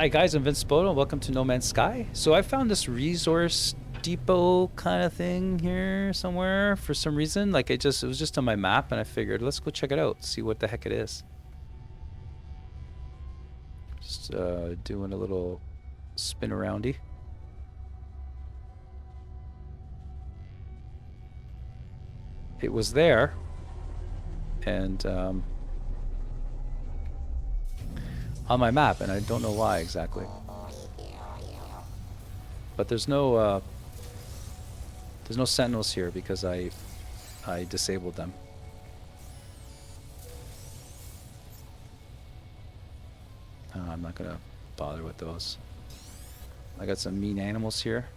Hi guys, I'm Vince Spoto and welcome to No Man's Sky. So I found this resource depot kind of thing here somewhere for some reason. Like it was just on my map and I figured let's go check it out, see what the heck it is. Just doing a little spin aroundy. It was there and on my map, and I don't know why exactly. But there's no sentinels here because I disabled them. I'm not gonna bother with those. I got some mean animals here.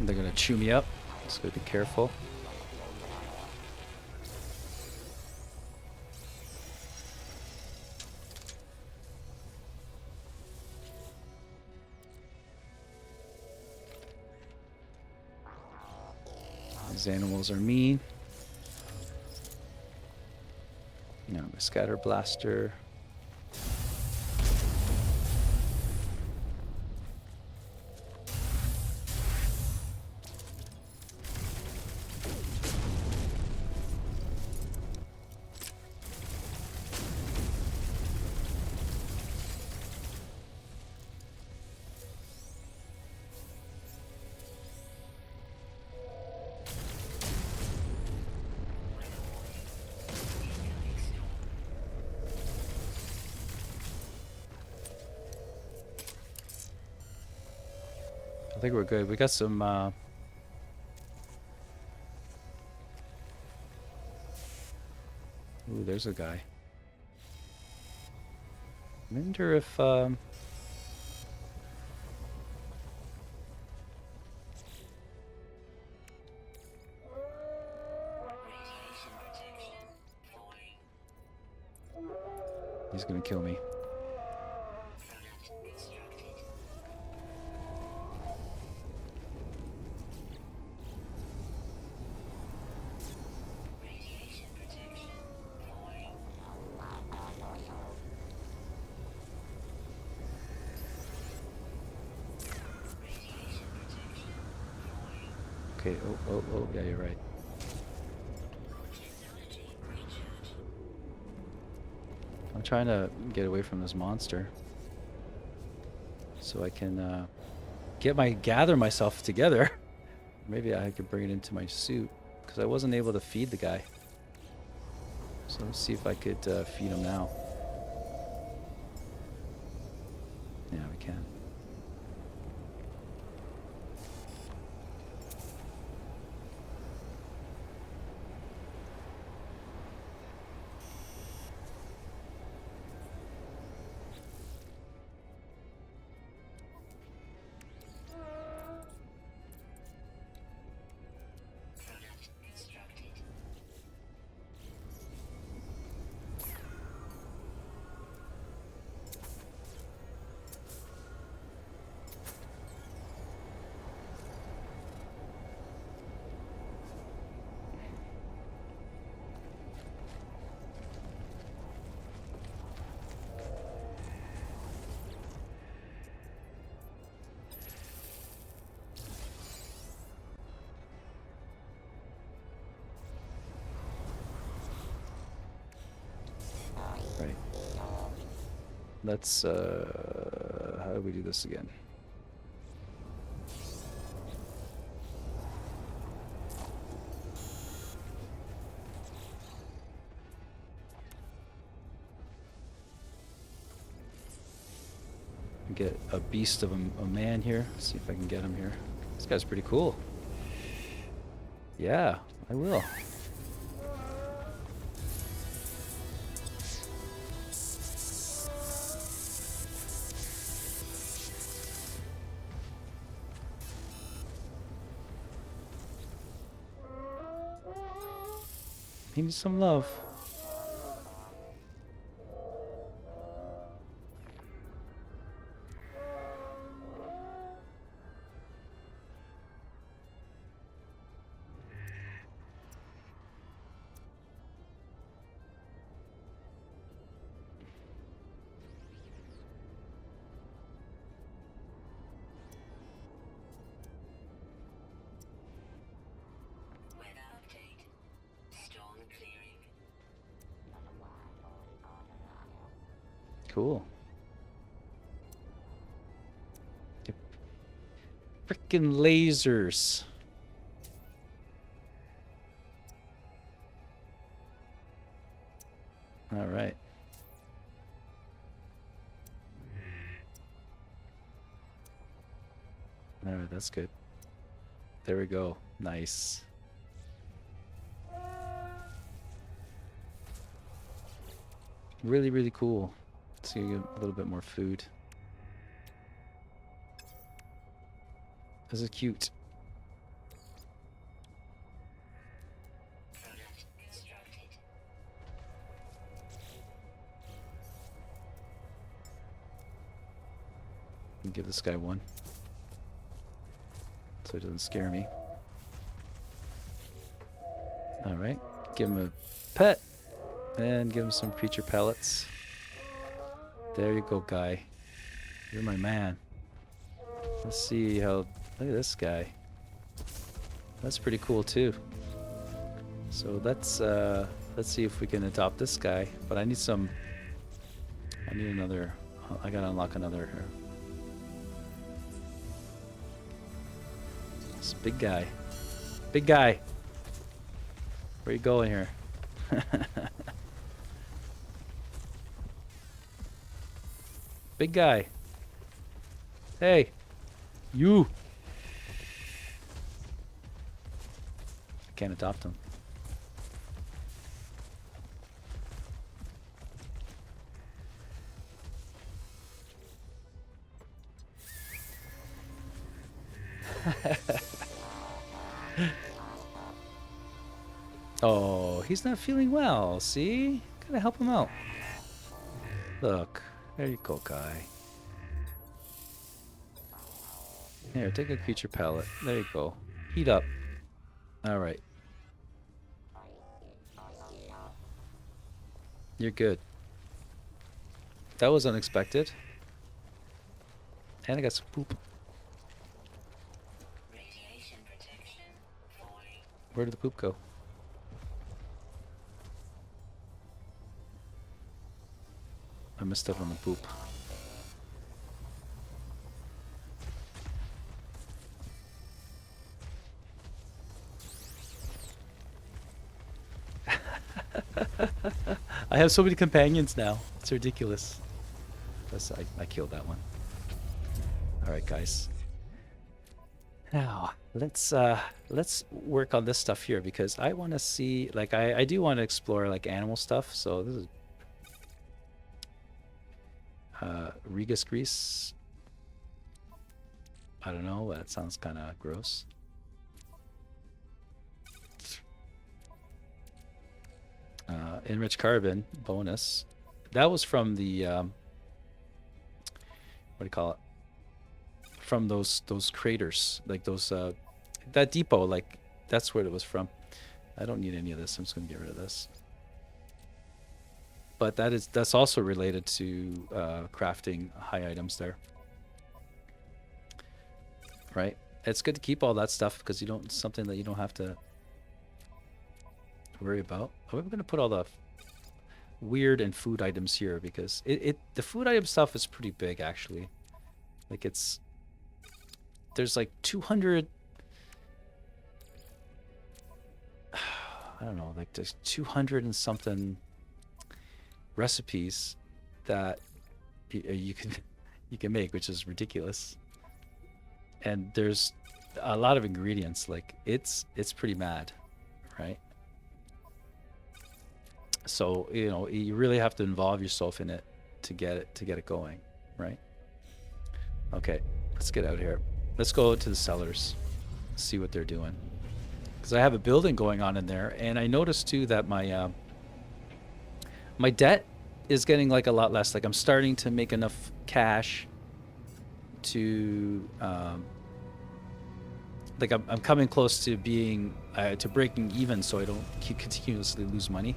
And they're gonna chew me up, so be careful. These animals are mean. Now my scatter blaster. I think we're good. We got some ooh, there's a guy. I wonder if he's gonna kill me. Okay, oh, yeah, you're right. I'm trying to get away from this monster so I can gather myself together. Maybe I could bring it into my suit because I wasn't able to feed the guy. So let's see if I could feed him now. Yeah, we can. Right. Let's how do we do this again? Get a beast of a man here. Let's see if I can get him here. This guy's pretty cool. Yeah, I will. He needs some love. Cool. Freaking lasers. All right. All right, that's good. There we go. Nice. Really, really cool. Let's see, get a little bit more food. This is cute. Give this guy one so he doesn't scare me. All right, give him a pet and give him some creature pellets. There you go, guy. You're my man. Let's see how. Look at this guy. That's pretty cool too. So let's see if we can adopt this guy. But I need some. I need another. I gotta unlock another here. This big guy. Big guy. Where you going here? Big guy. Hey. You. I can't adopt him. Oh, he's not feeling well. See? Gotta help him out. Look. There you go, guy. Here, take a creature pallet. There you go. Heat up. Alright. You're good. That was unexpected. And I got some poop. Where did the poop go? I messed up on the poop. I have so many companions now. It's ridiculous. Plus, I killed that one. Alright, guys. Now, let's work on this stuff here because I want to see, like, I do want to explore, like, animal stuff. So this is Regus grease. I don't know. That sounds kind of gross. Enriched carbon bonus. That was from the what do you call it? From those craters, like those that depot. Like that's where it was from. I don't need any of this. I'm just gonna get rid of this. But that's also related to crafting high items there, right? It's good to keep all that stuff because it's something that you don't have to worry about. We're gonna put all the weird and food items here because the food item stuff is pretty big actually. Like there's like 200. I don't know, like there's 200 and something recipes that you can make, which is ridiculous. And there's a lot of ingredients. Like it's pretty mad, right? So you really have to involve yourself in it to get it going, right? Okay, let's get out here. Let's go to the cellars, see what they're doing. Because I have a building going on in there, and I noticed too that my my debt is getting like a lot less. Like I'm starting to make enough cash to like I'm coming close to being to breaking even, so I don't continuously lose money.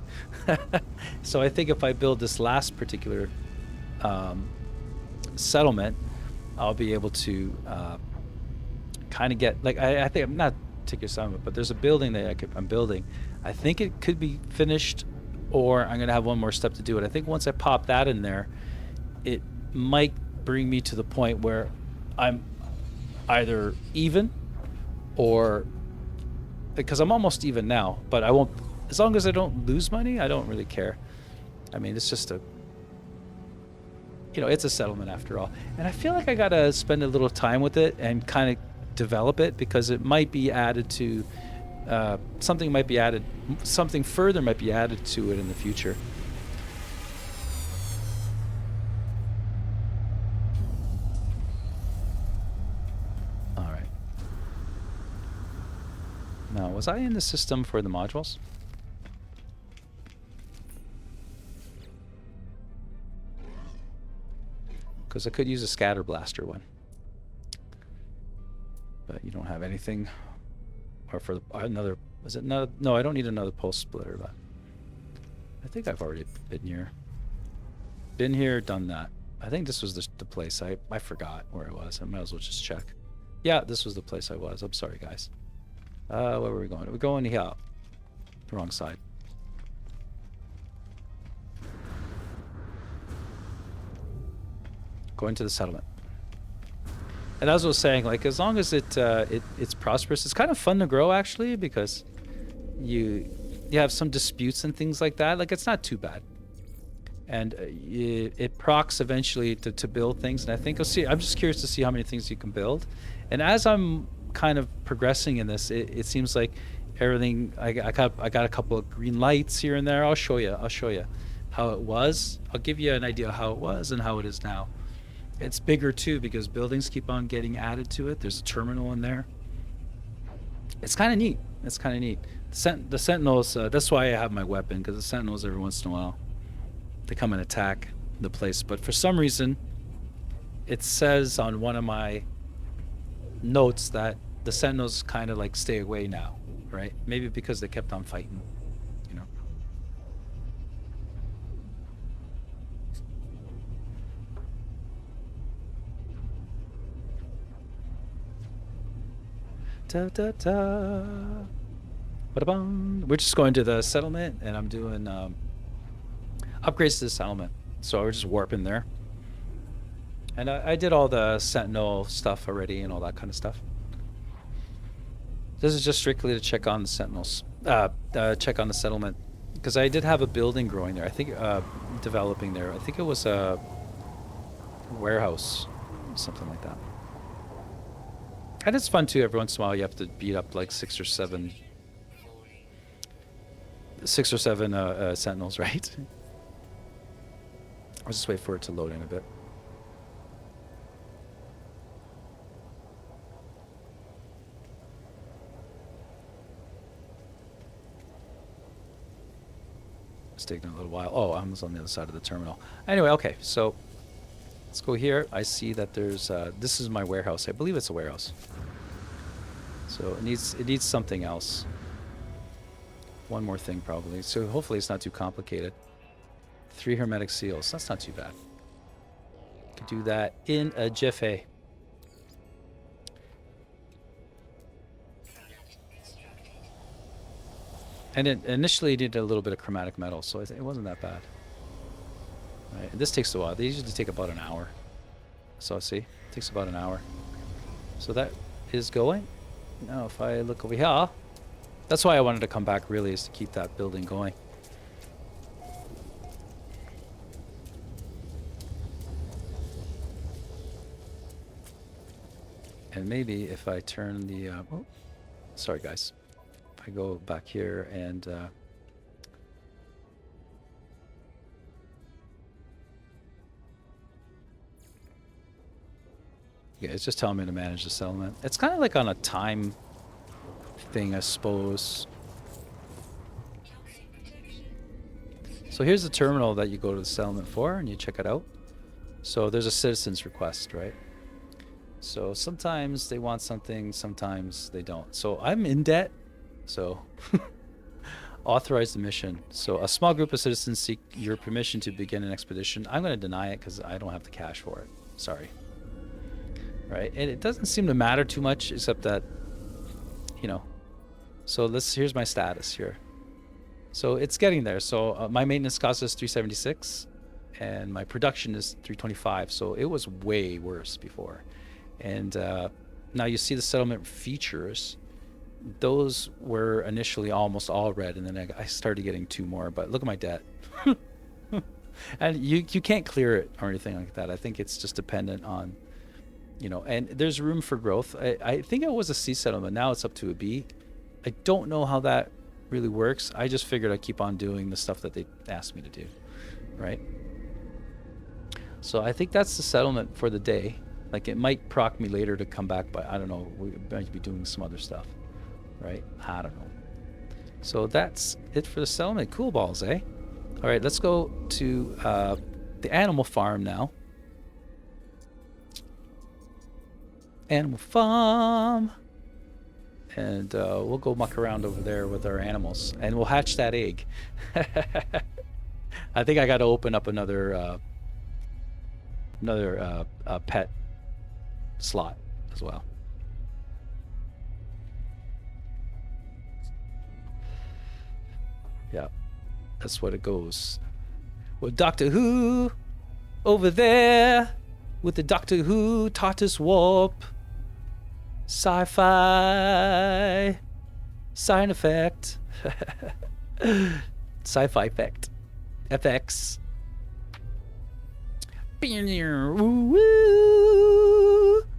So I think if I build this last particular settlement, I'll be able to kind of get like I think I'm not particular settlement, but there's a building that I'm building. I think it could be finished, or I'm gonna have one more step to do it. I think once I pop that in there, it might bring me to the point where I'm either even, or because I'm almost even now, but I won't, as long as I don't lose money, I don't really care. I mean, it's just it's a settlement after all. And I feel like I gotta spend a little time with it and kind of develop it, because it might be added to, something further might be added to it in the future. All right. Now, was I in the system for the modules? Because I could use a scatter blaster one. But you don't have anything. Or for another, is it no, I don't need another pulse splitter, but I think I've already been here. Been here, done that. I think this was the place. I forgot where it was. I might as well just check. Yeah, this was the place I was. I'm sorry, guys. Where were we going? We're going here. The wrong side. Going to the settlement. And as I was saying, like, as long as it's prosperous, it's kind of fun to grow, actually, because you have some disputes and things like that. Like, it's not too bad, and it procs eventually to build things. And I think I'm just curious to see how many things you can build. And as I'm kind of progressing in this, it seems like everything. I got a couple of green lights here and there. I'll show you how it was. I'll give you an idea of how it was and how it is now. It's bigger too, because buildings keep on getting added to it. There's a terminal in there. It's kind of neat. The Sentinels, that's why I have my weapon, because the Sentinels, every once in a while, they come and attack the place. But for some reason, it says on one of my notes that the Sentinels kind of like stay away now, right? Maybe because they kept on fighting, you know. Da, da, da. Ba-da-bum. We're just going to the settlement, and I'm doing upgrades to the settlement. So we're just warping there. And I did all the Sentinel stuff already and all that kind of stuff. This is just strictly to check on the Sentinels, check on the settlement, because I did have a building growing there. I think developing there. I think it was a warehouse, something like that. And it's fun too. Every once in a while, you have to beat up like six or seven Sentinels, right? I'll just wait for it to load in a bit. It's taking a little while. Oh, I was on the other side of the terminal. Anyway, okay, so let's go here. I see that there's this is my warehouse. I believe it's a warehouse. So it needs something else. One more thing probably. So hopefully it's not too complicated. 3 hermetic seals. That's not too bad. Could do that in a jiffy. And it initially did a little bit of chromatic metal, so it wasn't that bad. Right, and this takes a while. They usually take about an hour. So see, it takes about an hour. So that is going. Now if I look over here, that's why I wanted to come back, really, is to keep that building going. And maybe if I turn the, oh, sorry guys. I go back here and yeah, it's just telling me to manage the settlement. It's kind of like on a time thing, I suppose. So here's the terminal that you go to the settlement for, and you check it out. So there's a citizen's request, right? So sometimes they want something, sometimes they don't. So I'm in debt. So, authorize the mission. So, a small group of citizens seek your permission to begin an expedition. I'm going to deny it because I don't have the cash for it. Sorry. Right? And it doesn't seem to matter too much, except that, you know. So, here's my status here. So, it's getting there. So, my maintenance cost is 376. and my production is 325. So it was way worse before. And now you see the settlement features. Those were initially almost all red, and then I started getting 2 more. But look at my debt. And you can't clear it or anything like that. I think it's just dependent on, you know, and there's room for growth. I think it was a C settlement. Now it's up to a B. I don't know how that really works. I just figured I'd keep on doing the stuff that they asked me to do, right? So I think that's the settlement for the day. Like, it might proc me later to come back, but I don't know. We might be doing some other stuff, right? I don't know. So that's it for the settlement. Cool balls, eh? All right, let's go to the animal farm now. Animal farm. And we'll go muck around over there with our animals, and we'll hatch that egg. I think I got to open up another pet slot as well. Yeah, that's what it goes. With Doctor Who over there with the Doctor Who TARDIS warp. Sci-fi sign effect. Sci-fi effect. FX.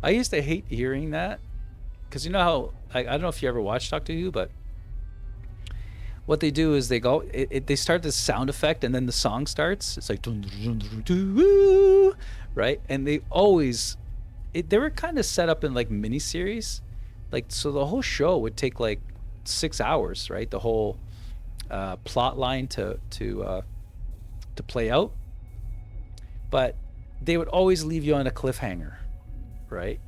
I used to hate hearing that, because you know how I don't know if you ever watched Doctor Who, but what they do is they they start this sound effect, and then the song starts. It's like right, and they always they were kind of set up in like miniseries, like, so the whole show would take like 6 hours, right? The whole plot line to play out, but they would always leave you on a cliffhanger, right?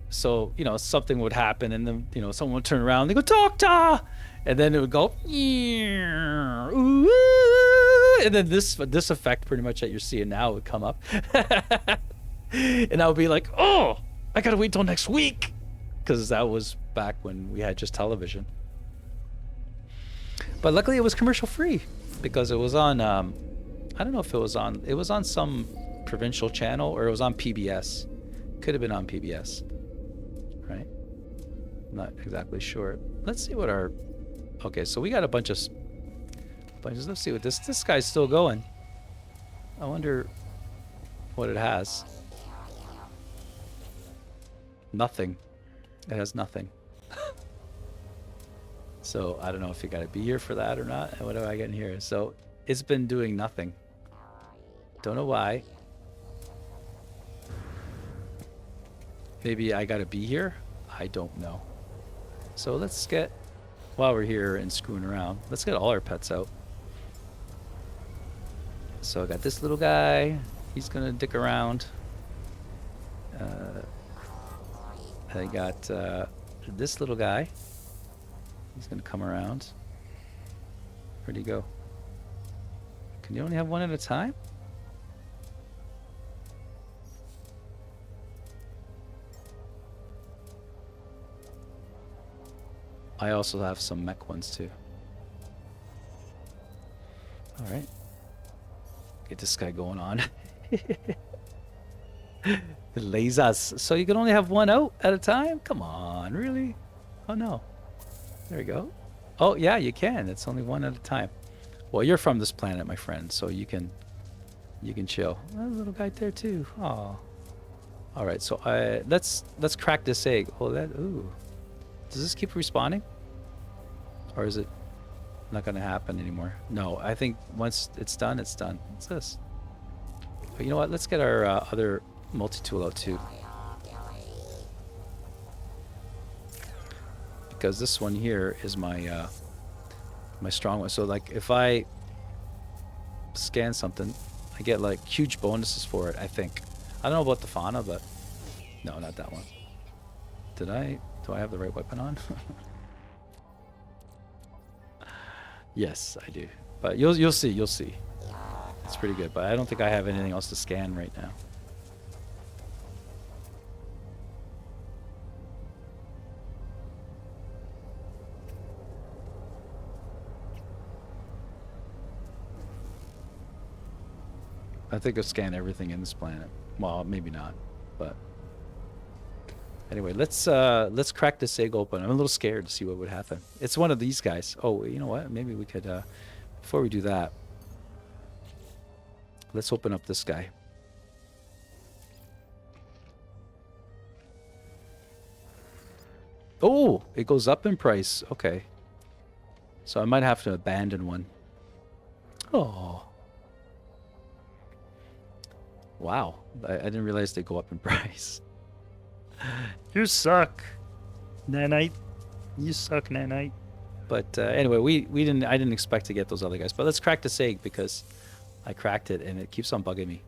So, you know, something would happen, and then, you know, someone would turn around, and they go, "Doctor!" And then it would go, and then this effect pretty much that you're seeing now would come up. And I would be like, "Oh, I gotta wait till next week," because that was back when we had just television. But luckily it was commercial free, because it was on, I don't know if it was on some provincial channel, or it was on PBS. Could have been on PBS, right? I'm not exactly sure. Let's see what our, okay, so we got a bunch of, let's see what this guy's still going. I wonder what it has. Nothing. It has nothing. So I don't know if you gotta be here for that or not. What do I get in here? So it's been doing nothing. Don't know why. Maybe I gotta be here? I don't know. So let's get, while we're here and screwing around, let's get all our pets out. So I got this little guy. He's gonna dick around. I got this little guy. He's gonna come around. Where'd he go? Can you only have one at a time? I also have some mech ones too. All right. Get this guy going on. Lasers. So you can only have one out at a time? Come on, really? Oh no. There we go. Oh yeah, you can. It's only one at a time. Well, you're from this planet, my friend, so you can chill. Oh, a little guy there too. Oh. All right, so let's crack this egg. Oh, ooh. Does this keep respawning? Or is it not going to happen anymore? No, I think once it's done, it's done. What's this? But you know what? Let's get our other multi-tool out too. Because this one here is my my strong one. So like if I scan something, I get like huge bonuses for it, I think. I don't know about the fauna, but no, not that one. Do I have the right weapon on? Yes, I do. But you'll see. It's pretty good, but I don't think I have anything else to scan right now. I think I'll scan everything in this planet. Well, maybe not, but anyway, let's crack this egg open. I'm a little scared to see what would happen. It's one of these guys. Oh, you know what? Maybe we could before we do that, let's open up this guy. Oh, it goes up in price. Okay. So I might have to abandon one. Oh. Wow. I didn't realize they go up in price. You suck, Nanite. You suck, Nanite. But anyway, I didn't expect to get those other guys. But let's crack this egg because I cracked it and it keeps on bugging me.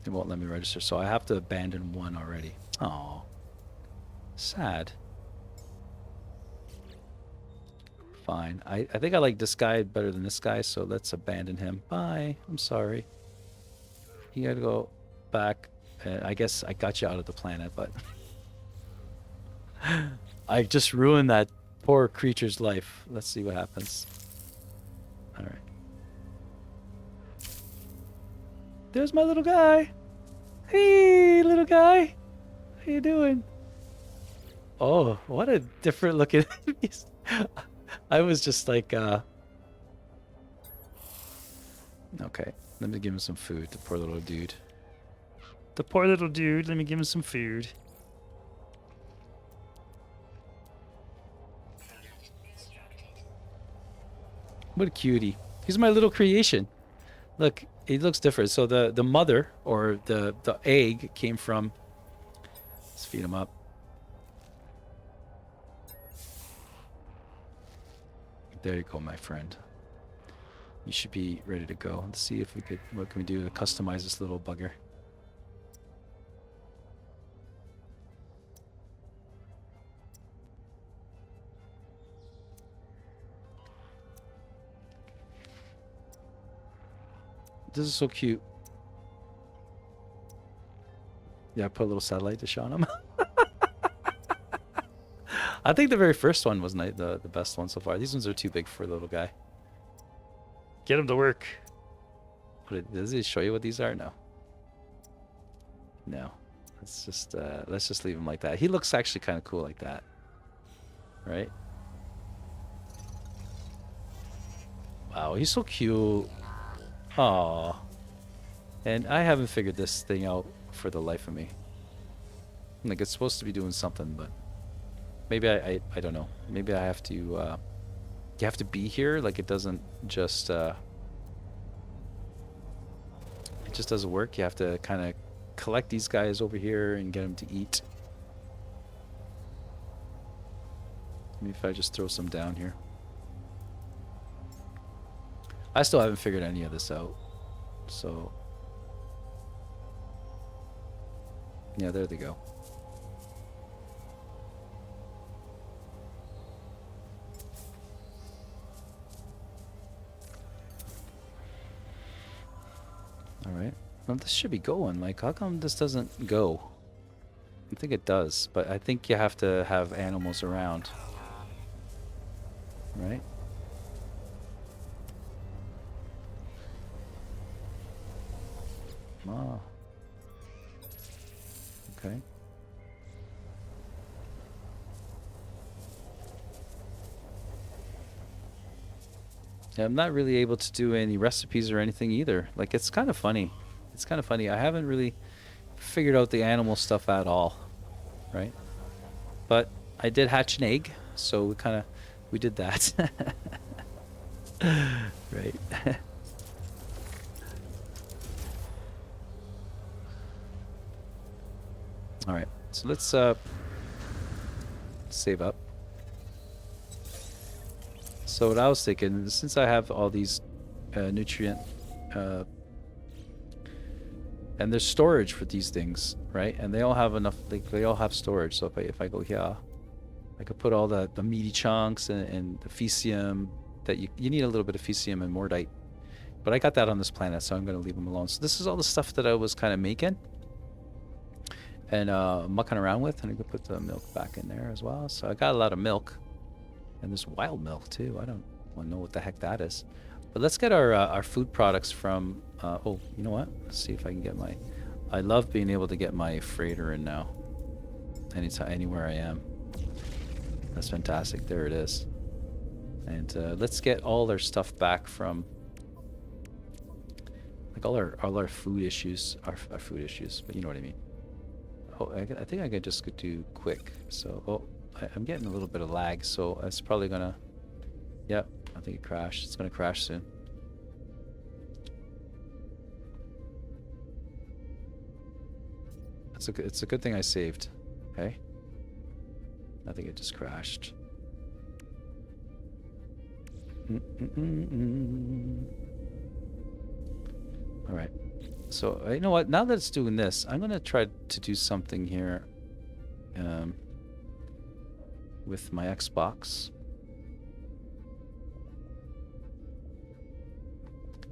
It won't let me register, so I have to abandon one already. Oh, sad. Fine. I think I like this guy better than this guy, so let's abandon him. Bye. I'm sorry. You gotta go back. I guess I got you out of the planet, but I just ruined that poor creature's life. Let's see what happens. All right. There's my little guy. Hey, little guy. How you doing? Oh, what a different looking beast. I was just like, okay, let me give him some food, the poor little dude. The poor little dude, let me give him some food. What a cutie. He's my little creation. Look, he looks different. So the mother, or the egg, came from... Let's feed him up. There you go, my friend. You should be ready to go. Let's see if we could... What can we do to customize this little bugger? This is so cute. Yeah, I put a little satellite dish on him. I think the very first one was the best one so far. These ones are too big for a little guy. Get him to work. Does he show you what these are? No. No. Let's just leave him like that. He looks actually kind of cool like that. Right? Wow, he's so cute. Aww. And I haven't figured this thing out for the life of me. Like, it's supposed to be doing something, but maybe I don't know. Maybe I have to you have to be here. Like, it doesn't just it just doesn't work. You have to kind of collect these guys over here and get them to eat. Maybe if I just throw some down here. I still haven't figured any of this out. So yeah, there they go. All right. Well, this should be going. Like, how come this doesn't go? I think it does, but I think you have to have animals around. Right? Oh. Okay. Yeah, I'm not really able to do any recipes or anything either. Like, it's kind of funny. It's kind of funny. I haven't really figured out the animal stuff at all, right? But I did hatch an egg, so we did that. Right. All right, so let's save up. So what I was thinking, since I have all these nutrient and there's storage for these things, right? And they all have enough. They all have storage. So if I go here, I could put all the meaty chunks and the fecium that you need a little bit of fecium and mordite. But I got that on this planet, so I'm going to leave them alone. So this is all the stuff that I was kind of making and mucking around with, and I could put the milk back in there as well. So I got a lot of milk, and there's wild milk too. I don't We'll know what the heck that is. But let's get our food products from. Oh, you know what? Let's see if I can get my. I love being able to get my freighter in now. Anytime, anywhere I am. That's fantastic. There it is. And let's get all our stuff back from. Like all our food issues, our food issues. But you know what I mean. Oh, I think I could just do quick. So, oh, I'm getting a little bit of lag. So it's probably gonna. Yep, I think it crashed. It's gonna crash soon. It's a good thing I saved. Okay. I think it just crashed. All right. So you know what? Now that it's doing this, I'm gonna try to do something here with my Xbox.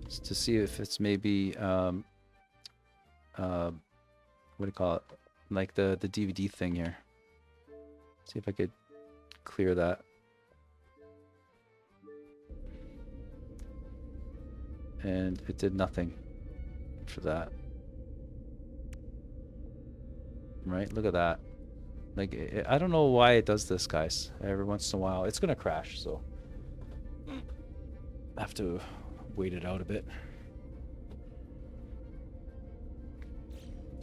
Just to see if it's maybe what do you call it? Like the DVD thing here. See if I could clear that. And it did nothing for that. Right? Look at that. Like, I don't know why it does this, guys. Every once in a while. It's gonna crash, so I have to wait it out a bit.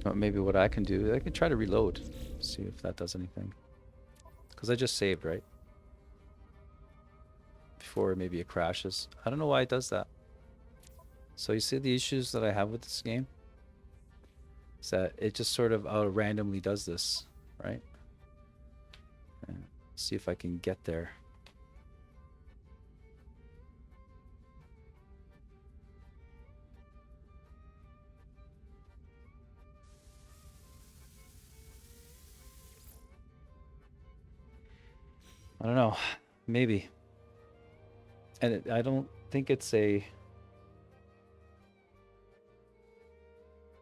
Or maybe what I can do, I can try to reload. See if that does anything. Because I just saved, right? Before maybe it crashes. I don't know why it does that. So you see the issues that I have with this game? Is that it just sort of randomly does this, right? And see if I can get there. I don't know. Maybe. And I don't think it's a...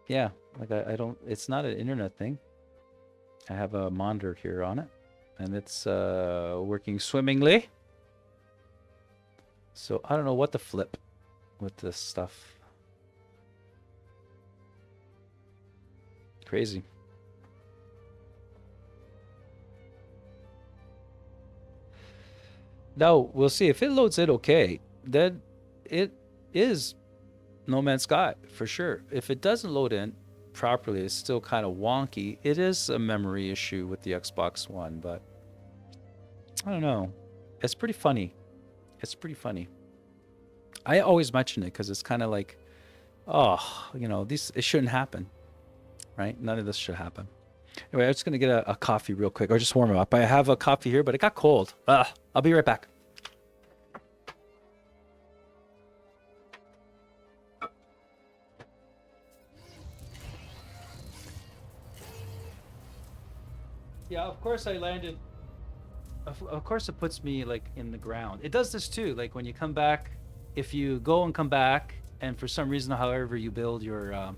Yeah, like I don't... It's not an internet thing. I have a monitor here on it. And it's working swimmingly. So I don't know what to flip with this stuff. Crazy. Now, we'll see. If it loads it okay, then it is No Man's Sky, for sure. If it doesn't load in properly, it's still kind of wonky. It is a memory issue with the Xbox One, but I don't know. It's pretty funny. It's pretty funny. I always mention it because it's kind of like, oh, you know, it shouldn't happen, right? None of this should happen. Anyway, I'm just going to get a coffee real quick, or just warm it up. I have a coffee here, but it got cold. I'll be right back. Yeah, of course I landed. Of course it puts me like in the ground. It does this too. Like when you come back, if you go and come back, and for some reason, however you build your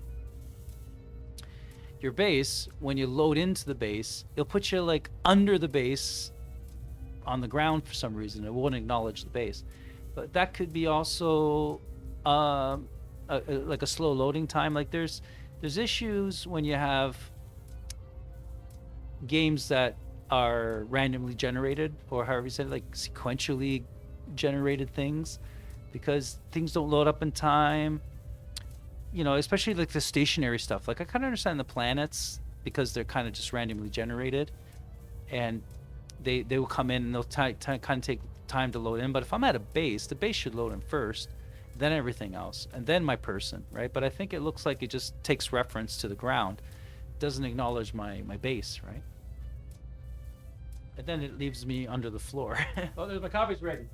base, when you load into the base, it'll put you like under the base on the ground for some reason. It won't acknowledge the base. But that could be also like a slow loading time. Like there's issues when you have games that are randomly generated, or however you said it, like sequentially generated things, because things don't load up in time. You know, especially like the stationary stuff. Like I kind of understand the planets because they're kind of just randomly generated, and they will come in and they'll kind of take time to load in. But if I'm at a base, the base should load in first, then everything else, and then my person, right? But I think it looks like it just takes reference to the ground, doesn't acknowledge my base, right? And then it leaves me under the floor. Oh, there's my coffee's ready.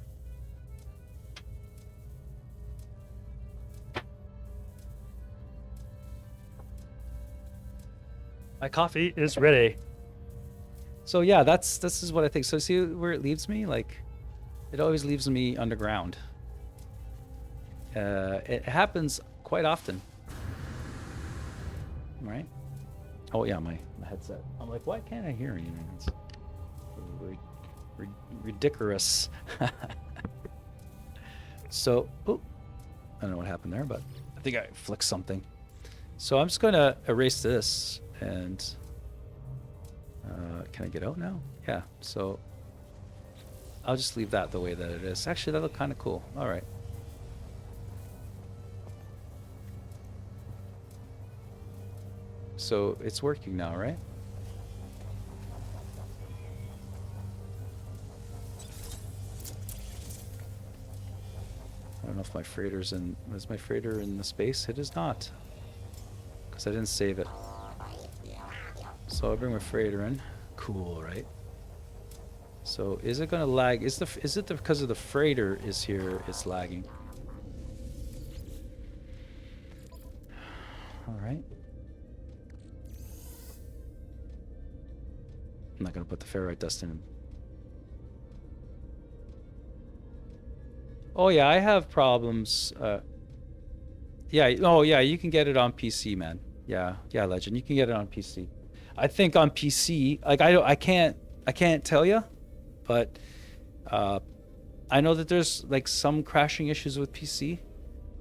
My coffee is ready. So yeah, this is what I think. So see where it leaves me? Like, it always leaves me underground. It happens quite often. Right? Oh yeah, my headset. I'm like, why can't I hear anything? It's ridiculous. So, oh, I don't know what happened there, but I think I flicked something. So I'm just gonna erase this and can I get out now? Yeah, so I'll just leave that the way that it is. Actually, that looked kind of cool. All right. So it's working now, right? I don't know if my freighter's in... Is my freighter in the space? It is not. Because I didn't save it. So I'll bring my freighter in. Cool, right? So is it going to lag? Is it because of the freighter is here, it's lagging? All right. I'm not going to put the ferrite dust in him. Oh yeah, I have problems. Yeah. Oh yeah, you can get it on PC, man. Yeah, Legend. You can get it on PC. I think on PC, like I can't tell you, but I know that there's like some crashing issues with PC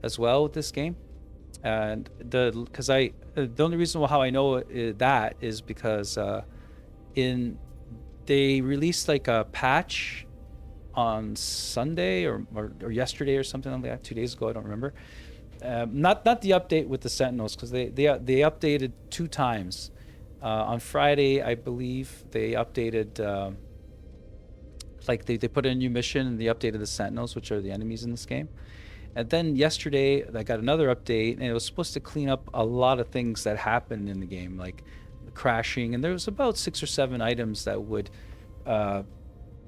as well with this game, and the only reason how I know that is because they released like a patch on Sunday or yesterday or something like that, 2 days ago, I don't remember. Not the update with the Sentinels, because they updated 2 times. On Friday, I believe they updated, like they put in a new mission and they updated the Sentinels, which are the enemies in this game. And then yesterday, I got another update, and it was supposed to clean up a lot of things that happened in the game, like crashing, and there was about 6 or 7 items that would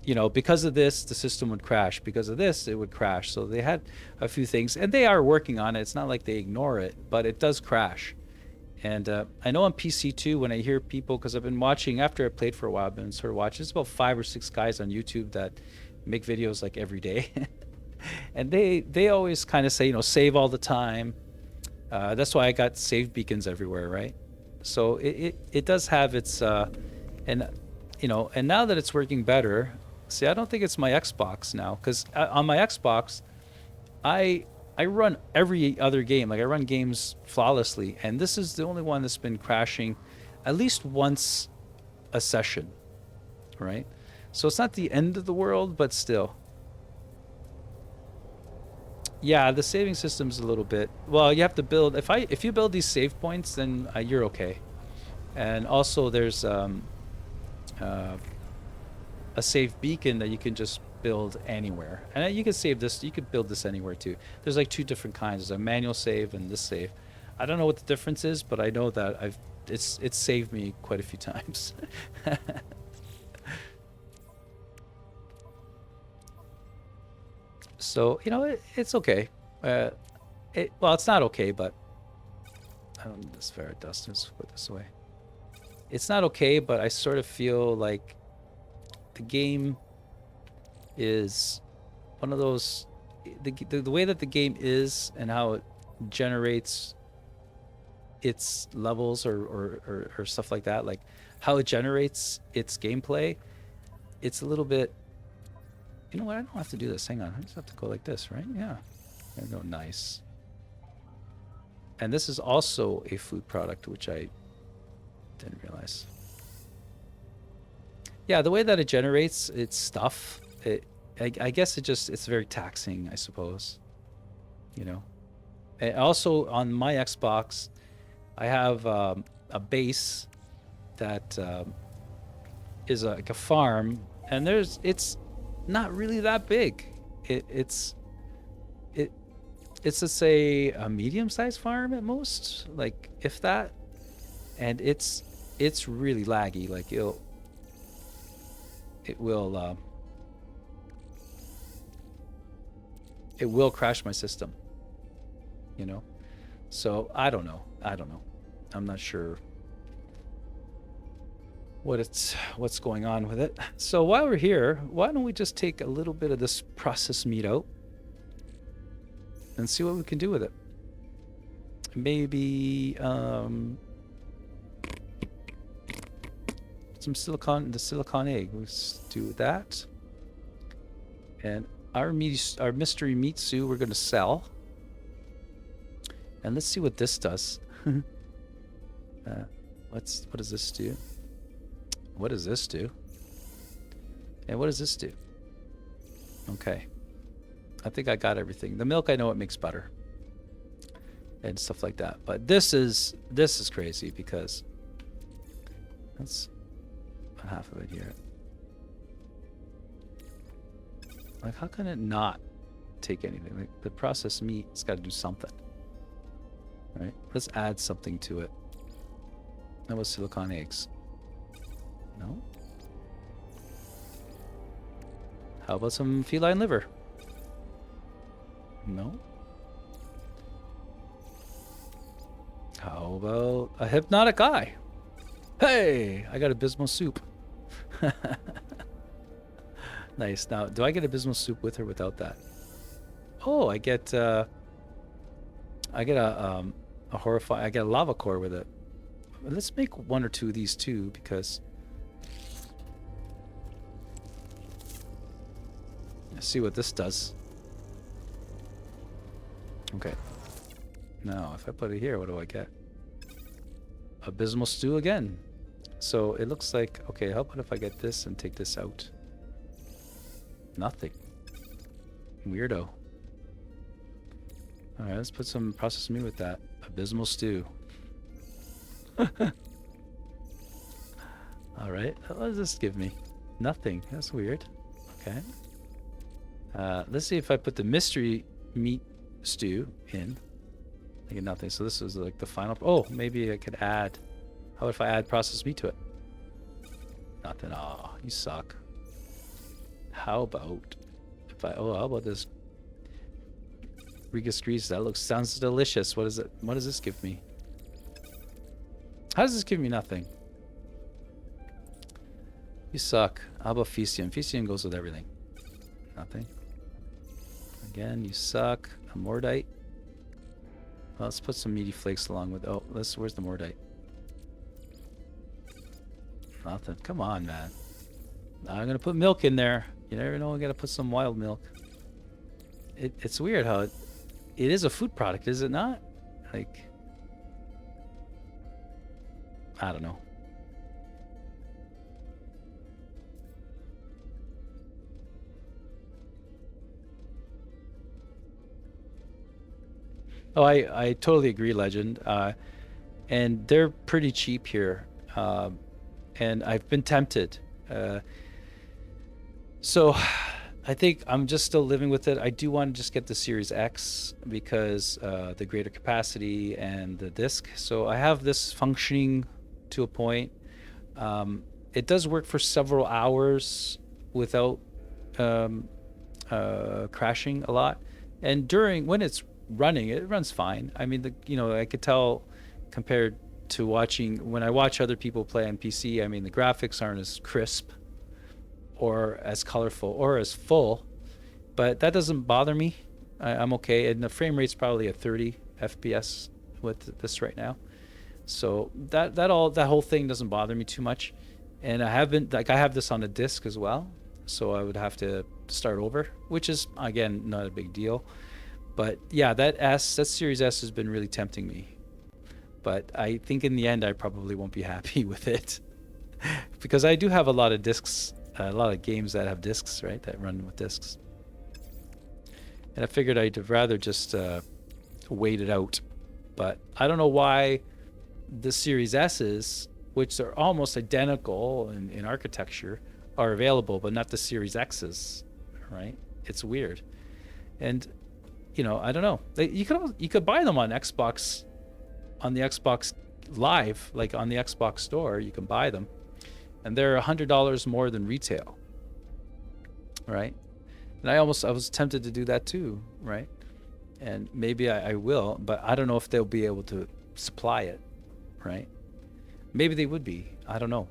you know, because of this, the system would crash. Because of this, it would crash. So they had a few things, and they are working on it. It's not like they ignore it, but it does crash. And I know on PC too, when I hear people, because I've been watching, after I played for a while, I've been sort of watching, there's about 5 or 6 guys on YouTube that make videos like every day. And they always kind of say, you know, save all the time. That's why I got save beacons everywhere, right? So it does have its, and you know, and now that it's working better, see, I don't think it's my Xbox now, because on my Xbox, I run every other game. Like I run games flawlessly, and this is the only one that's been crashing at least once a session, right? So it's not the end of the world, but still. Yeah, the saving system's a little bit, well, you have to build, if you build these save points, then you're okay. And also there's a save beacon that you can just build anywhere, and you can save this, you could build this anywhere too. There's like 2 different kinds. There's a manual save and this save. I don't know what the difference is, but I know that it's saved me quite a few times. So, you know, it's okay. Well, it's not okay, but this ferret dust, let's put this away. It's not okay, but I sort of feel like the game is one of those, the way that the game is and how it generates its levels or stuff like that, like how it generates its gameplay, it's a little bit, you know what, I don't have to do this, hang on, I just have to go like this, right? Yeah, there we go, nice. And this is also a food product, which I didn't realize. Yeah, the way that it generates its stuff, I guess it's very taxing, I suppose. You know. And also on my Xbox, I have a base that is like a farm, and it's not really that big. It's let's say a medium-sized farm at most, like if that, and it's really laggy. Like it will crash my system, you know. So I don't know, I'm not sure what's going on with it. So while we're here, why don't we just take a little bit of this processed meat out and see what we can do with it. Maybe some the silicon egg. Let's do that. And our mystery meat stew we're gonna sell. And let's see what this does. What does this do? What does this do? And what does this do? Okay. I think I got everything. The milk, I know it makes butter and stuff like that. But this is crazy because that's half of it here. Like, how can it not take anything? Like, the processed meat, it's got to do something. Right? Let's add something to it. That was silicone eggs. No? How about some feline liver? No? How about a hypnotic eye? Hey! I got abysmal soup. Nice. Now, do I get abysmal soup with or without that? Oh, I get a horrifying. I get a lava core with it. Let's make one or two of these too, because let's see what this does. Okay. Now, if I put it here, what do I get? Abysmal stew again. So it looks like, okay, how about if I get this and take this out? Nothing. Weirdo. Alright, let's put some processed meat with that. Abysmal stew. Alright, what does this give me? Nothing. That's weird. Okay. Let's see if I put the mystery meat stew in. I get nothing. So this is like the final. Oh, maybe I could add. How if I add processed meat to it? Nothing. Oh, you suck. How about if I? Oh, how about this? Rigas grease. That sounds delicious. What is it? What does this give me? How does this give me nothing? You suck. How about Fecium? Fecium goes with everything. Nothing. Again, you suck. A Mordite. Well, let's put some meaty flakes along with. Oh, where's the Mordite? Nothing. Come on, man. I'm gonna put milk in there. You never know. I gotta put some wild milk. It's weird how it is a food product, is it not? Like, I don't know. Oh, I totally agree, Legend. And they're pretty cheap here. And I've been tempted. So I think I'm just still living with it. I do want to just get the Series X because the greater capacity and the disc. So I have this functioning to a point. It does work for several hours without crashing a lot. And when it's running, it runs fine. I mean, I could tell compared to when I watch other people play on PC, I mean, the graphics aren't as crisp or as colorful or as full, but that doesn't bother me. I'm okay. And the frame rate's probably at 30 FPS with this right now. So that whole thing doesn't bother me too much. And I have this on a disc as well. So I would have to start over, which is, again, not a big deal. But yeah, that Series S has been really tempting me. But I think in the end, I probably won't be happy with it. Because I do have a lot of discs, a lot of games that have discs, right, that run with discs. And I figured I'd rather just wait it out. But I don't know why the Series S's, which are almost identical in architecture, are available, but not the Series X's, right? It's weird. And I don't know. You could buy them on Xbox, on the Xbox Live, like on the Xbox Store. You can buy them, and they're $100 more than retail, right? And I was tempted to do that too, right? And maybe I will, but I don't know if they'll be able to supply it, right? Maybe they would be. I don't know,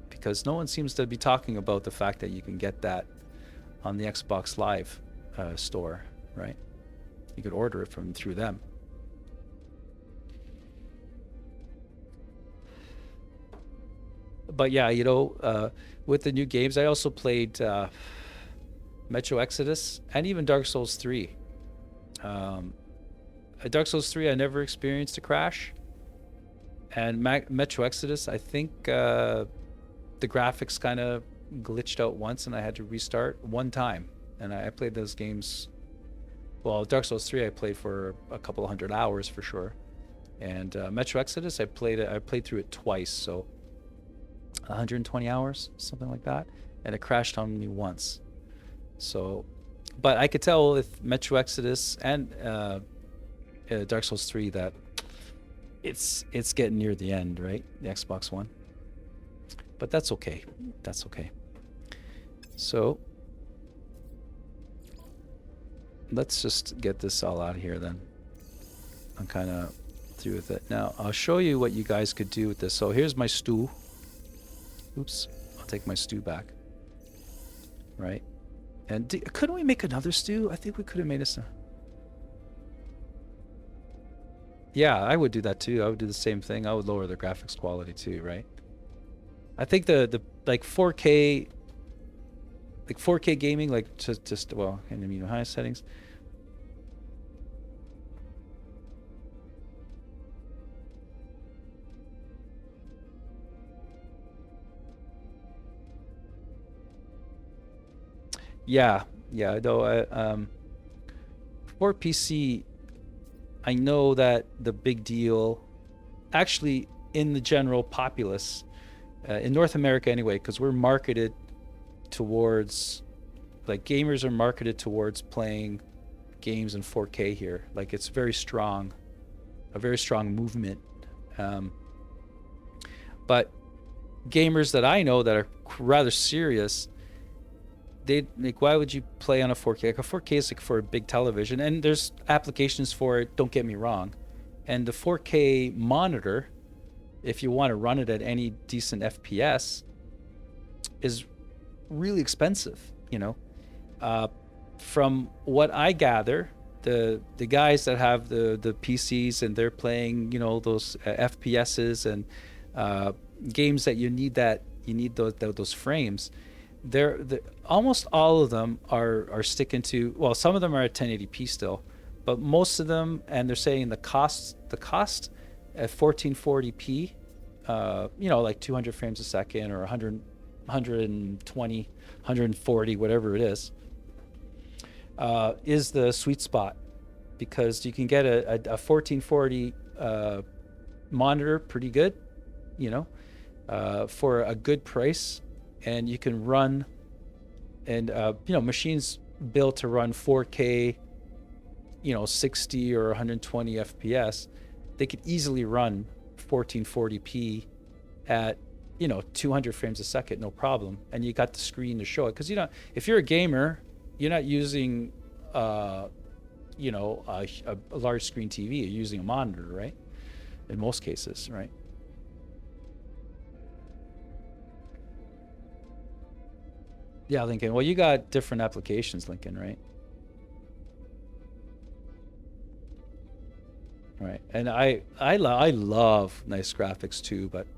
because no one seems to be talking about the fact that you can get that on the Xbox Live store, right? You could order it through them. But yeah, with the new games, I also played Metro Exodus, and even Dark Souls 3. Dark Souls 3, I never experienced a crash. And Metro Exodus, I think the graphics kind of glitched out once and I had to restart one time. And I played those games. Well, Dark Souls 3 I played for a couple 100 hours for sure. And Metro Exodus, I played through it twice, so 120 hours, something like that. And it crashed on me once. So, but I could tell with Metro Exodus and Dark Souls 3 that it's getting near the end, right? The Xbox One. But that's okay. That's okay. So let's just get this all out of here then. I'm kind of through with it. Now, I'll show you what you guys could do with this. So here's my stew. Oops. I'll take my stew back. Right? And couldn't we make another stew? I think we could have made us a... Yeah, I would do that too. I would do the same thing. I would lower the graphics quality too, right? I think the like 4K gaming, like just well, in the high settings. Yeah, though for PC, I know that the big deal, actually, in the general populace, in North America anyway, because we're marketed towards, like, gamers are marketed towards playing games in 4K here. Like, it's very strong, a very strong movement. But gamers that I know that are rather serious, they like, why would you play on a 4K? Like, a 4K is like for a big television, and there's applications for it, don't get me wrong. And the 4K monitor, if you want to run it at any decent FPS, is really expensive, you know. From what I gather, the guys that have the PCs and they're playing, you know, those FPSs and games that you need those frames, almost all of them are sticking to, well, some of them are at 1080p still, but most of them, and they're saying the cost at 1440p, you know, like 200 frames a second or 120, 140, whatever it is the sweet spot, because you can get a 1440 monitor pretty good, you know, for a good price. And you can run, and you know, machines built to run 4K, you know, 60 or 120 FPS, they could easily run 1440p at, you know, 200 frames a second, no problem. And you got the screen to show it, because, you know, if you're a gamer, you're not using, you know, a large screen TV. You're using a monitor, right? In most cases, right? Yeah, Lincoln. Well, you got different applications, Lincoln, right? Right. And I love nice graphics too, but,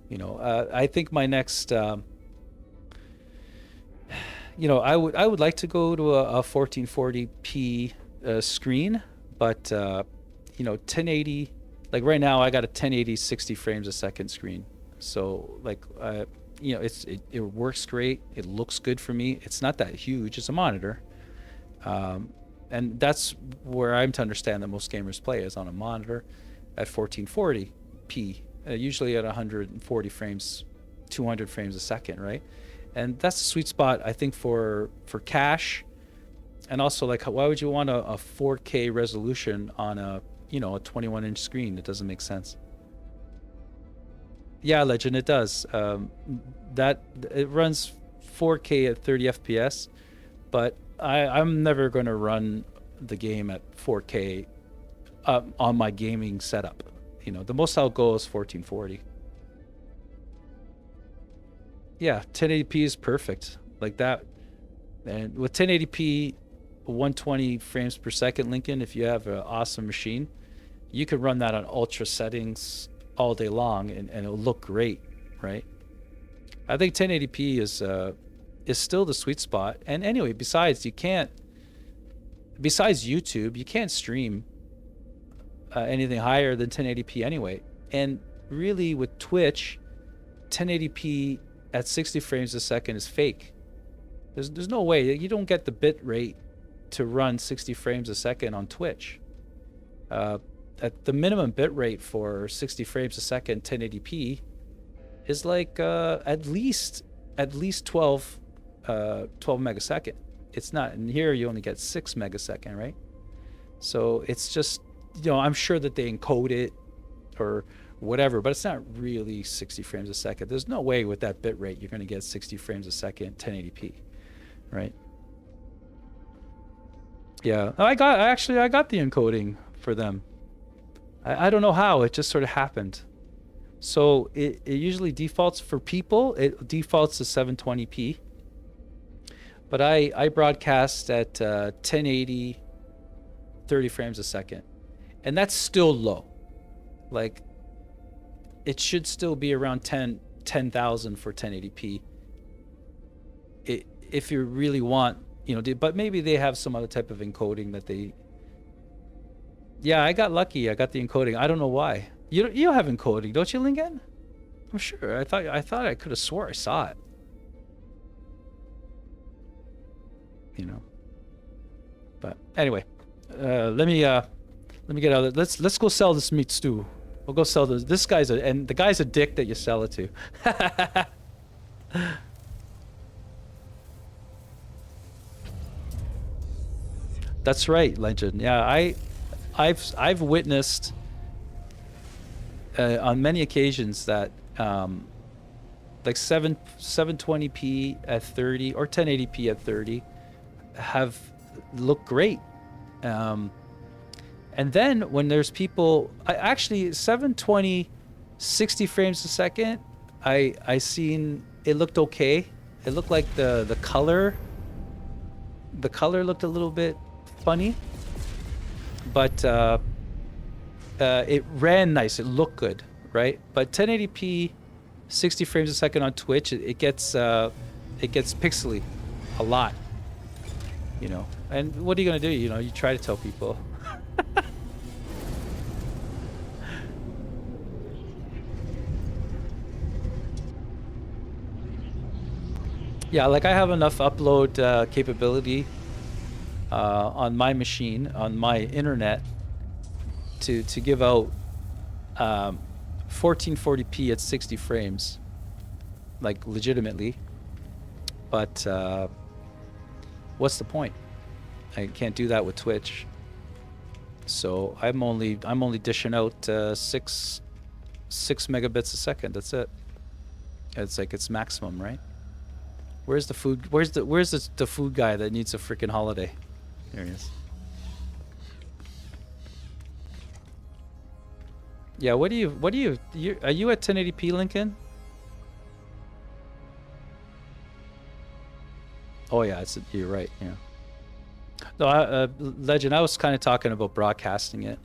you know, I think my next, you know, I would like to go to a 1440p screen, but you know, 1080, like right now I got a 1080 60 frames a second screen. So like you know, it works great. It looks good for me. It's not that huge. It's a monitor. And that's where I'm to understand that most gamers play, is on a monitor at 1440p, usually at 140 frames, 200 frames a second, right? And that's the sweet spot, I think, for cache. And also, like, why would you want a 4K resolution on a, you know, a 21-inch screen? It doesn't make sense. Yeah, Legend, it does. That it runs 4K at 30 FPS, but I'm never going to run the game at 4K on my gaming setup. You know, the most I'll go is 1440. Yeah, 1080p is perfect, like that. And with 1080p, 120 frames per second, Lincoln, if you have an awesome machine, you could run that on ultra settings all day long, and it'll look great, right? I think 1080p is still the sweet spot. And anyway, besides YouTube, you can't stream anything higher than 1080p anyway. And really with Twitch, 1080p at 60 frames a second is fake. There's no way. You don't get the bit rate to run 60 frames a second on Twitch. At the minimum bit rate for 60 frames a second 1080p is like at least 12 megasecond. It's not, and here you only get 6 megasecond, right? So it's just, I'm sure that they encode it or whatever, but it's not really 60 frames a second. There's no way with that bit rate you're going to get 60 frames a second 1080p, right? Yeah, I got the encoding for them. I don't know how, it just sort of happened. So it usually defaults for people, it defaults to 720p. But I broadcast at 1080, 30 frames a second. And that's still low. Like, it should still be around 10,000 for 1080p. If you really want, but maybe they have some other type of encoding that they... Yeah, I got lucky. I got the encoding. I don't know why. You have encoding, don't you, Lincoln? I'm sure. I thought I could have swore I saw it. But anyway, let me get out of it. Let's go sell this meat stew. We'll go sell this. This guy's the guy's a dick that you sell it to. That's right, Legend. Yeah, I've witnessed on many occasions that like 720p at 30 or 1080p at 30 have looked great. And then when there's people, actually 720 60 frames a second, I seen it looked okay. It looked like the color looked a little bit funny, but it ran nice. It looked good, right? But 1080p 60 frames a second on Twitch, it gets pixely a lot, and what are you gonna do? You try to tell people. Yeah, like I have enough upload capability on my machine, on my internet, to give out 1440p at 60 frames, like legitimately. But what's the point? I can't do that with Twitch. So I'm only dishing out 6 megabits a second. That's it. It's like it's maximum, right? Where's the food? Where's the food guy that needs a freaking holiday? There he is. Yeah, what do you are you at 1080p, Lincoln? Oh yeah, you're right. Yeah. No, Legend. I was kind of talking about broadcasting it,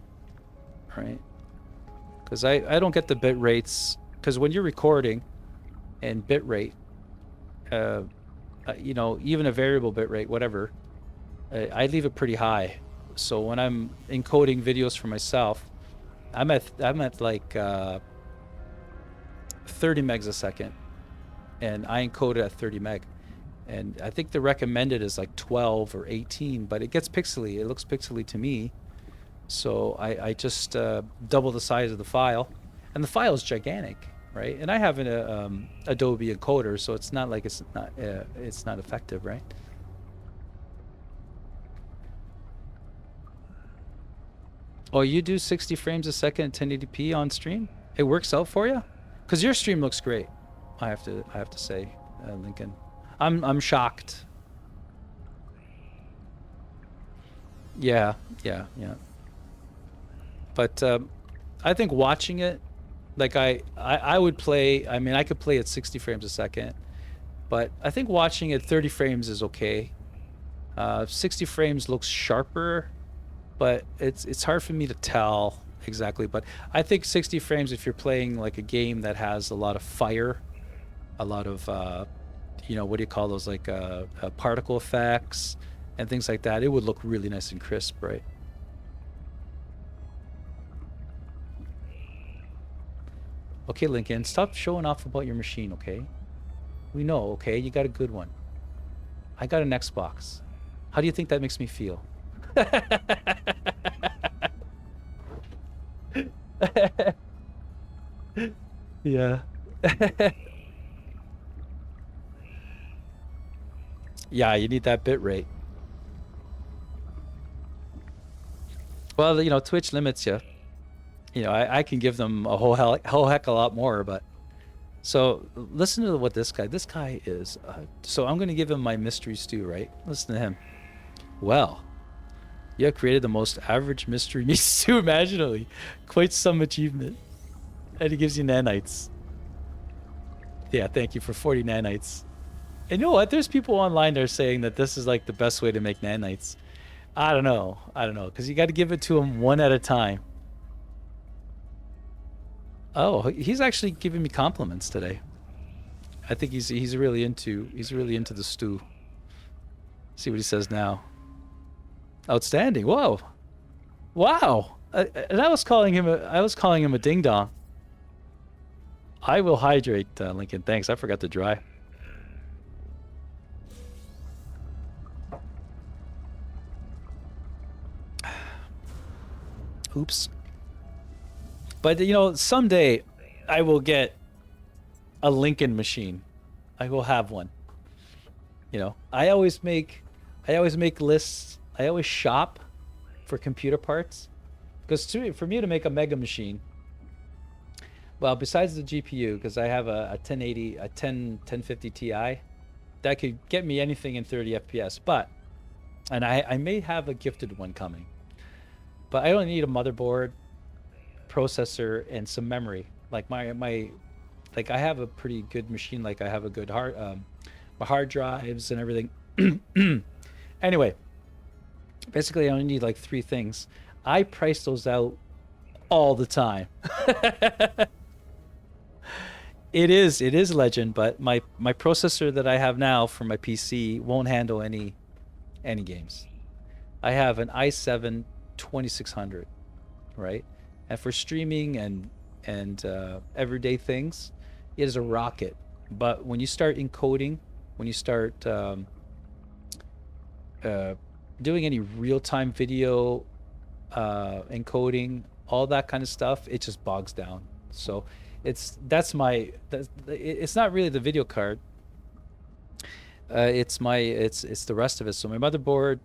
right? Because I don't get the bit rates. Because when you're recording, and bit rate, even a variable bit rate, whatever, I leave it pretty high. So when I'm encoding videos for myself, I'm at like 30 megs a second, and I encode it at 30 meg. And I think the recommended is like 12 or 18, but it gets pixely. It looks pixely to me. So I just double the size of the file, and the file is gigantic, right? And I have an Adobe encoder, so it's not like it's not effective, right? Oh, you do 60 frames a second at 1080p on stream? It works out for you? Because your stream looks great. I have to say, Lincoln. I'm shocked. Yeah. But I think watching it, like I would play. I mean, I could play at 60 frames a second, but I think watching at 30 frames is okay. 60 frames looks sharper, but it's hard for me to tell exactly. But I think 60 frames, if you're playing like a game that has a lot of fire, a lot of you know, what do you call those, like particle effects and things like that, it would look really nice and crisp, right? Okay, Lincoln, stop showing off about your machine, okay? We know, okay? You got a good one. I got an Xbox. How do you think that makes me feel? Yeah. Yeah, you need that bit rate. Well, you know, Twitch limits you. You know, I can give them a whole heck a lot more, but so listen to what this guy is. So I'm going to give him my mystery stew, right? Listen to him. Well, you have created the most average mystery meat stew imaginably. Quite some achievement. And he gives you nanites. Yeah, thank you for 40 nanites. And you know what? There's people online that are saying that this is like the best way to make nanites. I don't know. I don't know. Because you got to give it to them one at a time. Oh, he's actually giving me compliments today. I think he's really into the stew. See what he says now. Outstanding. Whoa. Wow. And I was calling him a ding dong. I will hydrate, Lincoln. Thanks. I forgot to dry. Oops. But you know, someday I will get a Lincoln machine. I will have one. You know, I always make lists. I always shop for computer parts because for me to make a mega machine, well, besides the GPU, because I have a 1050 Ti, that could get me anything in 30 FPS. But, and I may have a gifted one coming, but I only need a motherboard, processor, and some memory. Like like I have a pretty good machine. Like I have a good my hard drives and everything. Anyway, basically I only need like 3 things. I price those out all the time. It is legend, but my processor that I have now for my PC won't handle any games. I have an i7 2600, right? And for streaming and everyday things, it is a rocket. But when you start encoding, when you start doing any real-time video encoding, all that kind of stuff, it just bogs down. So it's not really the video card. It's the rest of it. So my motherboard,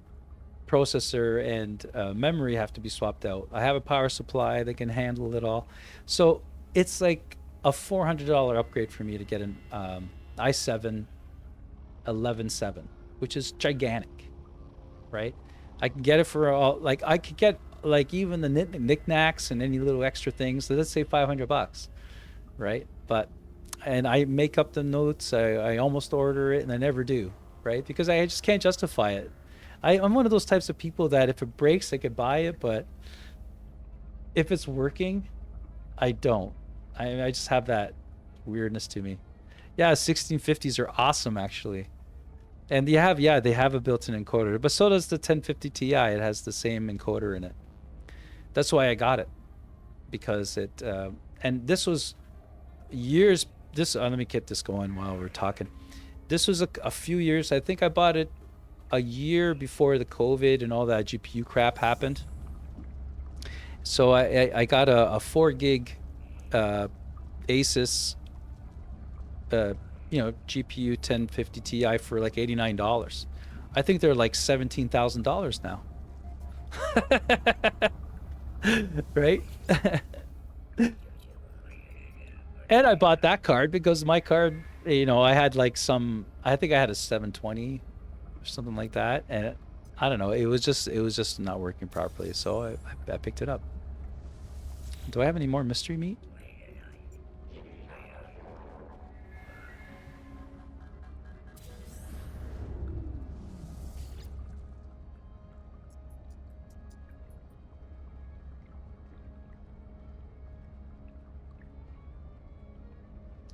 processor, and memory have to be swapped out. I have a power supply that can handle it all. So it's like a $400 upgrade for me to get an i7 11.7, which is gigantic, right? I can get it for all, like I could get like even the knickknacks and any little extra things. So let's say $500, right? But and I make up the notes. I almost order it and I never do, right? Because I just can't justify it. I'm one of those types of people that if it breaks, I could buy it, but if it's working, I don't. I just have that weirdness to me. Yeah, 1650s are awesome actually. And they have a built-in encoder, but so does the 1050 Ti. It has the same encoder in it. That's why I got it, because it and this was years. Let me get this going while we're talking. This was a few years. I think I bought it a year before the COVID and all that GPU crap happened. So I got a 4 gig Asus GPU 1050 Ti for like $89. I think they're like $17,000 now. Right? And I bought that card because my card, I had like I think I had a 720 or something like that, and I don't know, it was just not working properly, so I picked it up. Do I have any more mystery meat?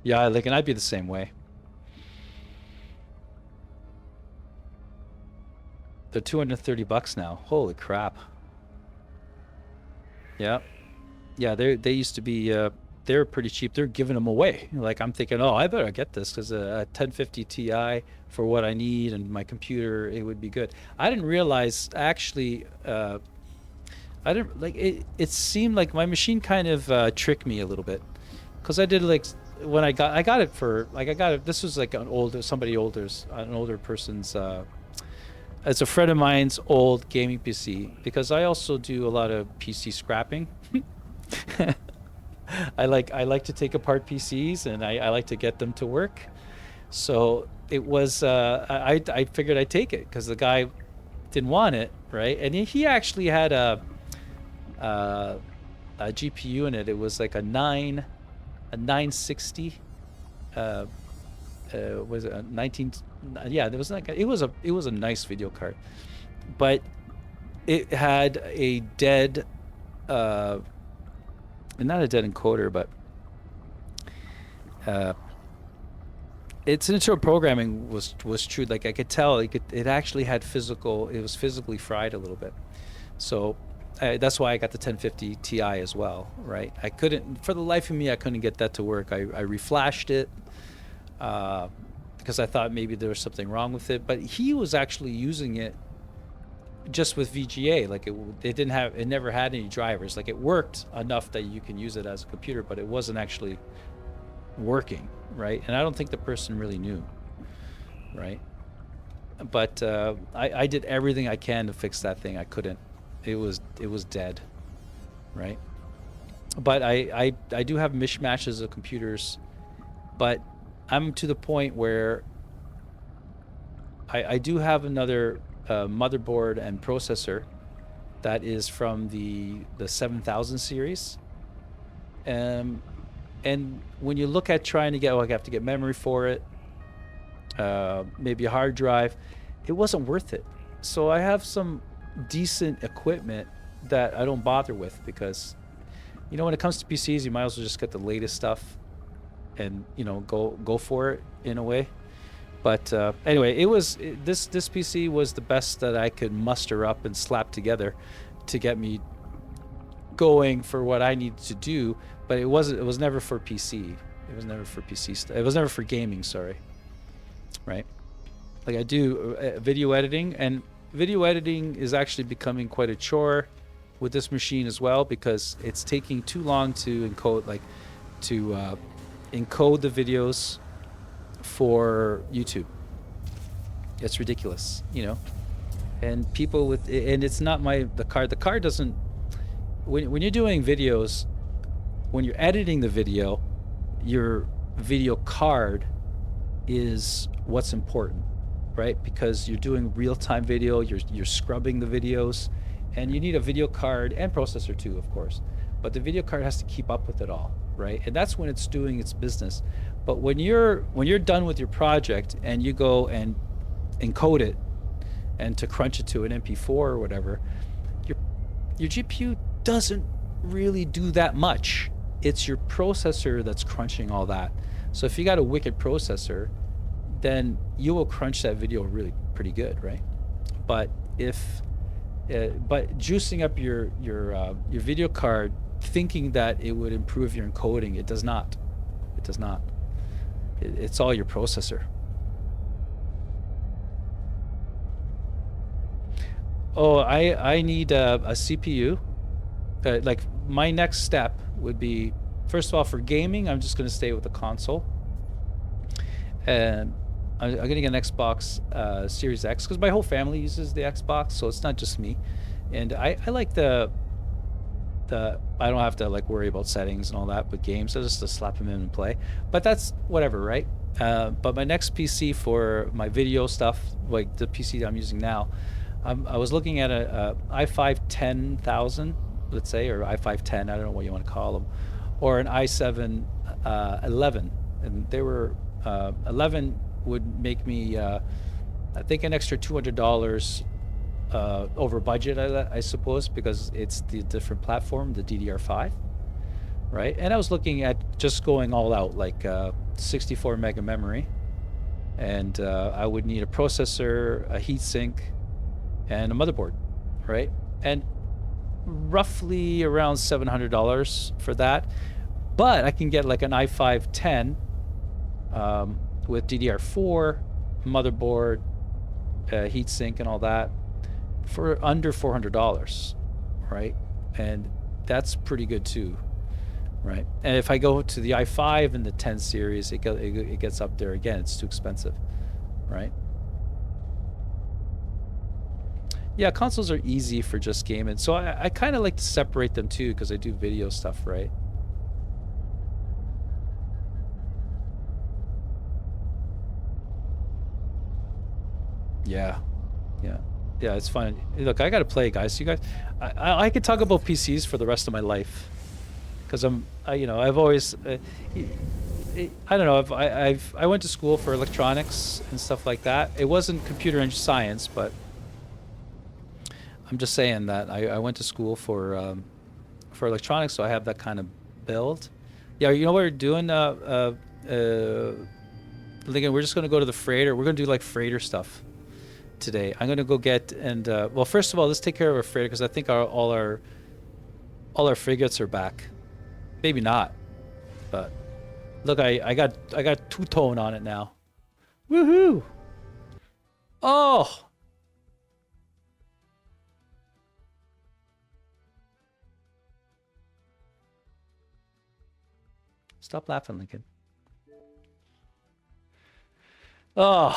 Yeah, like, and I'd be the same way. They're $230 now. Holy crap. Yeah. Yeah, they used to be they're pretty cheap. They're giving them away. Like I'm thinking, oh, I better get this because a 1050 Ti for what I need and my computer, it would be good. I didn't realize actually. I didn't like it. It seemed like my machine kind of tricked me a little bit because I did like when I got it for like I got it. This was like an older person's. It's a friend of mine's old gaming PC because I also do a lot of PC scrapping. I like to take apart PCs and I like to get them to work. So it was I figured I'd take it because the guy didn't want it, right? And he actually had a GPU in it. It was like a 960. Was it a 19? Yeah, there was like it was a nice video card, but it had a dead not a dead encoder, but its initial programming was true. Like I could tell it actually had it was physically fried a little bit. So that's why I got the 1050 Ti as well, right? I couldn't, for the life of me, I couldn't get that to work. I reflashed it because I thought maybe there was something wrong with it, but he was actually using it just with VGA. Like it never had any drivers. Like it worked enough that you can use it as a computer, but it wasn't actually working, right? And I don't think the person really knew, right? But I did everything I can to fix that thing. I couldn't. It was dead, right? But I do have mishmashes of computers, but I'm to the point where I do have another motherboard and processor that is from the 7000 series. And when you look at trying to get, I have to get memory for it, maybe a hard drive, it wasn't worth it. So I have some decent equipment that I don't bother with because, when it comes to PCs, you might as well just get the latest stuff and, go for it in a way. But anyway, this PC was the best that I could muster up and slap together to get me going for what I needed to do. But it was never for PC. It was never for PC. It was never for gaming. Sorry. Right. Like I do video editing, and video editing is actually becoming quite a chore with this machine as well because it's taking too long to encode, encode the videos for YouTube. It's ridiculous, and people and it's not the card doesn't, when you're doing videos, when you're editing the video, your video card is what's important, right? Because you're doing real-time video, you're scrubbing the videos, and you need a video card and processor too, of course. But the video card has to keep up with it all, right? And that's when it's doing its business. But when you're done with your project and you go and encode it and to crunch it to an MP4 or whatever, your GPU doesn't really do that much. It's your processor that's crunching all that. So if you got a wicked processor, then you will crunch that video really pretty good, right? But but juicing up your video card, thinking that it would improve your encoding, it does not. It does not. It's all your processor. Oh, I need a CPU. Like my next step would be, first of all, for gaming, I'm just going to stay with the console. And I'm going to get an Xbox Series X because my whole family uses the Xbox, so it's not just me. And I like the I don't have to worry about settings and all that with games. I just to slap them in and play. But that's whatever, right? But my next PC for my video stuff, like the PC that I'm using now, I was looking at a i5 10000, let's say, or i5 10, I don't know what you want to call them, or an i7 11, and they were 11 would make me I think an extra $200 over budget, I suppose, because it's the different platform, the DDR5, right? And I was looking at just going all out, 64 mega memory, and I would need a processor, a heatsink, and a motherboard, right? And roughly around $700 for that. But I can get like an i5-10 with DDR4, motherboard, heatsink, and all that for under $400, right? And that's pretty good too, right? And if I go to the i5 and the 10 series, it gets up there again. It's too expensive, right? Yeah, consoles are easy for just gaming. So I kind of like to separate them too because I do video stuff, right? Yeah, yeah, yeah. It's fun. Look, I gotta play, guys. You guys, I could talk about PCs for the rest of my life, because I've always, I don't know. I went to school for electronics and stuff like that. It wasn't computer and science, but I'm just saying that I went to school for electronics, so I have that kind of build. Yeah, you know what we're doing, Lincoln? We're just gonna go to the freighter. We're gonna do like freighter stuff today. I'm gonna go get and well, first of all, let's take care of our freighter because I think all our frigates are back. Maybe not, but look, I got two-tone on it now. Woohoo! Oh. Stop laughing, Lincoln. Oh,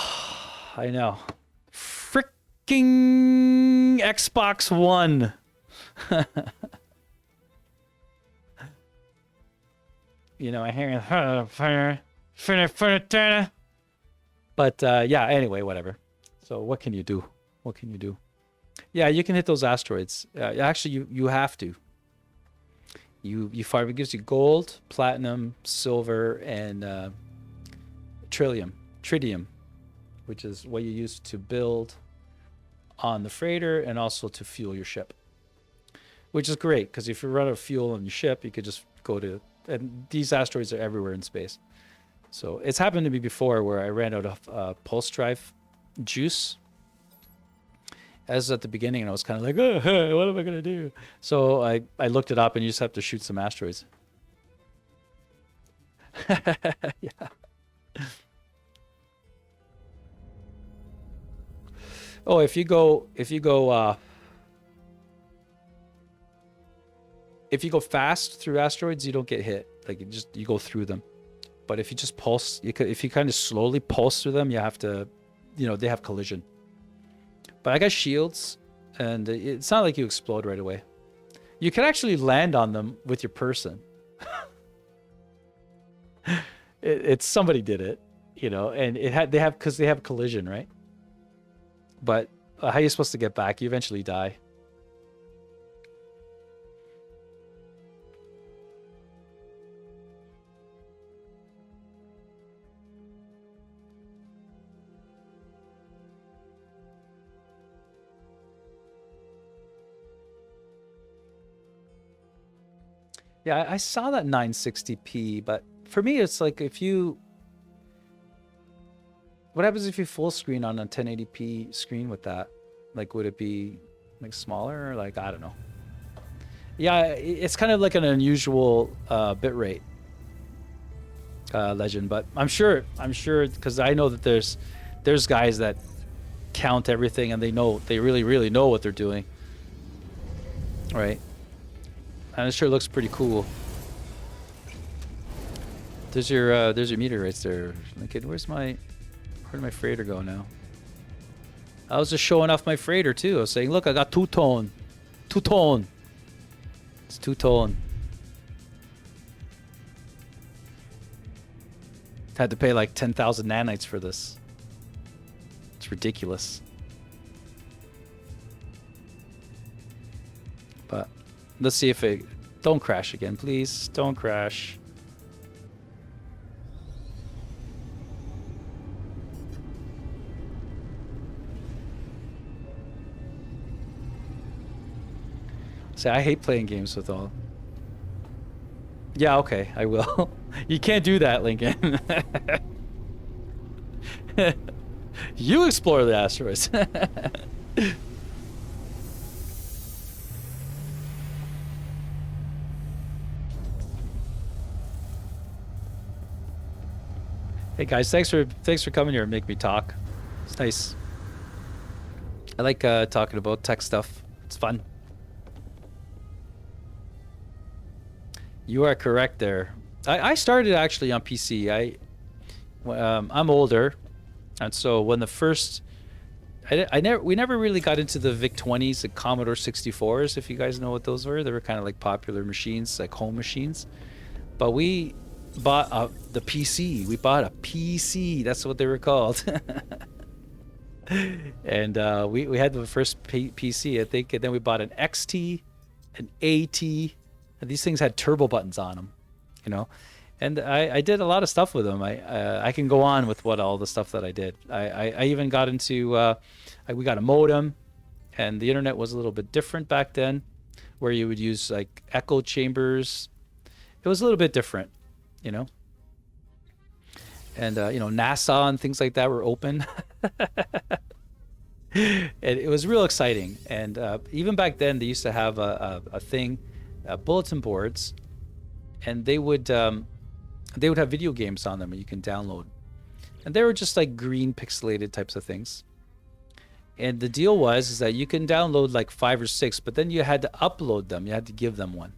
I know. Freaking Xbox One. You know, I hear but yeah, anyway, whatever. So what can you do? What can you do? Yeah, you can hit those asteroids. Actually, you have to. You fire. It gives you gold, platinum, silver, and tritium, which is what you use to build on the freighter and also to fuel your ship. Which is great because if you run out of fuel on your ship, you could just go to. And these asteroids are everywhere in space. So it's happened to me before where I ran out of pulse drive juice. As at the beginning, and I was kind of like, oh, what am I going to do? So I looked it up, and you just have to shoot some asteroids. Yeah. Oh, if you go fast through asteroids, you don't get hit. Like you go through them. But if you just pulse, if you kind of slowly pulse through them, you have to, they have collision. But I got shields, and it's not like you explode right away. You can actually land on them with your person. It's somebody did it, and they have collision, right? But how are you supposed to get back? You eventually die. Yeah, I saw that 960p, but for me, it's like what happens if you full screen on a 1080p screen with that? Like, would it be like smaller? Like, I don't know. Yeah, it's kind of like an unusual bit rate legend, but I'm sure because I know that there's guys that count everything and they really, really know what they're doing. Right. And it sure looks pretty cool. There's your meteorites there, Lincoln. Where'd my freighter go now? I was just showing off my freighter too. I was saying, look, I got two-tone. Two-tone. It's two-tone. Had to pay like 10,000 nanites for this. It's ridiculous. But let's see if it don't crash again, please. Don't crash. See, I hate playing games with all. Yeah, okay, I will. You can't do that, Lincoln. You explore the asteroids. Hey guys, thanks for coming here and make me talk. It's nice. I like talking about tech stuff. It's fun. You are correct there. I started actually on PC. I'm older, and so when the first I never we never really got into the VIC-20s, the Commodore 64s, if you guys know what those were. They were kind of like popular machines, like home machines. But we bought the PC. We bought a PC. That's what they were called. And we had the first PC, I think, and then we bought an XT, an AT, and these things had turbo buttons on them, you know. And I did a lot of stuff with them. I can go on with what all the stuff that I did. I even got into we got a modem, and the internet was a little bit different back then, where you would use like echo chambers. It was a little bit different, you know. And NASA and things like that were open. And it was real exciting. And even back then, they used to have a thing, bulletin boards, and they would have video games on them that you can download, and they were just like green pixelated types of things. And the deal was is that you can download like 5 or 6, but then you had to upload them. You had to give them one,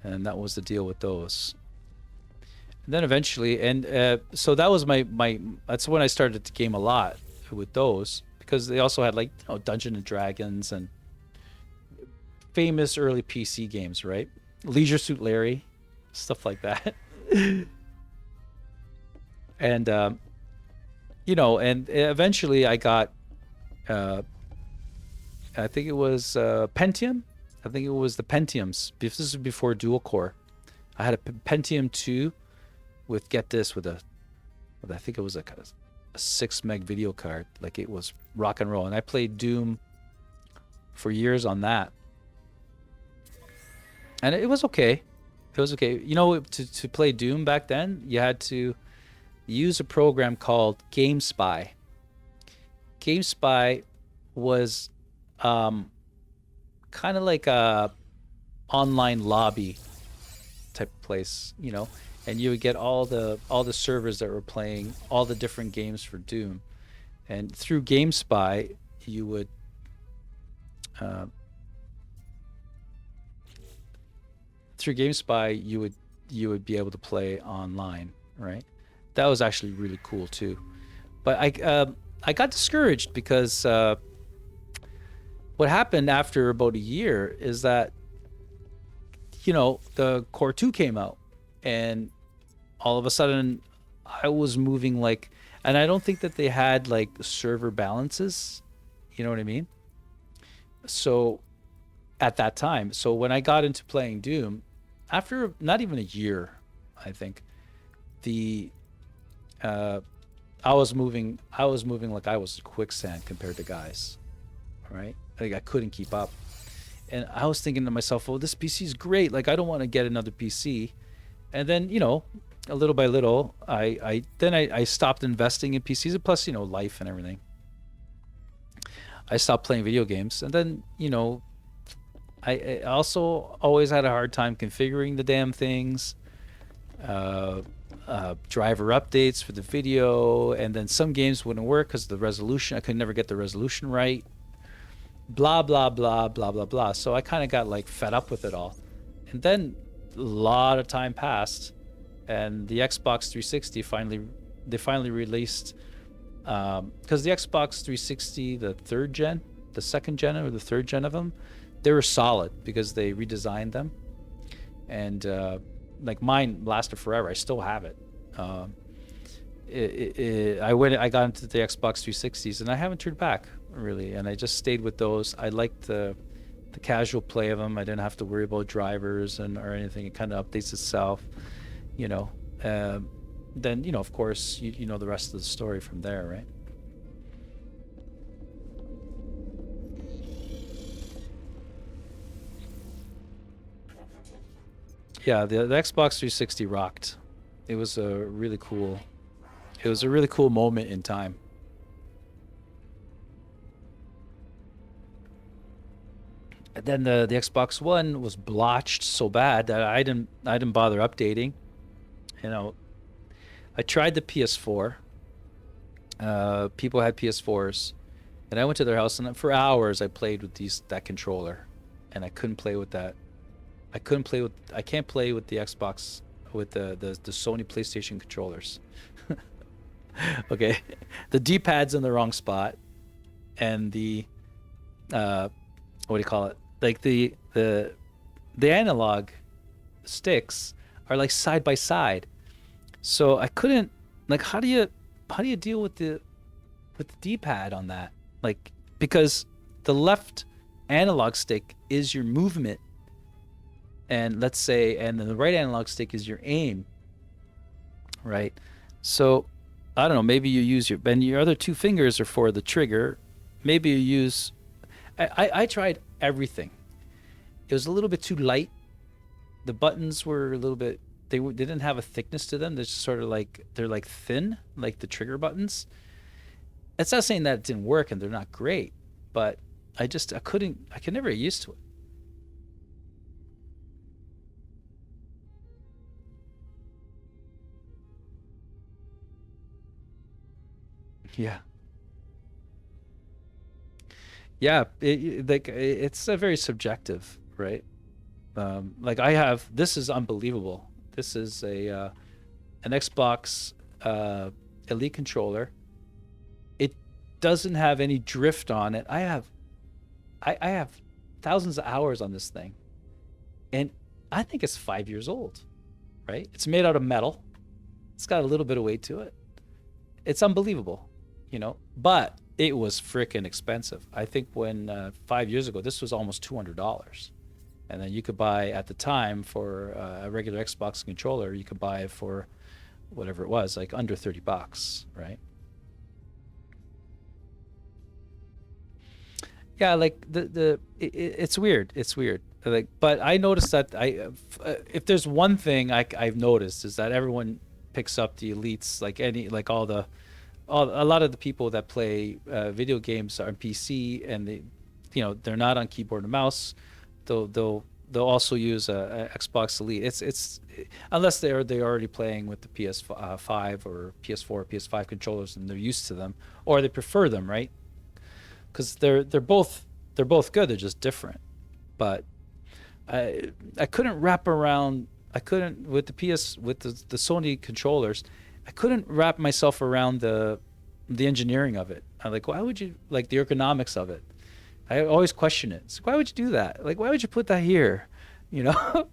and that was the deal with those. And then eventually, and so that was that's when I started to game a lot with those, because they also had like Dungeons and Dragons and famous early PC games, right? Leisure Suit Larry, stuff like that. And and eventually I got I think it was Pentium. I think it was the Pentiums. This is before dual core. I had a Pentium 2 with, get this, with I think it was like a 6 meg video card. Like, it was rock and roll. And I played Doom for years on that. And it was okay. It was okay. You know, to play Doom back then, you had to use a program called GameSpy. GameSpy was kind of like a online lobby type place, you know, and you would get all the servers that were playing all the different games for Doom, and through GameSpy you would you would be able to play online, right? That was actually really cool too. But I got discouraged because what happened after about a year is that, you know, the Core 2 came out, and all of a sudden I was moving like, and I don't think that they had like server balances, you know what I mean? So at that time, so when I got into playing Doom, after not even a year, I think, I was moving like I was quicksand compared to guys, right? Like, I couldn't keep up. And I was thinking to myself, well, this PC is great. Like, I don't want to get another PC. And then, you know, a little by little, I stopped investing in PCs, plus, you know, life and everything. I stopped playing video games. And then, you know, I also always had a hard time configuring the damn things. Driver updates for the video, and then some games wouldn't work because the resolution, I could never get the resolution right. Blah, blah, blah, blah, blah, blah. So I kind of got like fed up with it all. And then a lot of time passed, and the Xbox 360 finally released, because the Xbox 360, the second gen or the third gen of them, they were solid because they redesigned them. And like, mine lasted forever. I still have it. I got into the Xbox 360s, and I haven't turned back really. And I just stayed with those. I liked the casual play of them. I didn't have to worry about drivers or anything. It kind of updates itself, you know. Then, you know, of course, you know the rest of the story from there, right? Yeah, the Xbox 360 rocked. It was a really cool moment in time. And then the Xbox One was blotched so bad that I didn't bother updating. You know, I tried the PS4. People had PS4s, and I went to their house, and for hours I played with that controller, and I couldn't play with that. I can't play with the Xbox with the Sony PlayStation controllers. Okay, the D-pad's in the wrong spot, and the what do you call it? Like the analog sticks are like side by side, so I couldn't, like, how do you deal with the D-pad on that? Like, because the left analog stick is your movement, and let's say, and then the right analog stick is your aim, right? So I don't know, maybe you use your other two fingers are for the trigger. Maybe you use, I tried everything. It was a little bit too light. The buttons were a little bit, they didn't have a thickness to them. They're just sort of like, they're like thin, like the trigger buttons. It's not saying that it didn't work and they're not great, but I could never get used to it. Yeah. Yeah, it's a very subjective, right? Like this is unbelievable. This is an Xbox Elite controller. It doesn't have any drift on it. I have thousands of hours on this thing, and I think it's 5 years old, right? It's made out of metal. It's got a little bit of weight to it. It's unbelievable, but it was freaking expensive. I think when 5 years ago, this was almost $200. And then you could buy, at the time, for a regular Xbox controller, you could buy it for whatever it was, like under $30, right? Yeah, like it's weird. It's weird. Like, but I noticed that if there's one thing I've noticed is that everyone picks up the Elites, like a lot of the people that play video games are on PC, and they're not on keyboard and mouse. They'll also use a Xbox Elite. It's unless they're already playing with the PS5 or PS4 or PS5 controllers and they're used to them, or they prefer them, right? Because they're both good. They're just different. But I couldn't wrap around. I couldn't with the Sony controllers. I couldn't wrap myself around the engineering of it. I'm like, why would you, like, the ergonomics of it? I always question it. It's like, why would you do that? Like, why would you put that here? Why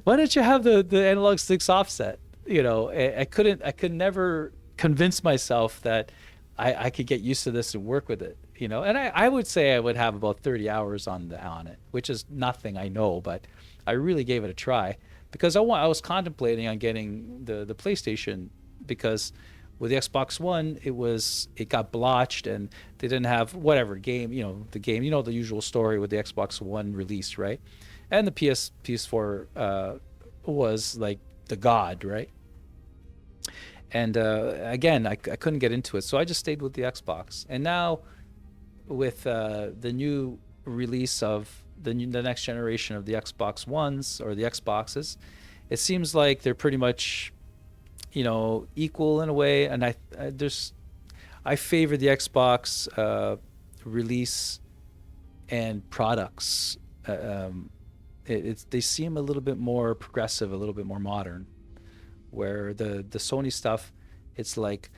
don't you have the analog sticks offset? I could never convince myself that I could get used to this and work with it. And I would say I would have about 30 hours on it, which is nothing, I know, but I really gave it a try because I was contemplating on getting the PlayStation, because with the Xbox One, it got blotched and they didn't have whatever game, the usual story with the Xbox One release, right? And the PS4 was like the god, right? And again, I couldn't get into it, so I just stayed with the Xbox. And now with the new release of the next generation of the Xbox Ones or the Xboxes, it seems like they're pretty much equal in a way, and I favor the Xbox release and products. They seem a little bit more progressive, a little bit more modern, where the Sony stuff, it's like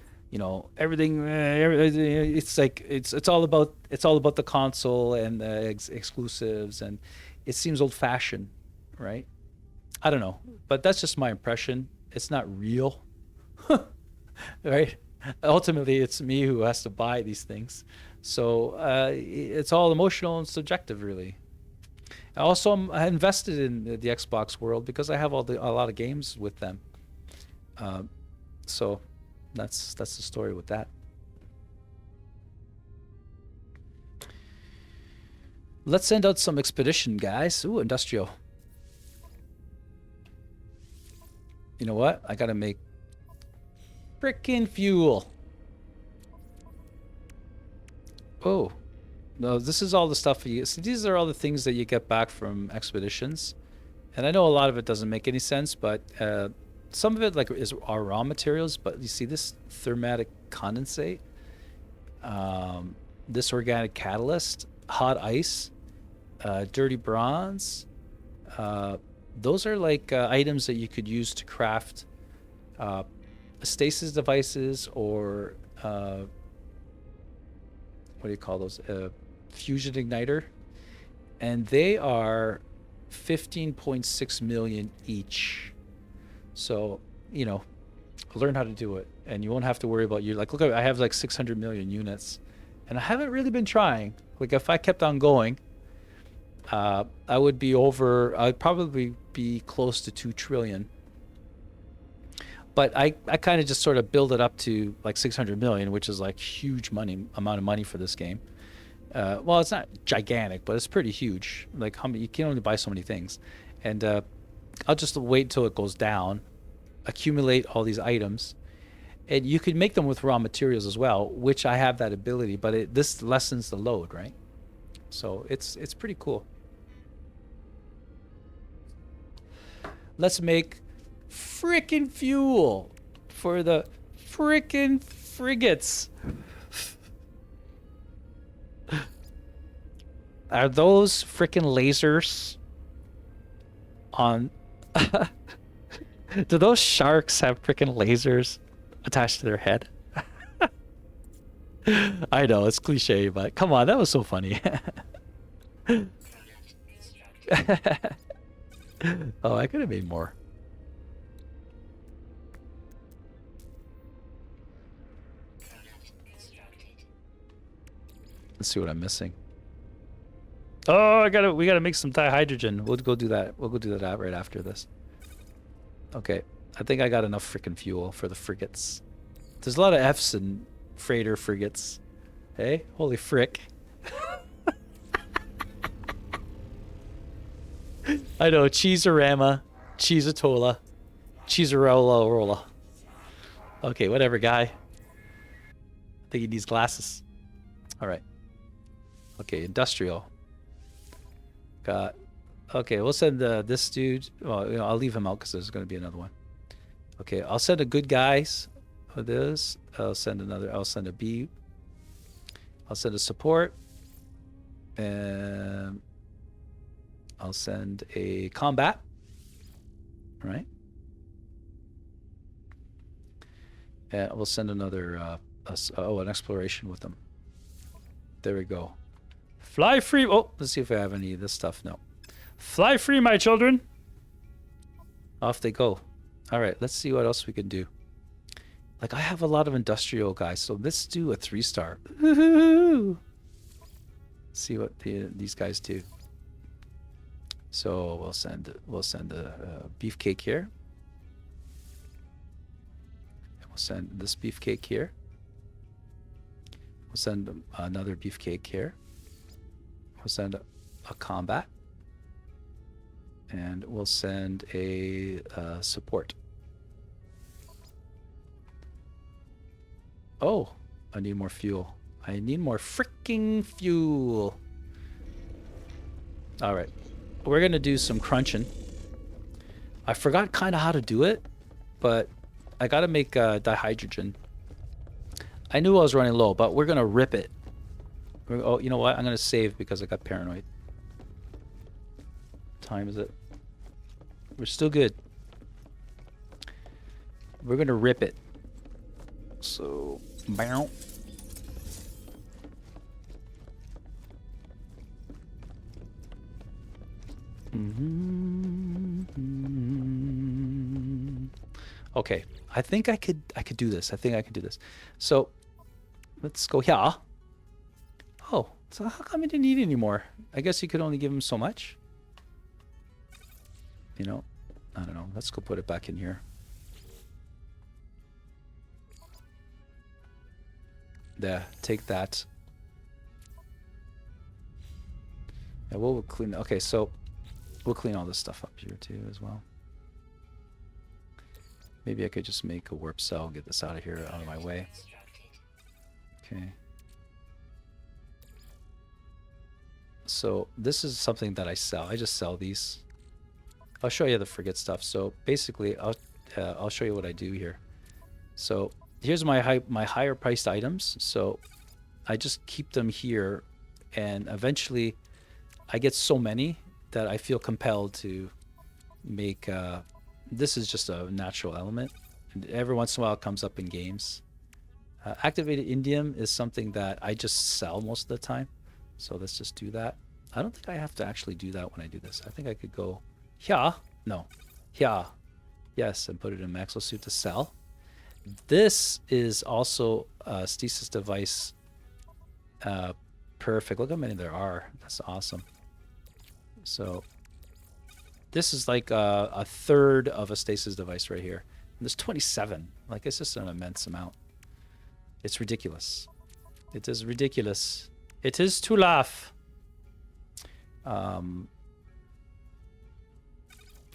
everything. It's like it's all about the console and the exclusives, and it seems old fashioned, right? I don't know, but that's just my impression. It's not real. Right? Ultimately, it's me who has to buy these things. So it's all emotional and subjective, really. Also, I'm invested in the Xbox world because I have a lot of games with them. So that's the story with that. Let's send out some expedition, guys. Ooh, industrial. You know what? I gotta make frickin' fuel. Oh, no, this is all the stuff see, these are all the things that you get back from expeditions. And I know a lot of it doesn't make any sense, but some of it like are raw materials, but you see this thermatic condensate, this organic catalyst, hot ice, dirty bronze. Those are like items that you could use to craft stasis devices or what do you call those? Fusion igniter. And they are 15.6 million each. So, you know, learn how to do it and you won't have to worry about you. Like, look, I have like 600 million units and I haven't really been trying. Like if I kept on going, I would be I'd probably be close to 2 trillion. But I kind of just sort of build it up to like 600 million, which is like huge amount of money for this game. Well, it's not gigantic, but it's pretty huge. Like how many, you can only buy so many things. And I'll just wait until it goes down, accumulate all these items. And you could make them with raw materials as well, which I have that ability, but this lessens the load, right? So it's pretty cool. Let's make frickin' fuel for the frickin' frigates. Are those frickin' lasers on... Do those sharks have frickin' lasers attached to their head? I know, it's cliche, but come on, that was so funny. Oh, I could have made more. Let's see what I'm missing. Oh, we gotta make some dihydrogen. We'll go do that. We'll go do that right after this. Okay, I think I got enough freaking fuel for the frigates. There's a lot of F's in freighter frigates. Hey, holy frick. I know, Cheeserama, Cheesatola, Cheeserola. Okay, whatever, guy. I think he needs glasses. All right. Okay, industrial. Got. Okay, we'll send this dude. Well, you know, I'll leave him out because there's going to be another one. Okay, I'll send a good guys with this. I'll send another. I'll send a B. I'll send a support. And I'll send a combat. All right. And we'll send another. An exploration with them. There we go. Fly free. Oh, let's see if I have any of this stuff. No. Fly free, my children. Off they go. All right, let's see what else we can do. Like, I have a lot of industrial guys, so let's do a 3-star. See what these guys do. So we'll send a beefcake here. And we'll send this beefcake here. We'll send another beefcake here. We'll send a combat. And we'll send a support. Oh, I need more fuel. I need more freaking fuel. All right. We're going to do some crunching. I forgot kind of how to do it, but I got to make dihydrogen. I knew I was running low, but we're going to rip it. Oh, you know what? I'm going to save because I got paranoid. Time is it? We're still good. We're going to rip it. So, bow. Okay, I think I could do this. I think I could do this. So, let's go here. Oh, so how come I didn't need any more? I guess you could only give him so much. You know, I don't know. Let's go put it back in here. There, take that. Yeah, we'll clean. Okay, so we'll clean all this stuff up here too as well. Maybe I could just make a warp cell, get this out of here, out of my way. Okay. So this is something that I sell. I just sell these. I'll show you the frigate stuff. So basically, I'll show you what I do here. So here's my higher priced items. So I just keep them here, and eventually I get so many that I feel compelled to make. This is just a natural element. And every once in a while it comes up in games. Activated indium is something that I just sell most of the time. So let's just do that. I don't think I have to actually do that when I do this. I think I could go here. No. Here. Yes, and put it in Maxwell suit to sell. This is also a stasis device. Perfect. Look how many there are. That's awesome. So this is like a third of a stasis device right here. And there's 27. Like, it's just an immense amount. It's ridiculous. It is ridiculous. It is to laugh.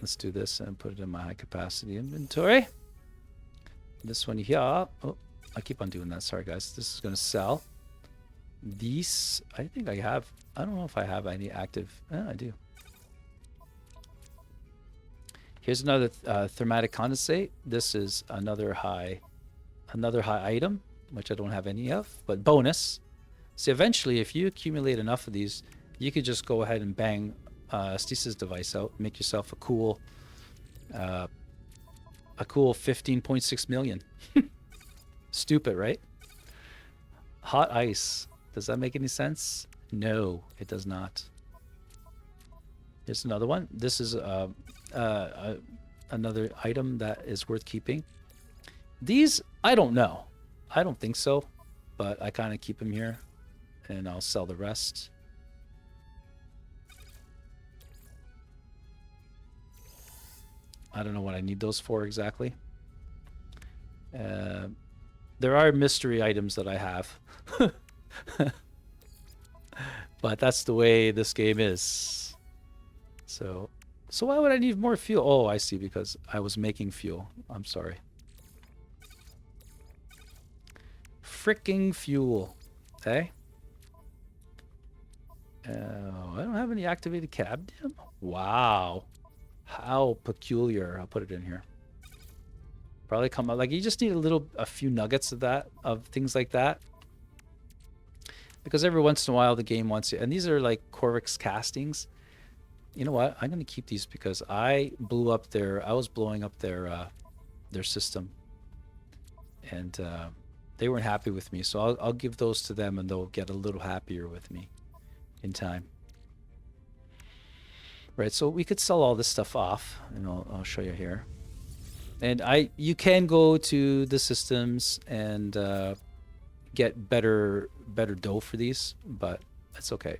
Let's do this and put it in my high capacity inventory. This one here. Oh, I keep on doing that. Sorry, guys. This is going to sell. These, I think I have. I don't know if I have any active. I do. Here's another thermatic condensate. This is another high item, which I don't have any of, but bonus. So eventually, if you accumulate enough of these, you could just go ahead and bang a stasis device out, make yourself a cool 15.6 million. Stupid, right? Hot ice. Does that make any sense? No, it does not. Here's another one. This is another item that is worth keeping. These, I don't know. I don't think so, but I kind of keep them here, and I'll sell the rest. I don't know what I need those for exactly. There are mystery items that I have. But that's the way this game is. So why would I need more fuel? Oh, I see, because I was making fuel. I'm sorry. Fricking fuel. Okay. I don't have any activated cadmium. Wow. How peculiar. I'll put it in here. Probably come out like you just need a few nuggets of that, of things like that. Because every once in a while the game wants you, and these are like Corvix castings. You know what? I'm gonna keep these because I was blowing up their system, and they weren't happy with me. So I'll give those to them, and they'll get a little happier with me in time. Right, so we could sell all this stuff off, and I'll show you here. And you can go to the systems and get better dough for these, but that's okay.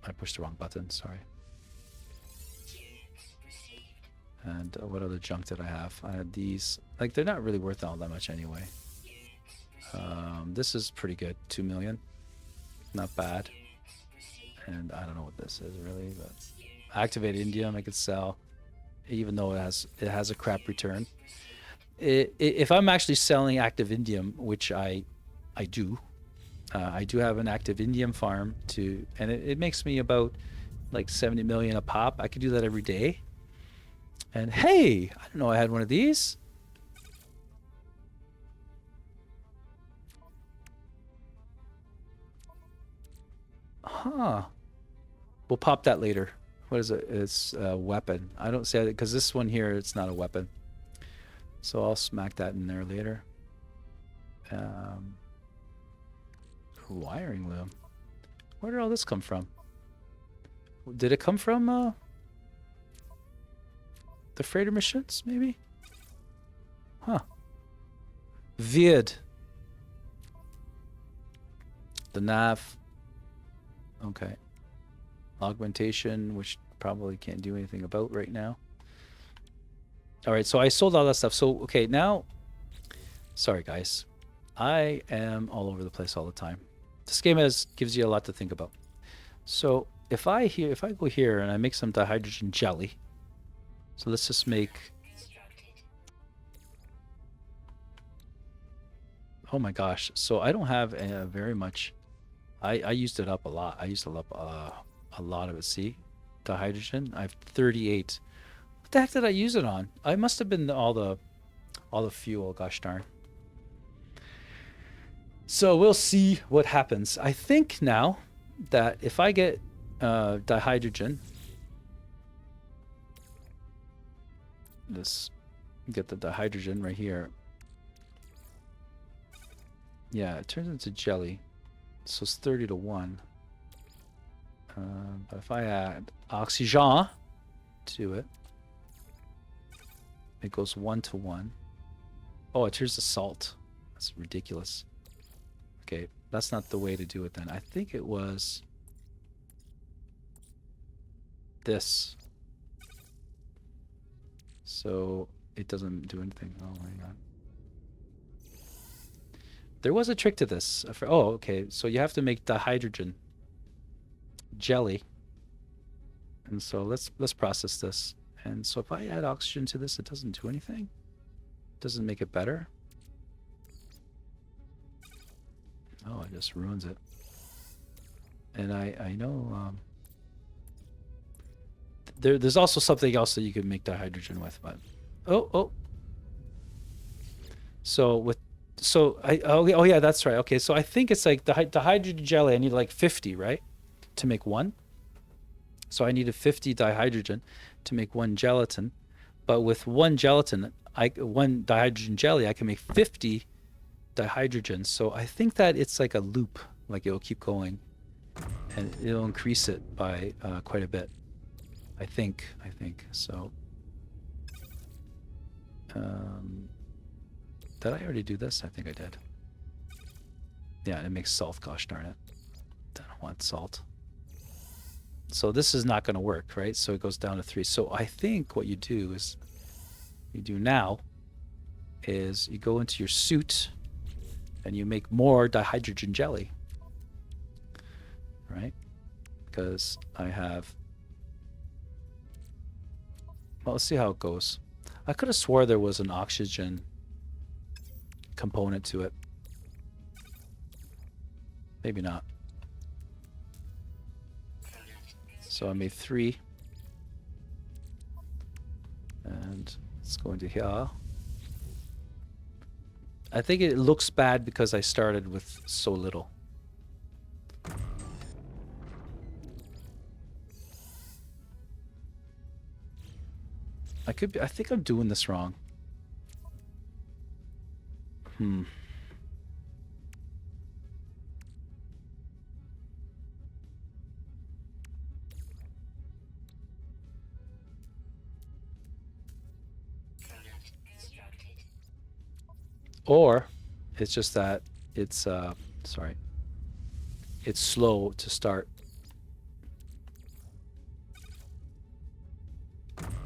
I pushed the wrong button, sorry. And what other junk did I have? I had these. Like, they're not really worth all that much anyway. This is pretty good, 2 million. Not bad. And I don't know what this is really, but activated indium I could sell, even though it has a crap return. If I'm actually selling active indium, which I do have an active indium farm and it makes me about like 70 million a pop. I could do that every day. And hey, I didn't know I had one of these. Huh. We'll pop that later. What is it? It's a weapon. I don't say it because this one here, it's not a weapon. So I'll smack that in there later. Wiring loom. Where did all this come from? Did it come from the freighter missions, maybe? Huh. Weird. The nav. Okay. Augmentation, which probably can't do anything about right now. All right, so I sold all that stuff. So, okay, now, sorry guys, I am all over the place all the time. This game gives you a lot to think about. So if I go here and I make some dihydrogen jelly, so let's just make, oh my gosh, so I don't have very much. I used it up a lot. I used it up a lot of it. See, dihydrogen. I have 38. What the heck did I use it on? I must have been all the fuel. Gosh darn. So we'll see what happens. I think now that if I get dihydrogen, this get the dihydrogen right here. Yeah, it turns into jelly. So it's 30 to 1. But if I add oxygen to it, it goes 1 to 1. Oh, it turns to salt. That's ridiculous. Okay, that's not the way to do it then. I think it was this. So it doesn't do anything. Oh my god. There was a trick to this. Oh, okay. So you have to make dihydrogen jelly. And so let's process this. And so if I add oxygen to this, it doesn't do anything. It doesn't make it better. Oh, it just ruins it. And I know there's also something else that you can make dihydrogen with, but oh. Oh yeah, that's right. Okay, so I think it's like the hydrogen jelly. I need like 50, right, to make one. So I needed 50 dihydrogen to make one gelatin, but with one gelatin, one dihydrogen jelly, I can make 50 dihydrogen. So I think that it's like a loop, like it'll keep going, and it'll increase it by quite a bit. I think so. Did I already do this? I think I did. Yeah, it makes salt. Gosh darn it. I don't want salt. So this is not going to work, right? So it goes down to 3. So I think what you do now is you go into your suit and you make more dihydrogen jelly, right? Because I have... Well, let's see how it goes. I could have swore there was an oxygen component to it. Maybe not. So I made 3. And let's go into here. I think it looks bad because I started with so little. I think I'm doing this wrong. Or it's just that it's it's slow to start.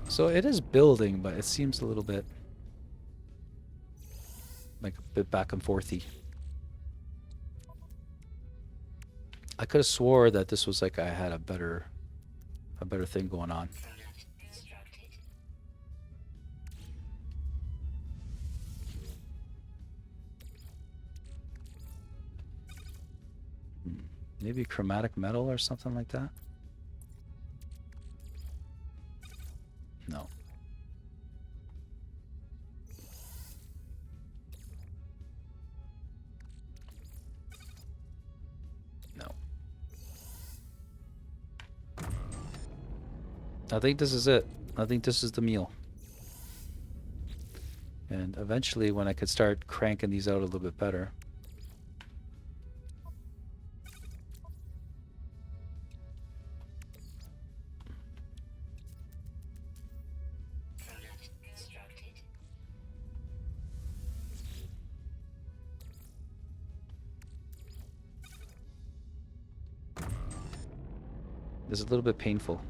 So it is building, but it seems a little bit like a bit back and forthy. I could have swore that this was like I had a better thing going on. Maybe chromatic metal or something like that? No. No. I think this is it. I think this is the meal. And eventually when I could start cranking these out a little bit better. It's a little bit painful.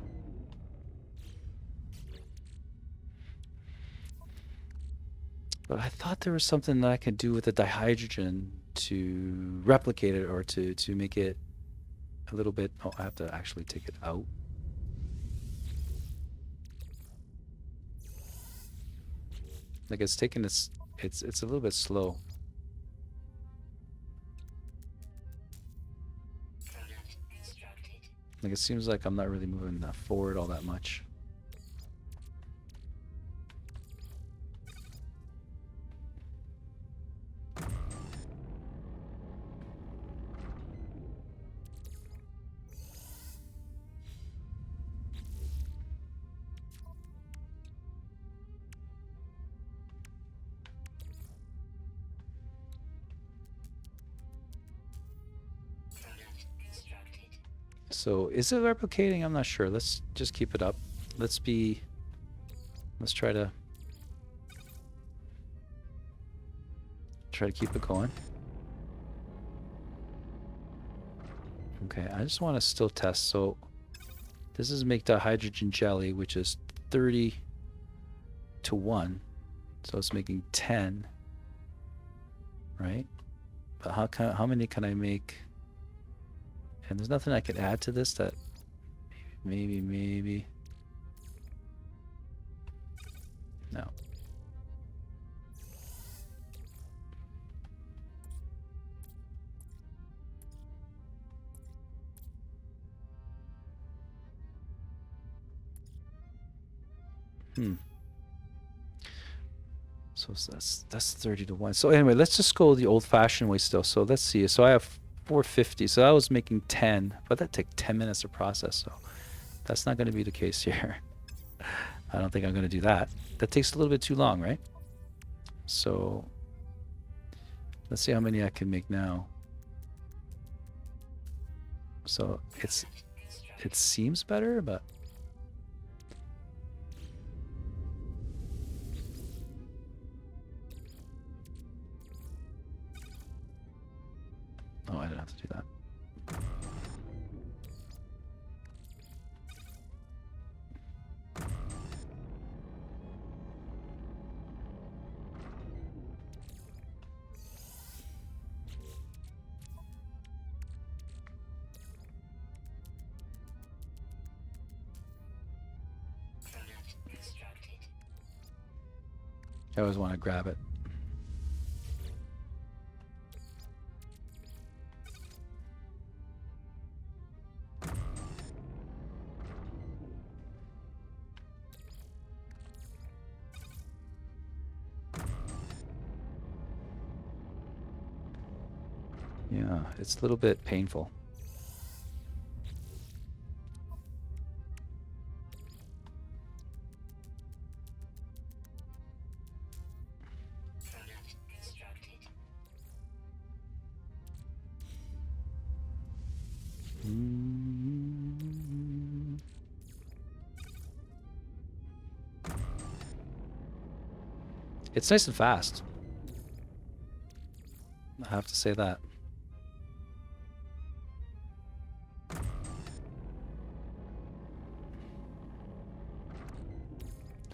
But I thought there was something that I could do with the dihydrogen to replicate it or to make it a little bit... Oh, I have to actually take it out. Like it's taking its... It's a little bit slow. Like it seems like I'm not really moving that forward all that much. So is it replicating? I'm not sure. Let's just keep it up. Let's try to keep it going. Okay, I just want to still test. So this is make the hydrogen jelly, which is 30 to 1. So it's making 10, right? But how many can I make? And there's nothing I could add to this that maybe. No. So that's 30 to 1. So anyway, let's just go the old-fashioned way still. So let's see. So I have 450. So I was making 10, but that took 10 minutes to process. So that's not going to be the case here. I don't think I'm going to do that. That takes a little bit too long, right? So let's see how many I can make now. So it seems better, but oh, I didn't have to do that. I always want to grab it. Yeah, it's a little bit painful. It's nice and fast. I have to say that.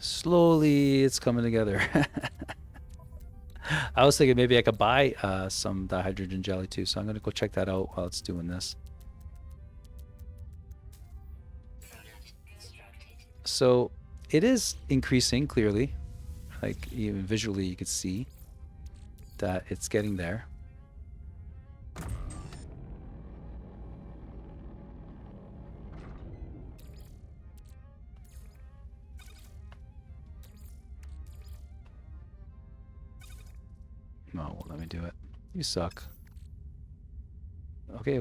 Slowly, it's coming together. I was thinking maybe I could buy some dihydrogen jelly too, so I'm going to go check that out while it's doing this. So it is increasing clearly. Like even visually you could see that it's getting there. No, well, let me do it. You suck. Okay.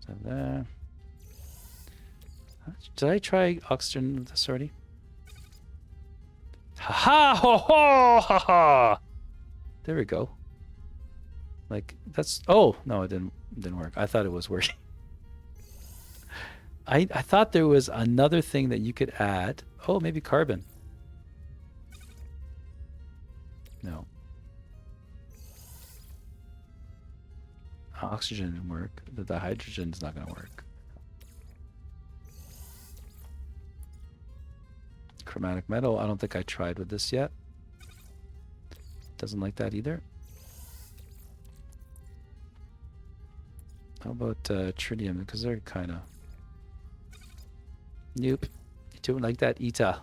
So there. Did I try oxygen with this already? Ha ha ho ho ha ha. There we go. Like that's oh no, it didn't work. I thought it was working. I thought there was another thing that you could add. Oh, maybe carbon. No. Oxygen didn't work. The hydrogen is not going to work. Chromatic metal, I don't think I tried with this yet. Doesn't like that either. How about tritium? Because they're kind of... Nope. You don't like that, Ita.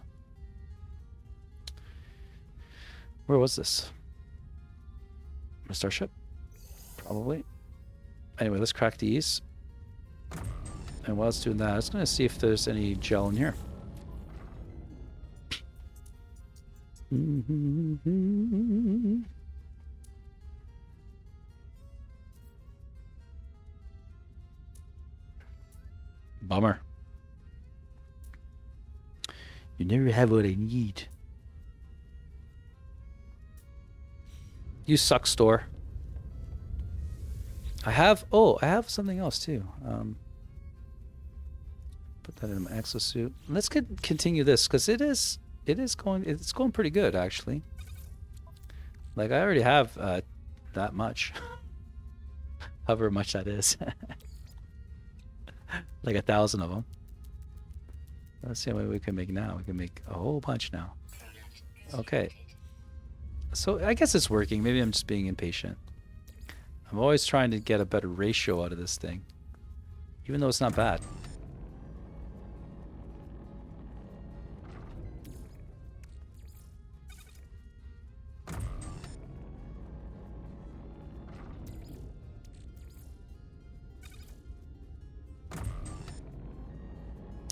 Where was this? A starship? Probably. Anyway, let's crack these. And while it's doing that, I was going to see if there's any gel in here. Bummer. You never have what I need. You suck, store. I have something else too. Put that in my exosuit. Let's continue this because it's going pretty good actually. Like I already have that much, however much that is, like 1,000 of them. Let's see how many we can make now. We can make a whole bunch now. Okay. So I guess it's working. Maybe I'm just being impatient. I'm always trying to get a better ratio out of this thing, even though it's not bad.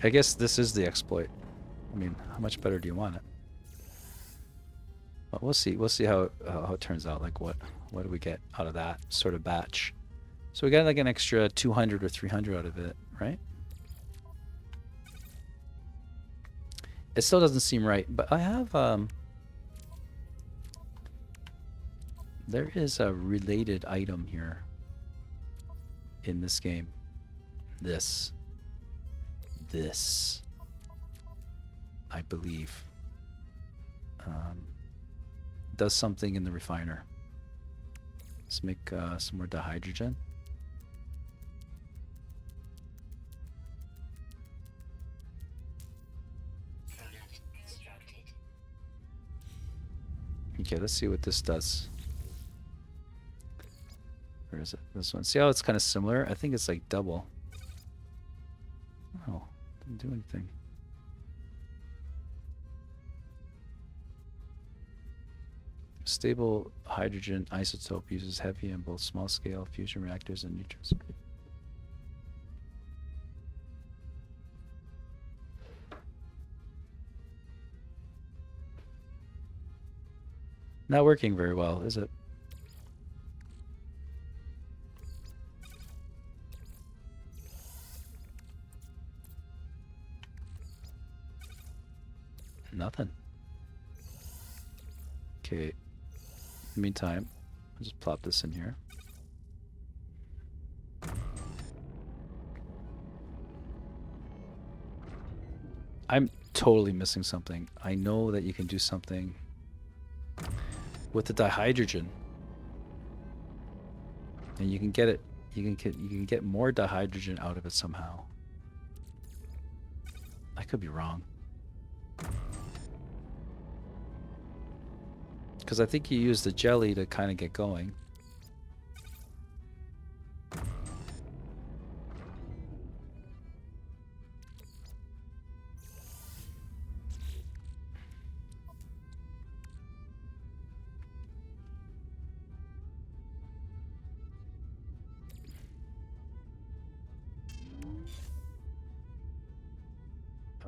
I guess this is the exploit. I mean, how much better do you want it? Well, we'll see. We'll see how it turns out. Like what do we get out of that sort of batch? So we got like an extra 200 or 300 out of it, right? It still doesn't seem right, but I have there is a related item here in this game. This, I believe, does something in the refiner. Let's make some more dihydrogen. Okay, let's see what this does. Where is it? This one. See how it's kind of similar? I think it's like double. Oh, didn't do anything. Stable hydrogen isotope uses heavy and both small scale fusion reactors and neutrons. Not working very well, is it? Nothing. Okay. In the meantime, I'll just plop this in here. I'm totally missing something. I know that you can do something with the dihydrogen, and you can get it. You can get more dihydrogen out of it somehow. I could be wrong, because I think you use the jelly to kind of get going.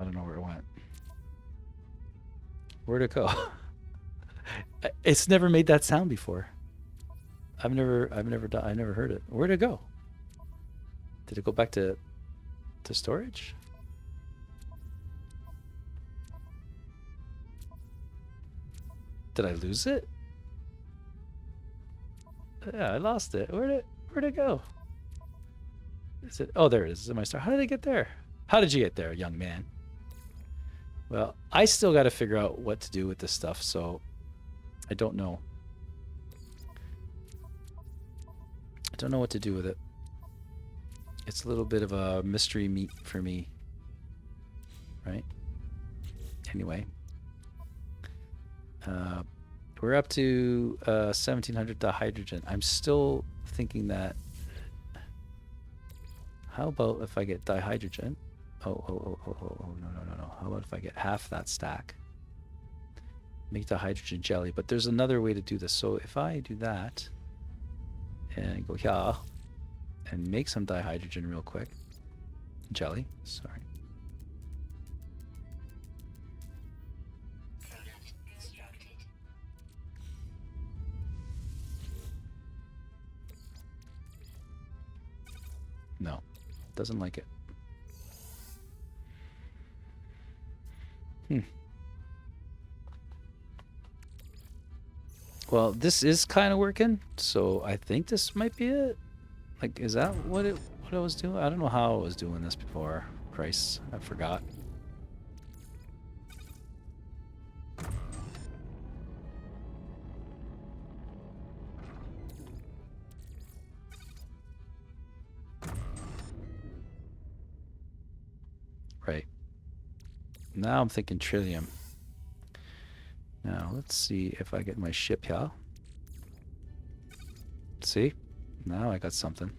I don't know where it went. Where'd it go? It's never made that sound before. I've never heard it. Where'd it go? Did it go back to storage? Did I lose it? Yeah, I lost it. Where'd it go? Is it? Oh, there it is. Is it my star? How did it get there? How did you get there, young man? Well, I still got to figure out what to do with this stuff, so I don't know. I don't know what to do with it. It's a little bit of a mystery meat for me, right? Anyway, we're up to 1,700 dihydrogen. I'm still thinking that. How about if I get dihydrogen? Oh, no. How about if I get half that stack? Make the hydrogen jelly, but there's another way to do this. So if I do that and go here and make some dihydrogen real quick. Jelly, sorry. No, doesn't like it. Well, this is kind of working, so I think this might be it. Like, is that what it was doing? I don't know how it was doing this before. Christ, I forgot. Right. Now I'm thinking trillium. Now let's see if I get my ship here. See? Now I got something.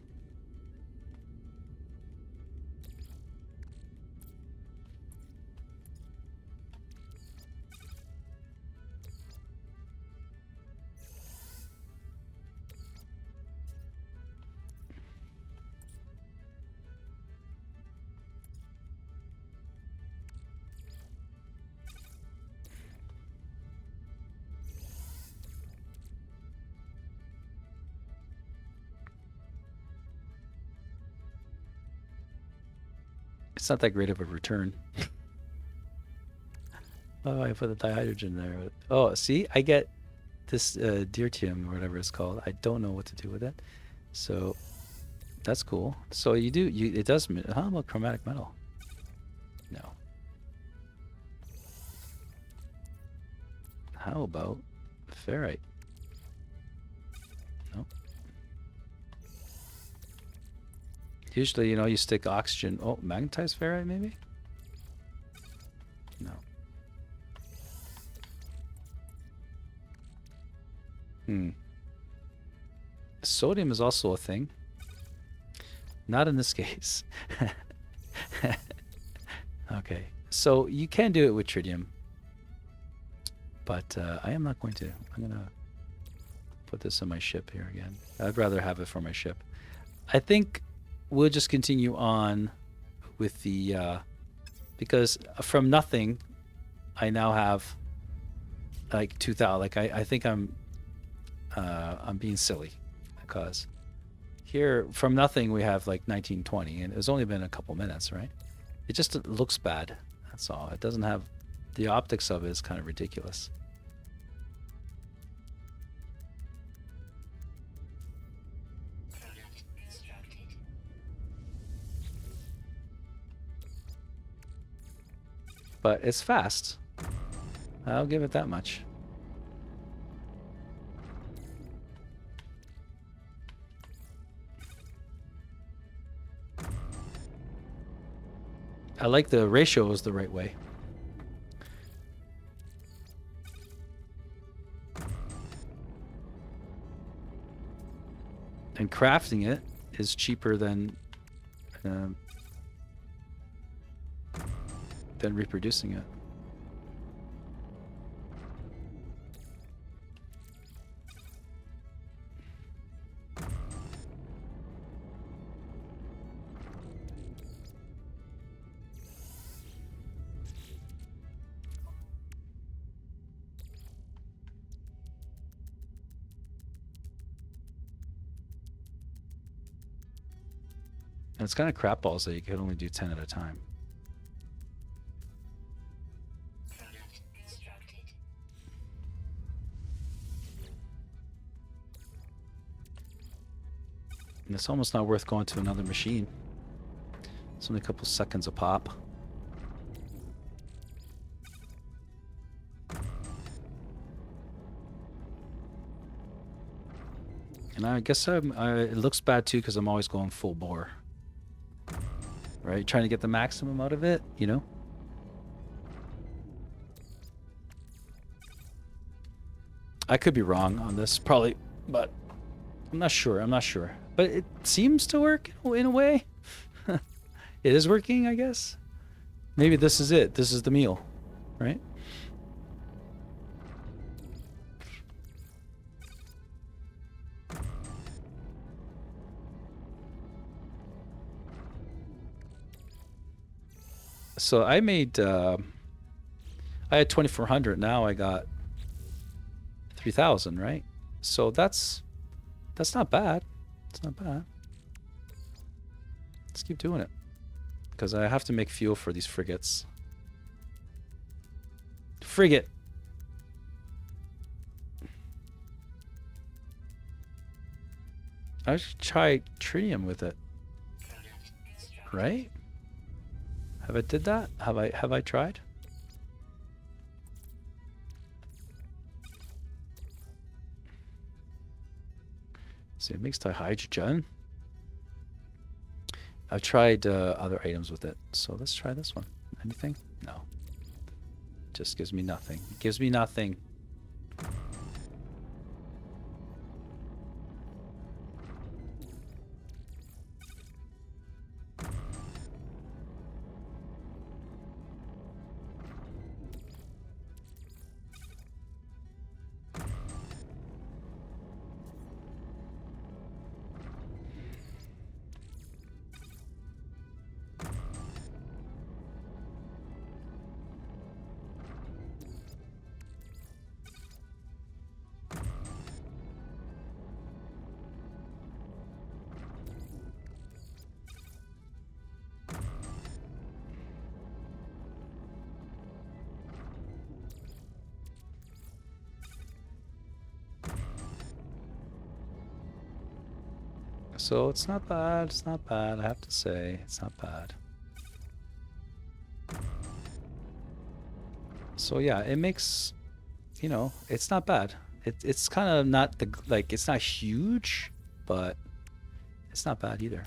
It's not that great of a return. Oh, I put the dihydrogen there. Oh, see, I get this deuterium or whatever it's called. I don't know what to do with it. So that's cool. So it does. How about chromatic metal? No. How about ferrite? No. Usually, you stick oxygen. Oh, magnetized ferrite maybe? No. Sodium is also a thing. Not in this case. Okay. So you can do it with tritium. But I am not going to. I'm going to put this on my ship here again. I'd rather have it for my ship. I think we'll just continue on with the... because from nothing, I now have like 2,000. Like I think I'm being silly. Because here, from nothing, we have like 1920. And it's only been a couple minutes, right? It just looks bad. That's all. It doesn't have... The optics of it is kind of ridiculous. But it's fast. I'll give it that much. I like the ratio is the right way. And crafting it is cheaper than reproducing it. And it's kind of crap balls that you can only do 10 at a time. And it's almost not worth going to another machine. It's only a couple seconds a pop. And I guess it looks bad too because I'm always going full bore. Right? Trying to get the maximum out of it, I could be wrong on this, probably, but I'm not sure. But it seems to work in a way. It is working, I guess. Maybe this is it. This is the meal, right? So I made, I had 2,400. Now I got 3,000, right? So that's not bad. It's not bad. Let's keep doing it. Because I have to make fuel for these frigates. Frigate! I should try tritium with it. Right? Have I did that? Have I tried? See, it makes dihydrogen. I've tried other items with it, so let's try this one. Anything? No. Just gives me nothing. It gives me nothing. So it's not bad, it's not bad, I have to say, it's not bad. So yeah, it makes, you know, it's not bad. It's kind of not the, like, it's not huge, but it's not bad either.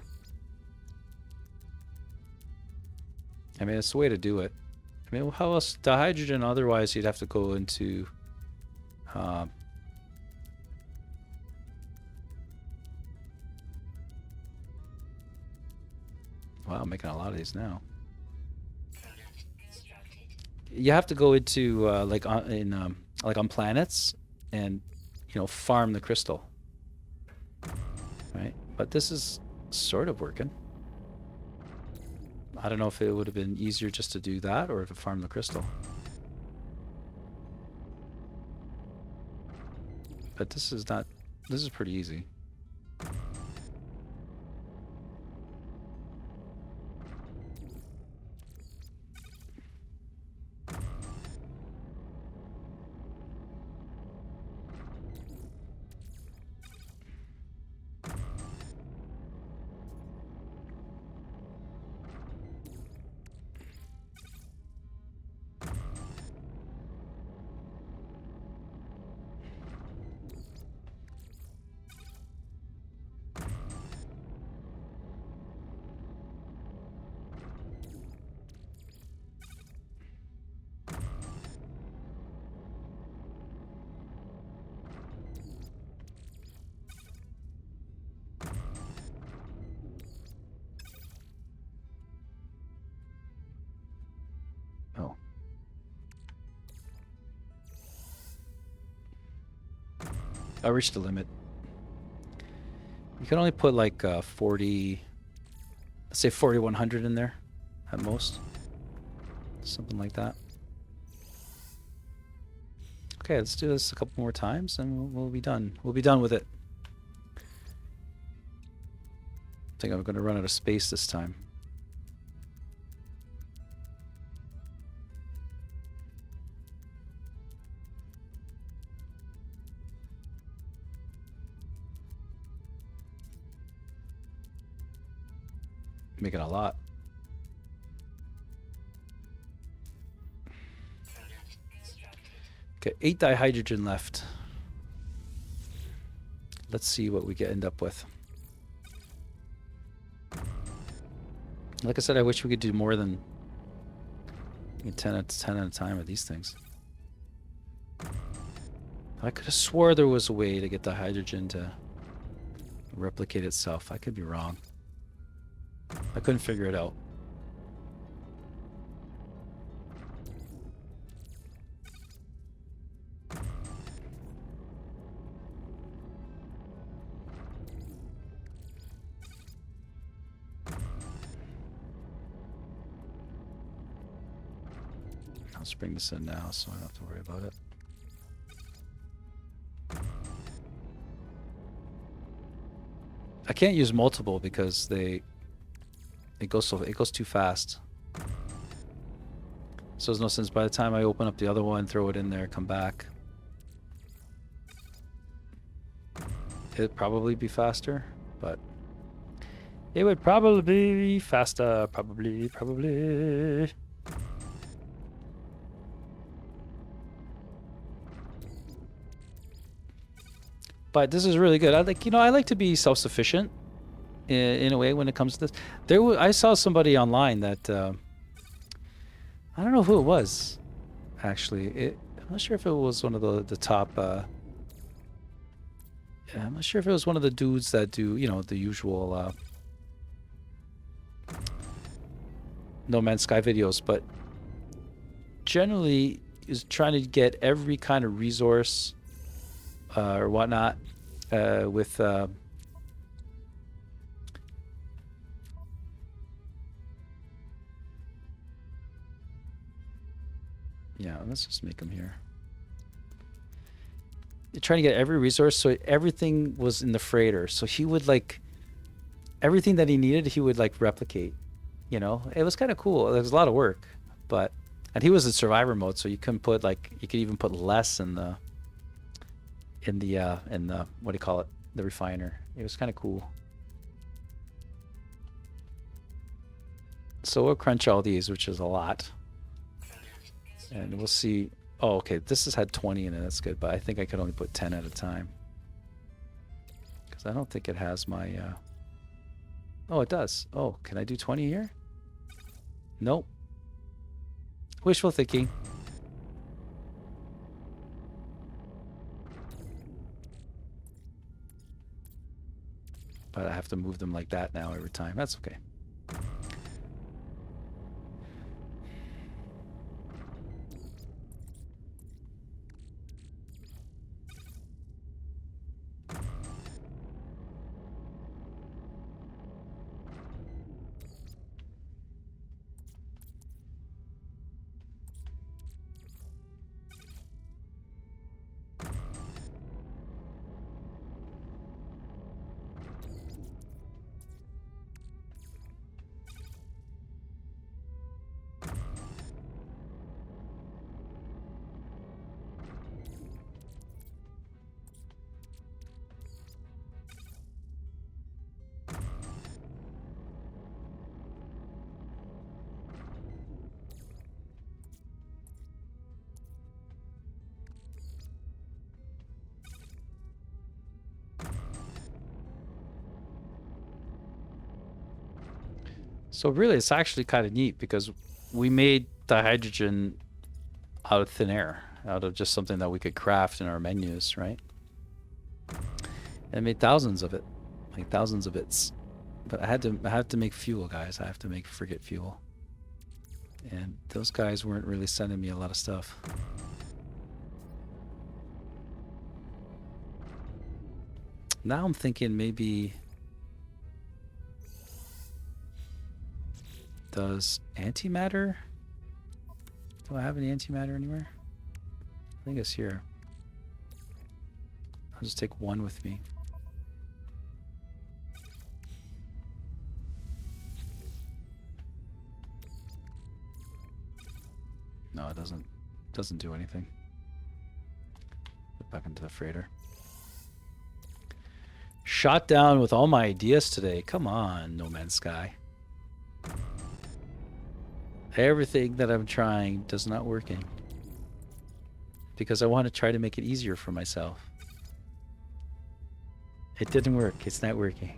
I mean, it's the way to do it. I mean, how else, dihydrogen, otherwise you'd have to go into, wow, I'm making a lot of these now. You have to go into like on planets and, you know, farm the crystal, right? But this is sort of working. I don't know if it would have been easier just to do that or to farm the crystal. But this is not, this is pretty easy. Oh. I reached the limit. You can only put like 40, let's say 4100 in there at most. Something like that. Okay, let's do this a couple more times and we'll be done. We'll be done with it. I think I'm going to run out of space this time. Making a lot. Okay, 8 dihydrogen left. Let's see what we end up with. Like I said, I wish we could do more than 10 at a time with these things. I could have swore there was a way to get the hydrogen to replicate itself. I could be wrong. I couldn't figure it out. Let's bring this in now so I don't have to worry about it. I can't use multiple because it goes too fast. So there's no sense. By the time I open up the other one, throw it in there, come back, it'd probably be faster, but it would probably be faster. Probably. But this is really good. I like to be self-sufficient in a way when it comes to this. I saw somebody online that I don't know who it was. Actually, I'm not sure if it was one of the top. Yeah, I'm not sure if it was one of the dudes that do the usual No Man's Sky videos, but generally is trying to get every kind of resource or whatnot with yeah, let's just make them here. You're trying to get every resource, so everything was in the freighter. So he would everything that he needed, he would replicate. It was kind of cool. It was a lot of work, and he was in survivor mode, so you couldn't put you could even put less in the what do you call it, the refiner. It was kind of cool. So we'll crunch all these, which is a lot, and we'll see. Oh, okay, this has had 20 in it. That's good, but I think I could only put 10 at a time because I don't think it has my oh, it does. Oh, can I do 20 here? Nope. Wishful thinking. But I have to move them like that now every time. That's okay. So really, it's actually kind of neat because we made dihydrogen out of thin air, out of just something that we could craft in our menus, right? And made thousands of it, like thousands of bits. But I had to make fuel, guys. I have to make frigate fuel. And those guys weren't really sending me a lot of stuff. Now I'm thinking maybe... Does antimatter? Do I have any antimatter anywhere? I think it's here. I'll just take one with me. No, it doesn't do anything. Put back into the freighter. Shot down with all my ideas today. Come on, No Man's Sky. Everything that I'm trying does not working. Because I want to try to make it easier for myself. It didn't work. It's not working.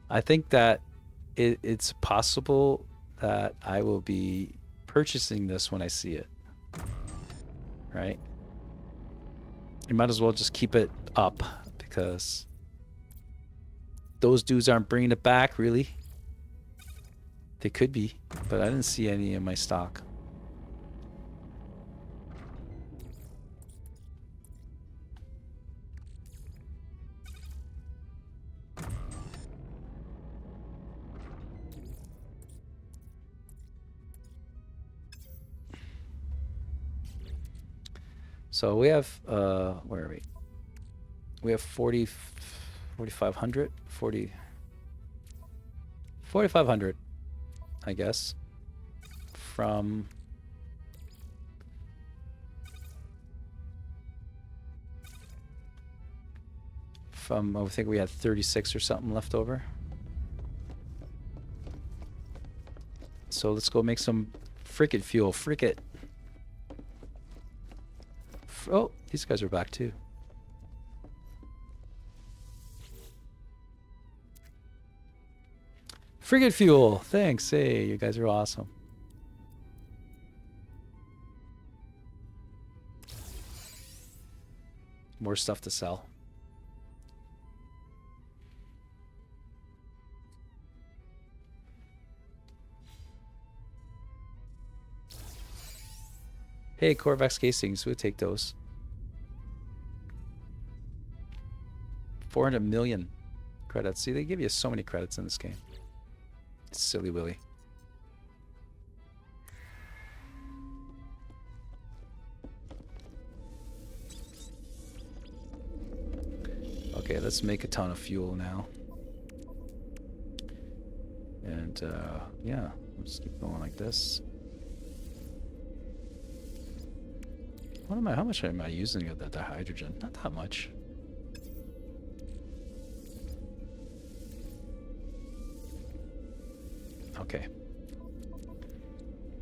I think that it's possible that I will be purchasing this when I see it. Right? You might as well just keep it up because those dudes aren't bringing it back, really. They could be, but I didn't see any in my stock. So we have, where are we? We have 40, 4,500, 4,500, I guess. From I think we had 36 or something left over. So let's go make some frickin' fuel. Frick it. Oh, these guys are back too. Frigate fuel. Thanks. Hey, you guys are awesome. More stuff to sell. Hey, Corvax casings, we'll take those. 400 million credits. See, they give you so many credits in this game. It's silly willy. Okay, let's make a ton of fuel now. And yeah, let's keep going like this. What am I? How much am I using of the hydrogen? Not that much. Okay.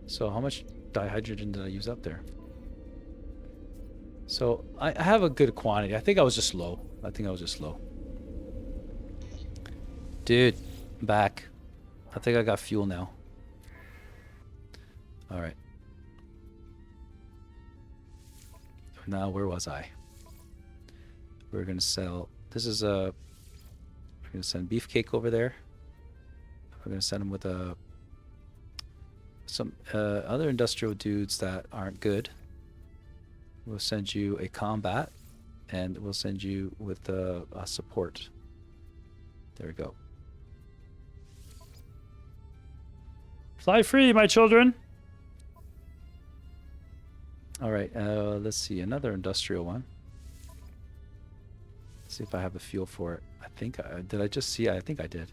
So how much dihydrogen did I use up there? So I have a good quantity. I think I was just low. I think I was just low. Dude, I'm back. I think I got fuel now. All right. Now, where was I? We're gonna sell. This is a. We're gonna send Beefcake over there. We're gonna send him with some other industrial dudes that aren't good. We'll send you a combat, and we'll send you with a support. There we go. Fly free, my children. All right, let's see, another industrial one. Let's see if I have the fuel for it. I think did I just see? I think I did.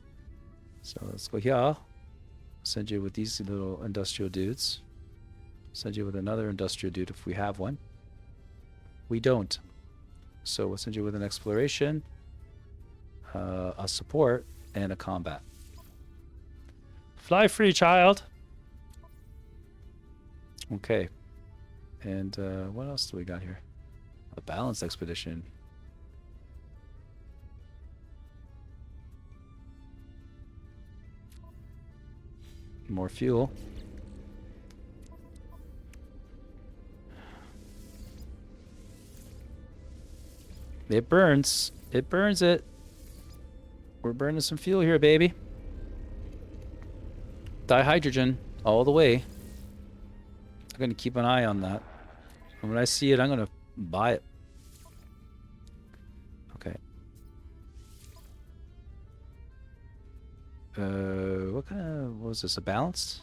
So let's go here. Send you with these little industrial dudes. Send you with another industrial dude if we have one. We don't. So we'll send you with an exploration, a support, and a combat. Fly free, child. Okay. And what else do we got here? A balanced expedition. More fuel. It burns. It burns it. We're burning some fuel here, baby. Dihydrogen all the way. I'm going to keep an eye on that. And when I see it, I'm going to buy it. Okay. What was this? A balanced?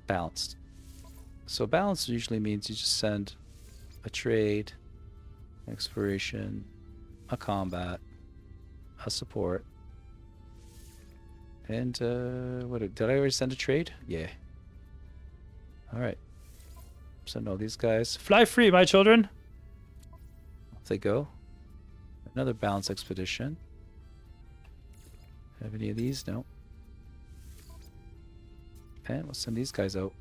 Balanced. So balanced usually means you just send a trade, exploration, a combat, a support, and what did I already send a trade? Yeah. All right. Send all these guys. Fly free, my children. Off they go. Another balance expedition. Have any of these? No. And we'll send these guys out.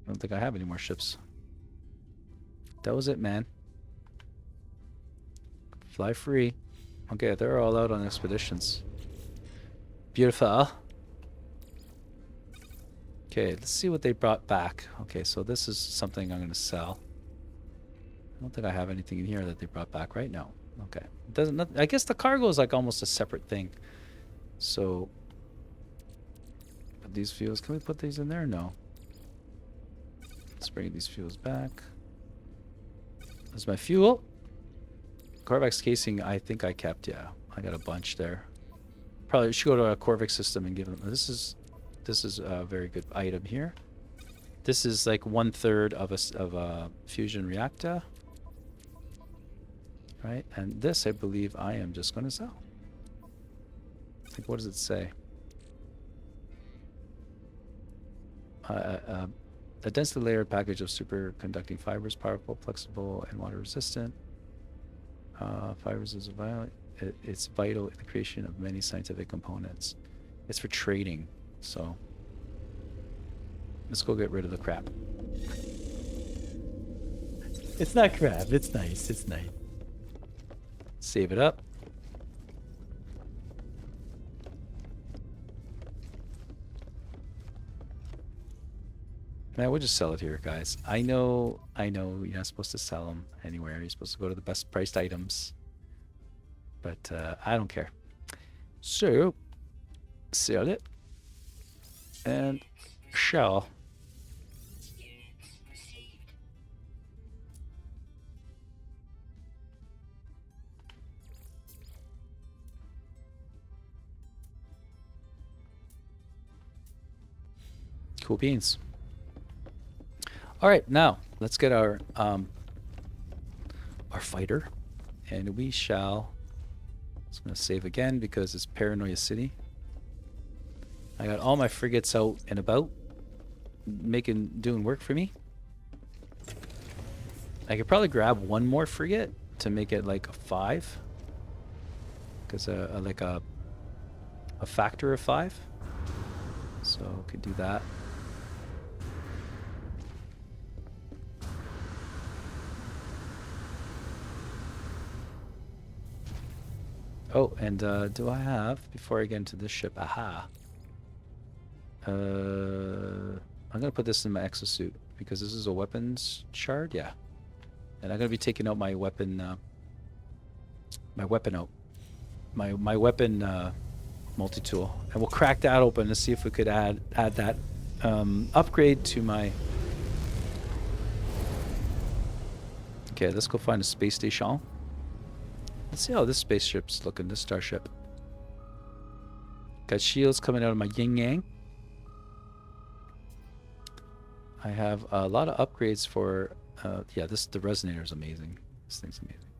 I don't think I have any more ships. That was it, man. Fly free. Okay, they're all out on expeditions. Beautiful. Okay, let's see what they brought back. Okay, so this is something I'm going to sell. I don't think I have anything in here that they brought back right now. Okay. It doesn't. I guess the cargo is like almost a separate thing. So, put these fuels. Can we put these in there? No. Let's bring these fuels back. That's my fuel. Corvax casing, I think I kept, yeah. I got a bunch there. Probably should go to a Corvic system and give them. This is a very good item here. This is like 1/3 of a fusion reactor, right? And this, I believe, I am just going to sell. Like, what does it say? A densely layered package of superconducting fibers, powerful, flexible, and water resistant. Fibers is it's vital in the creation of many scientific components. It's for trading, so let's go get rid of the crap. It's not crap. It's nice. It's nice. Save it up. Man, we'll just sell it here, guys. I know you're not supposed to sell them anywhere. You're supposed to go to the best priced items. But I don't care. So, sell it. And shell. Cool beans. All right, now let's get our fighter, and we shall. I'm gonna save again because it's Paranoia City. I got all my frigates out and about, doing work for me. I could probably grab one more frigate to make it like a 5, because like a factor of 5. So could do that. Oh, and do I have, before I get into this ship, aha. I'm gonna put this in my exosuit because this is a weapons shard, yeah. And I'm gonna be taking out my weapon, my weapon multi-tool, and we'll crack that open to see if we could add that upgrade to my. Okay, let's go find a space station. Let's see how this spaceship's looking, this starship. Got shields coming out of my yin-yang. I have a lot of upgrades for, yeah, the resonator is amazing. This thing's amazing.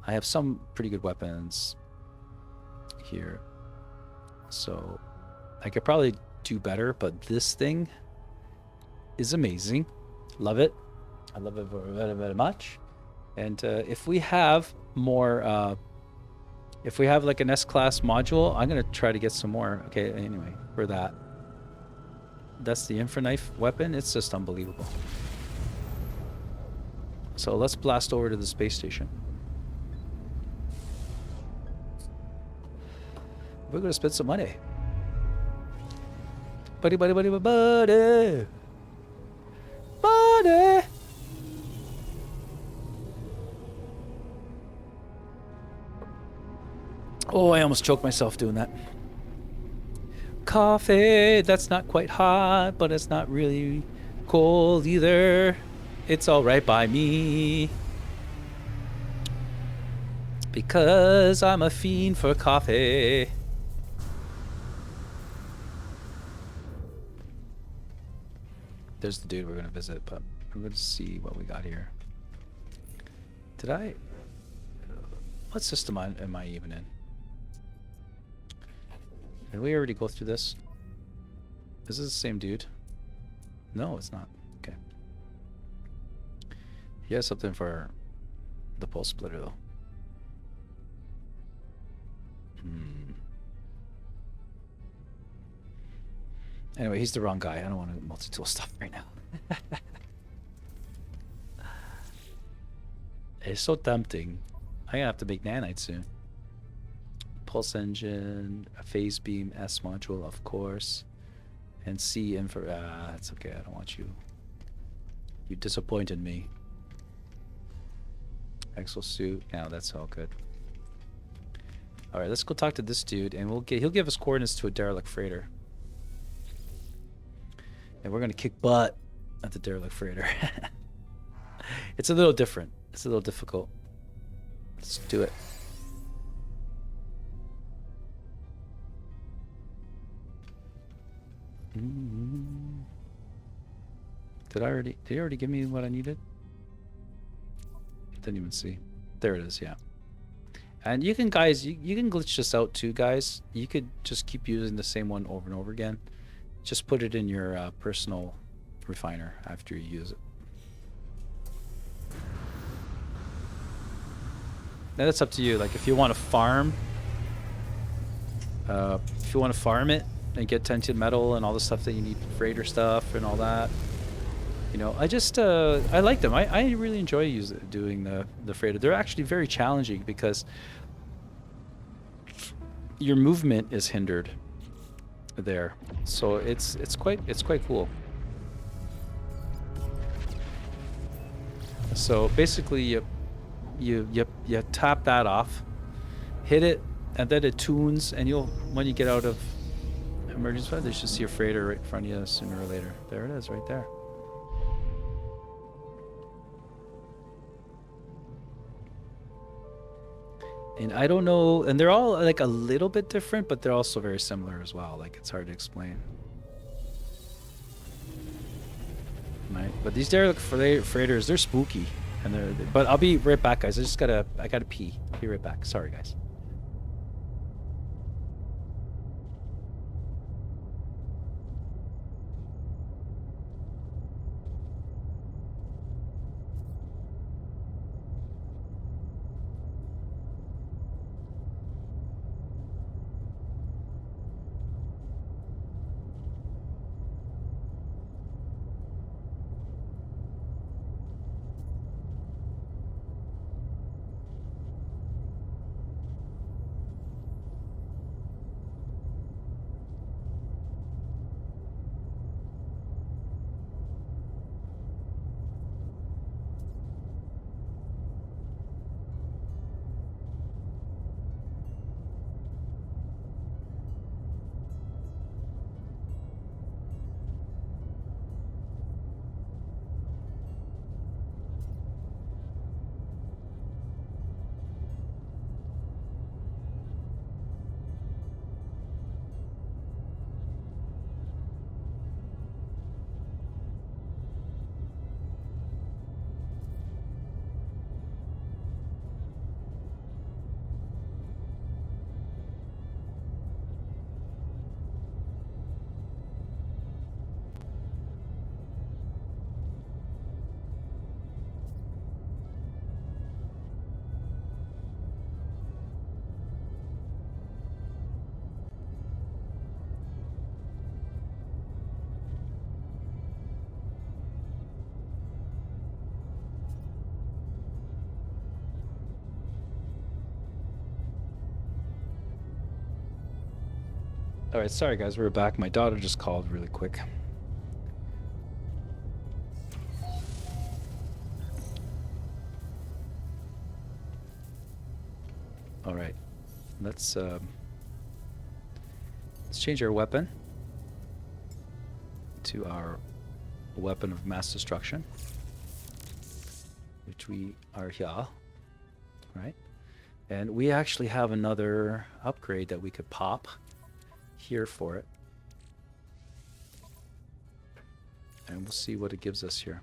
I have some pretty good weapons here. So I could probably do better, but this thing is amazing. Love it. I love it very, very much. And if we have more, if we have like an S-class module, I'm gonna try to get some more. Okay, anyway, for that. That's the Infraknife weapon. It's just unbelievable. So let's blast over to the space station. We're gonna spend some money. Buddy, buddy, buddy, buddy. Buddy. Oh, I almost choked myself doing that. Coffee, that's not quite hot, but it's not really cold either. It's all right by me. Because I'm a fiend for coffee. There's the dude we're going to visit, but I'm going to see what we got here. Did I... What system am I even in? Did we already go through this? Is this the same dude? No, it's not. Okay. He has something for the pulse splitter, though. Anyway, he's the wrong guy. I don't want to multi-tool stuff right now. It's so tempting. I'm going to have to make nanite soon. Pulse engine, a phase beam, S module, of course, and C infra. That's okay. I don't want you. You disappointed me. Exosuit. Now that's all good. All right, let's go talk to this dude, and he'll give us coordinates to a derelict freighter, and we're gonna kick butt at the derelict freighter. It's a little different. It's a little difficult. Let's do it. Did he already give me what I needed? Didn't even see. There it is, yeah. And you can, guys, you can glitch this out too, guys. You could just keep using the same one over and over again. Just put it in your personal refiner after you use it. Now that's up to you. Like if you want to farm, it and get tinted metal and all the stuff that you need, freighter stuff and all that. You know, I like them. I really enjoy doing the freighter. They're actually very challenging because your movement is hindered there. So it's quite cool. So basically you tap that off, hit it, and then it tunes, and when you get out of emergency flight, you should see a freighter right in front of you sooner or later. There it is, right there. And I don't know, and they're all like a little bit different, but they're also very similar as well. Like it's hard to explain. Right, but these derelict freighters, they're spooky, and but I'll be right back, guys. I gotta pee. I'll be right back. Sorry, guys. All right, sorry guys, we're back. My daughter just called really quick. All right, let's change our weapon to our weapon of mass destruction, which we are here, right? And we actually have another upgrade that we could pop here for it, and we'll see what it gives us here.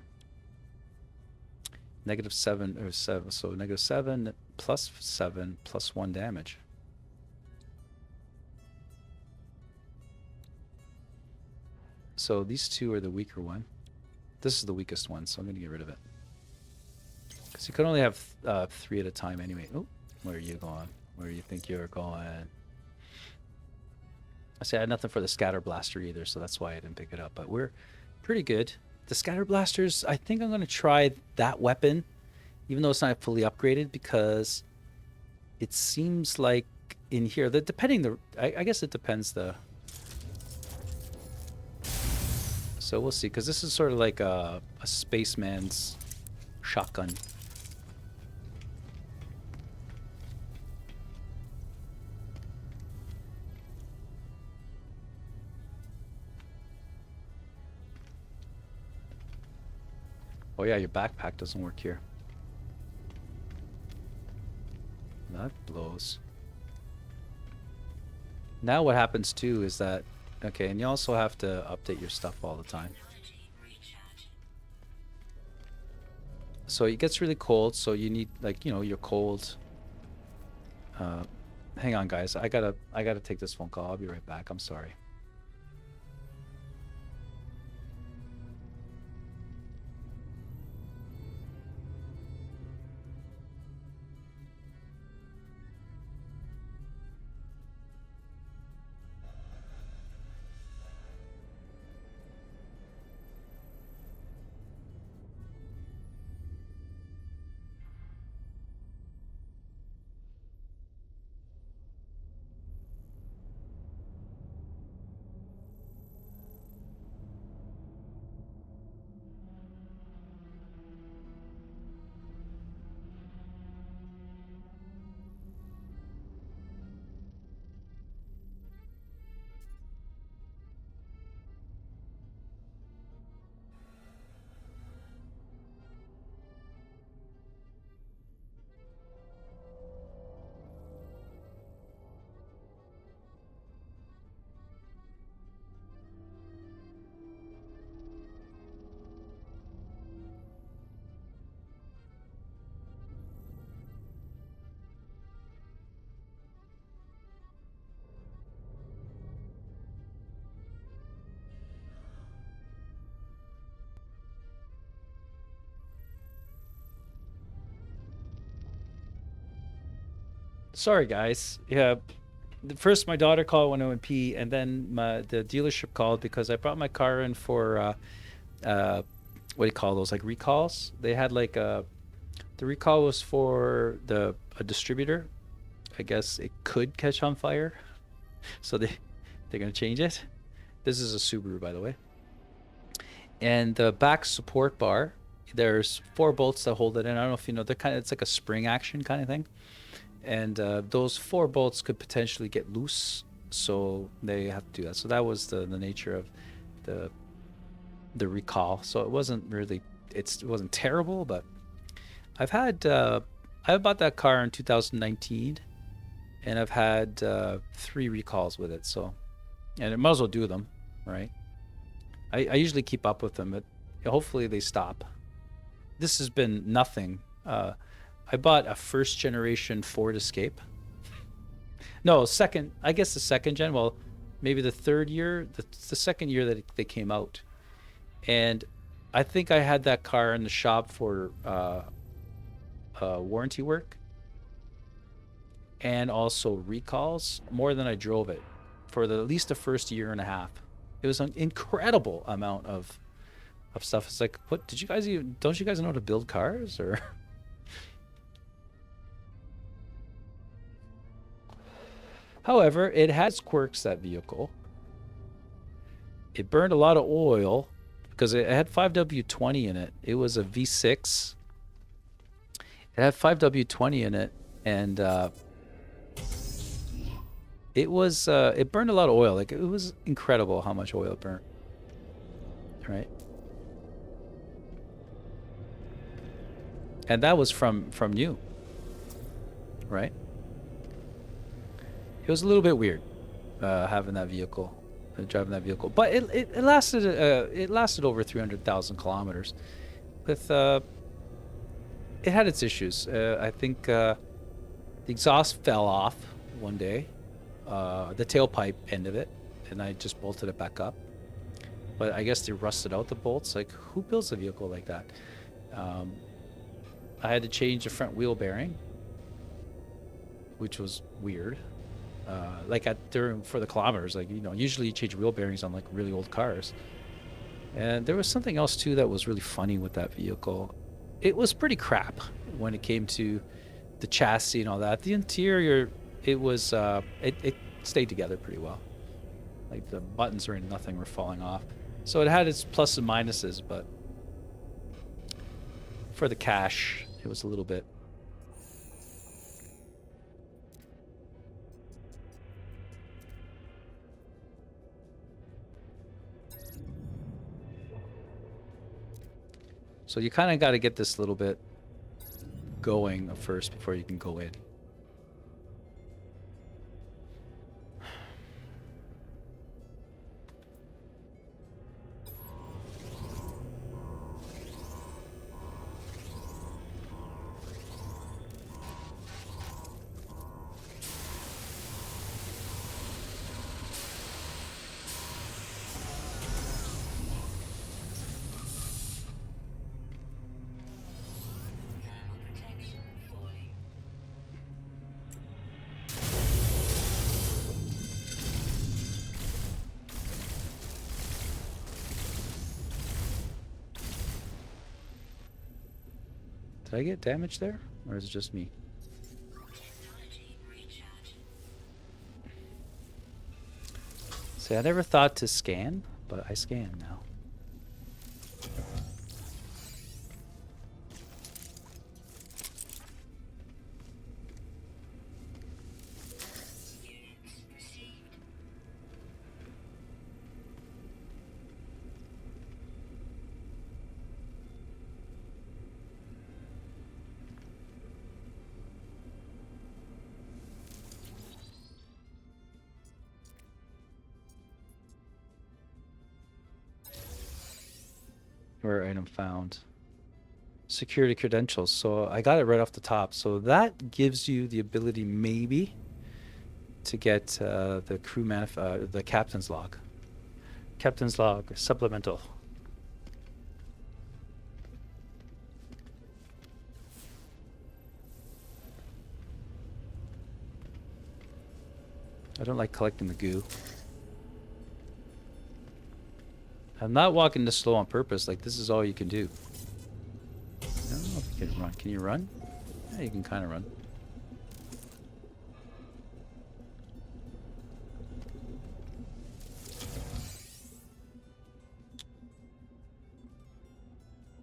-7 or 7, so -7 plus 7 plus 1 damage. So these two are the weaker one. This is the weakest one, so I'm gonna get rid of it because you can only have 3 at a time anyway. Oh, where are you going? Where do you think you're going? I say I had nothing for the scatter blaster either, so that's why I didn't pick it up. But we're pretty good. The scatter blasters, I think I'm going to try that weapon, even though it's not fully upgraded, because it seems like in here, I guess it depends so we'll see, because this is sort of like a spaceman's shotgun. Oh yeah, your backpack doesn't work here. That blows. Now what happens too is that Okay, and you also have to update your stuff all the time. So it gets really cold, so you need, like, you know, you're cold. Hang on, guys. I gotta take this phone call. I'll be right back. I'm sorry. Sorry, guys. Yeah, first my daughter called when I went pee, and then the dealership called because I brought my car in for what do you call those? Like recalls. They had like the recall was for a distributor. I guess it could catch on fire, so they're gonna change it. This is a Subaru, by the way. And the back support bar, there's 4 bolts that hold it in. I don't know if you know, they're kind of, it's like a spring action kind of thing. And those 4 bolts could potentially get loose, so they have to do that. So that was the nature of the recall. So it wasn't really, it wasn't terrible, but I bought that car in 2019, and I've had 3 recalls with it. So, and it might as well do them, right? I usually keep up with them, but hopefully they stop. This has been nothing. I bought a first generation Ford Escape. No, second, I guess the second gen. Well, maybe the third year, the second year that they came out. And I think I had that car in the shop for warranty work and also recalls more than I drove it for at least the first year and a half. It was an incredible amount of stuff. It's like, what did you guys even, don't you guys know how to build cars? Or however, it has quirks, that vehicle. It burned a lot of oil because it had 5W20 in it. It was a V6. It had 5W20 in it, and it burned a lot of oil. Like, it was incredible how much oil it burnt. Right? And that was from new. Right? It was a little bit weird having that vehicle, driving that vehicle, but it lasted over 300,000 kilometers. With it had its issues. I think the exhaust fell off one day, the tailpipe end of it, and I just bolted it back up. But I guess they rusted out the bolts. Like, who builds a vehicle like that? I had to change the front wheel bearing, which was weird. Like for the kilometers, like, you know, usually you change wheel bearings on like really old cars. And there was something else too that was really funny with that vehicle. It was pretty crap when it came to the chassis and all that. The interior, it was it stayed together pretty well. Like, the buttons or nothing were falling off. So it had its pluses and minuses, but for the cash, it was a little bit. So you kind of got to get this little bit going first before you can go in. Did I get damage there? Or is it just me? See, I never thought to scan, but I scan now. Where item found. Security credentials. So I got it right off the top. So that gives you the ability maybe to get the crew the captain's log. Captain's log supplemental. I don't like collecting the goo. I'm not walking this slow on purpose. Like, this is all you can do. I don't know if you can run. Can you run? Yeah, you can kind of run.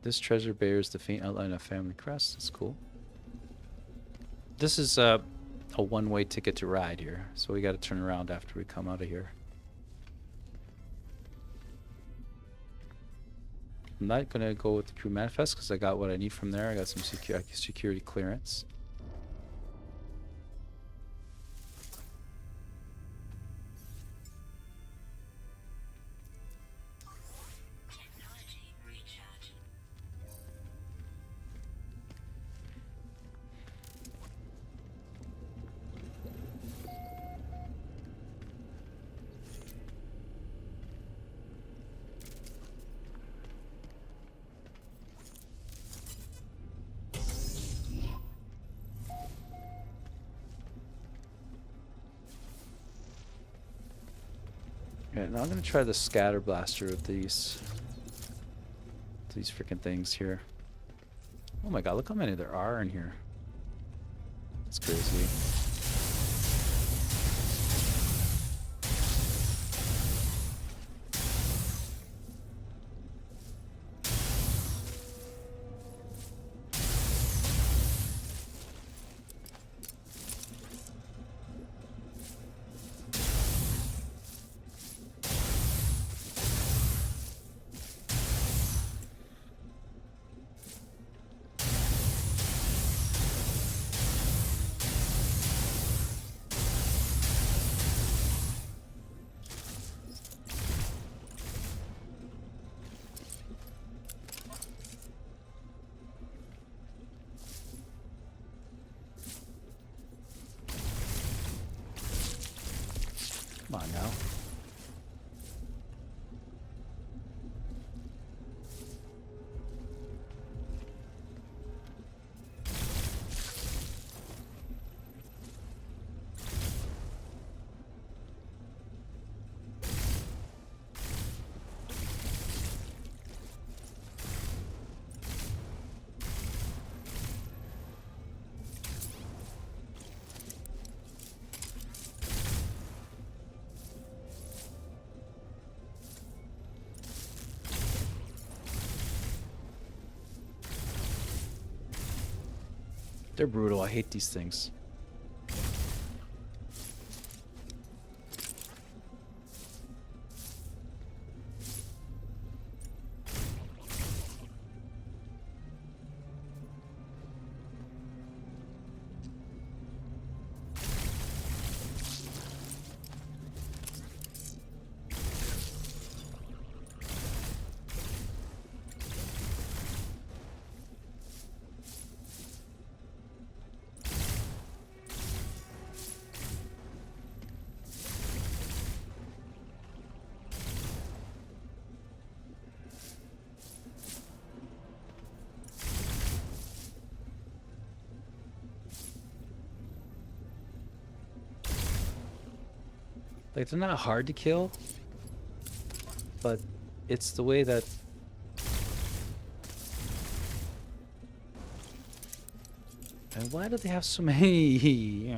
This treasure bears the faint outline of family crest. That's cool. This is a one-way ticket to ride here. So we got to turn around after we come out of here. I'm not going to go with the crew manifest because I got what I need from there. I got some security clearance. Okay, now I'm gonna try the scatter blaster with these freaking things here. Oh my god, look how many there are in here. That's crazy. Come on now. They're brutal. I hate these things. Like, they're not hard to kill, but it's the way that And why do they have so many?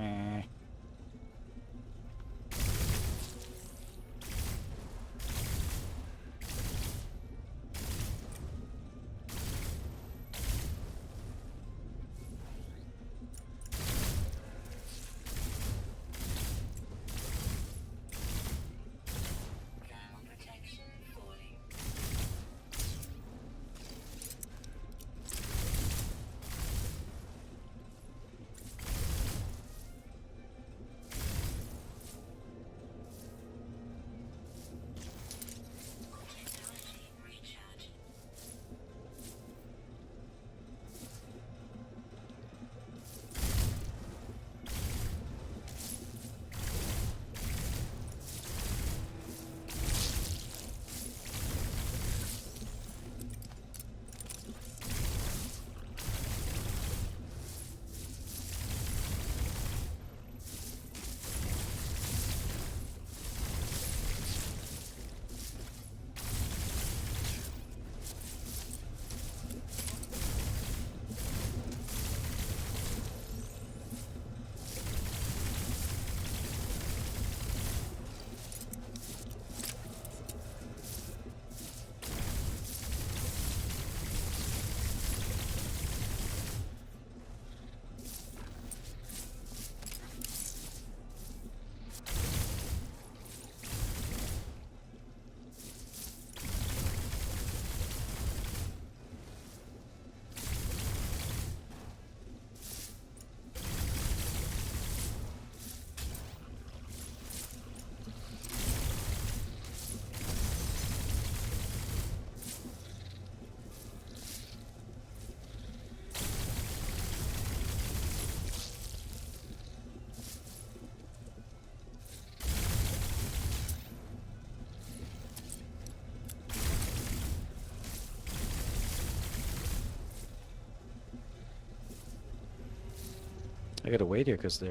I gotta wait here because they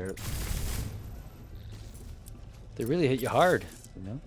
really hit you hard, you know?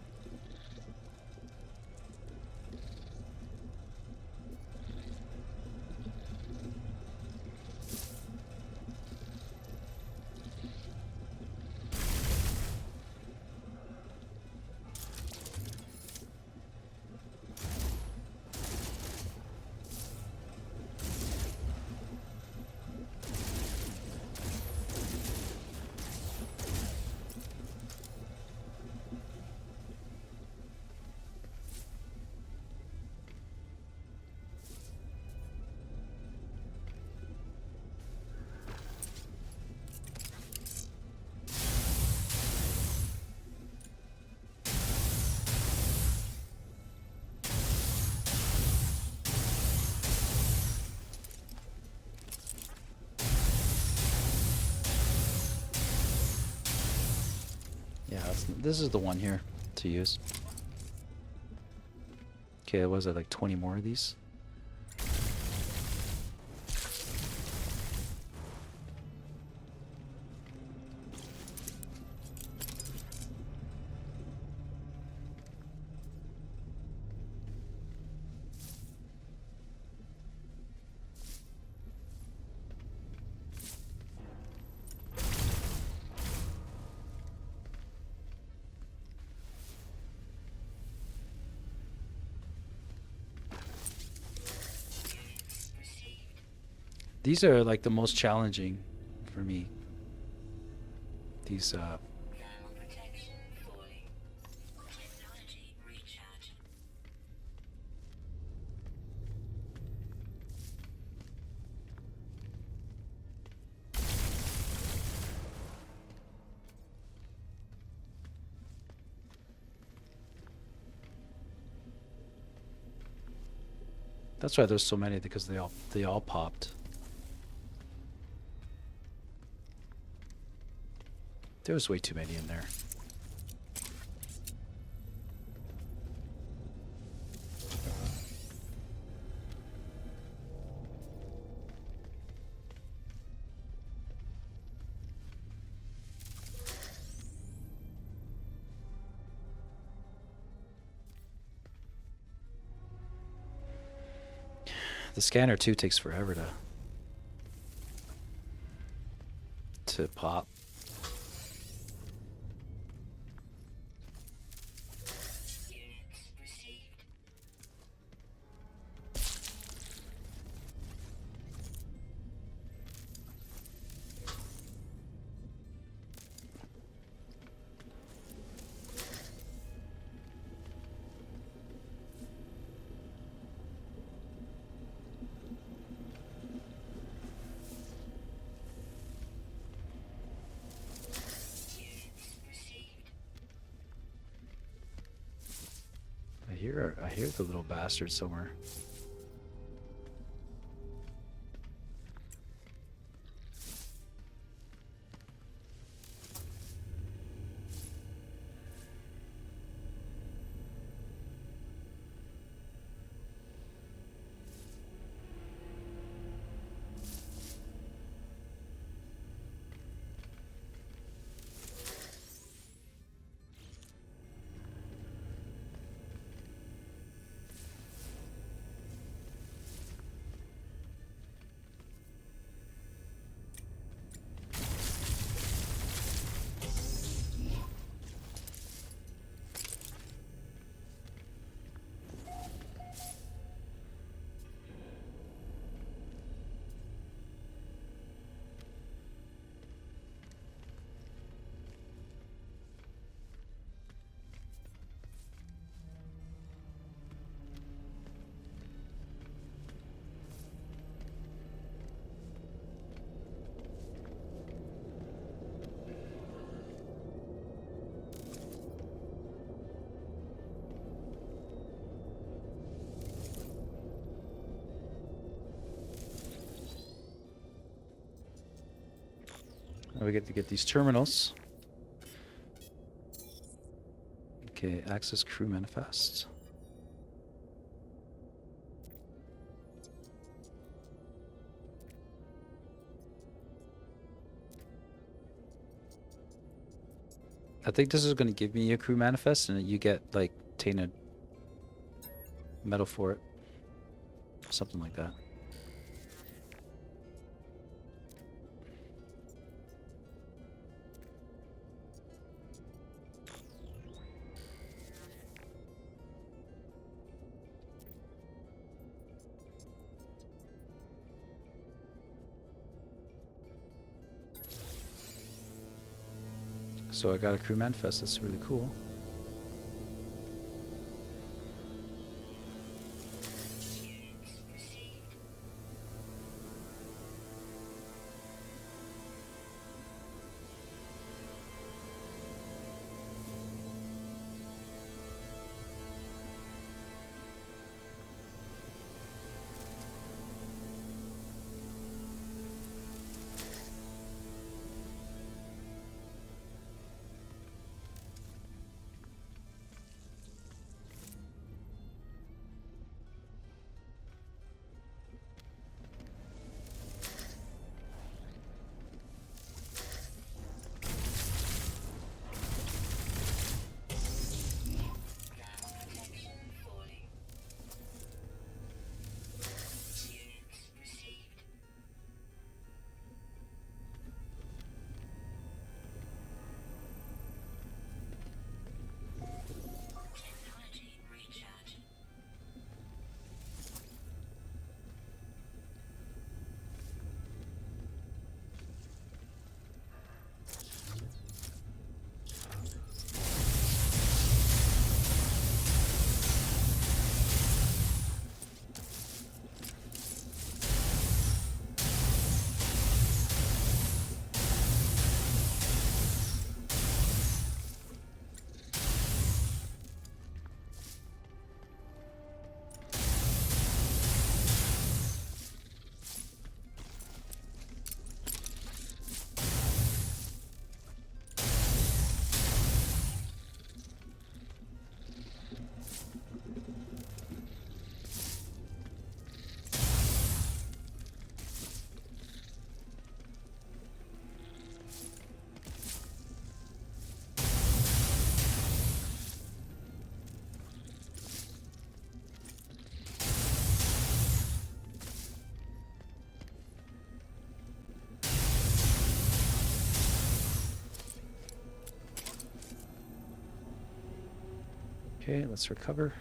Yeah, this is the one here to use. Okay, was it like 20 more of these? These are like the most challenging for me. These that's why there's so many, because they all popped. There was way too many in there. The scanner too takes forever to to pop. I hear the little bastard somewhere. Now we get to get these terminals. Okay, access crew manifest. I think this is going to give me a crew manifest, and you get like tainted metal for it, something like that. So I got a crew manifest. That's really cool. Okay, let's recover.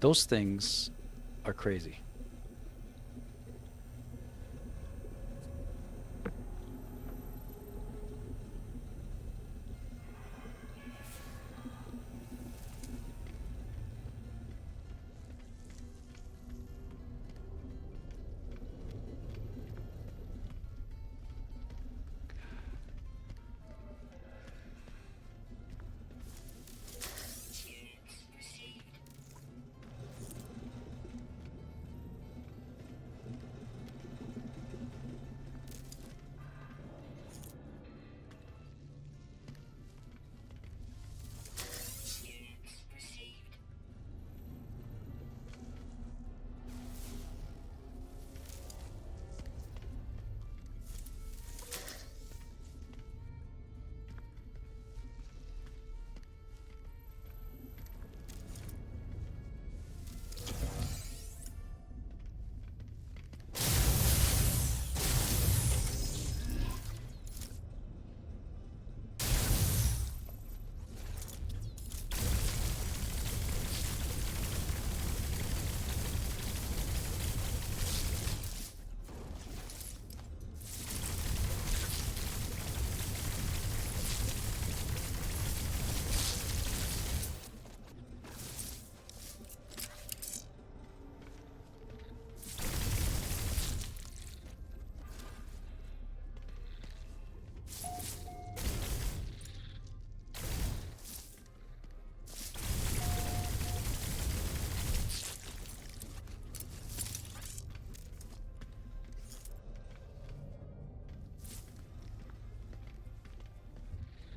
Those things are crazy.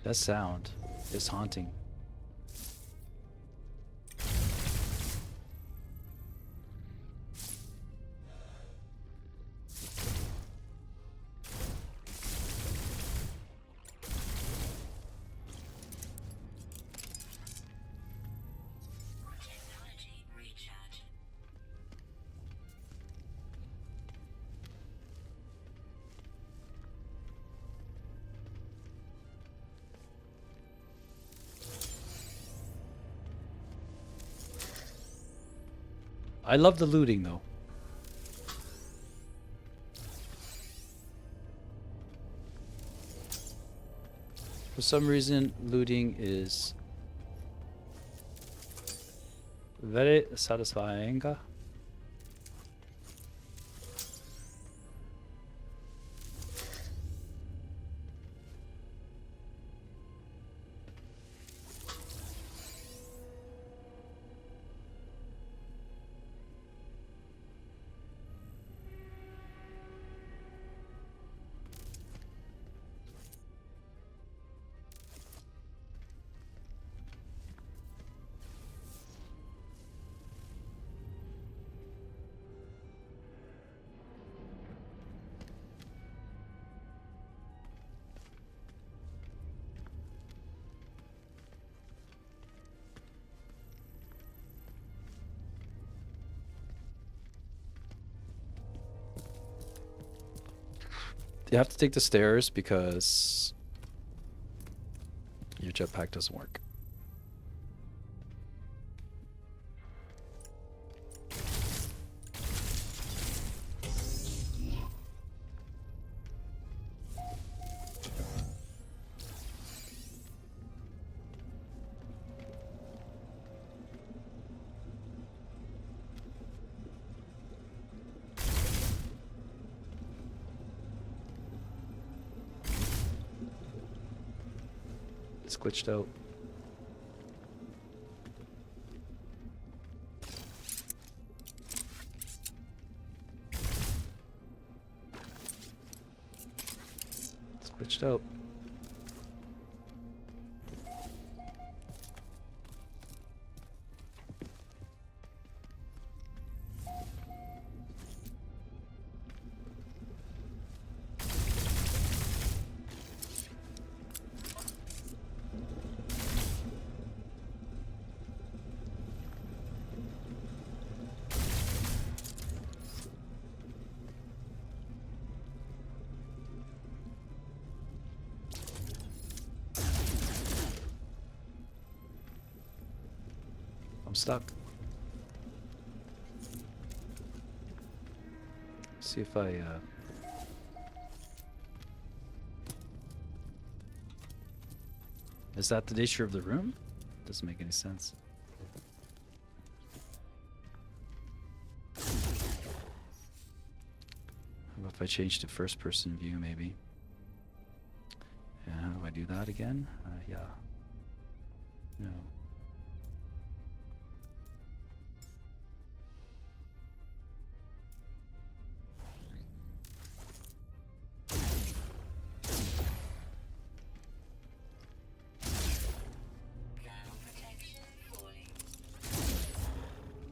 That sound is haunting. I love the looting though. For some reason, looting is very satisfying. You have to take the stairs because your jetpack doesn't work. It's glitched out. It's glitched out. stuck. See if I is that the nature of the room? Doesn't make any sense. How about if I change to first person view maybe? Yeah, how do I do that again? Yeah. No.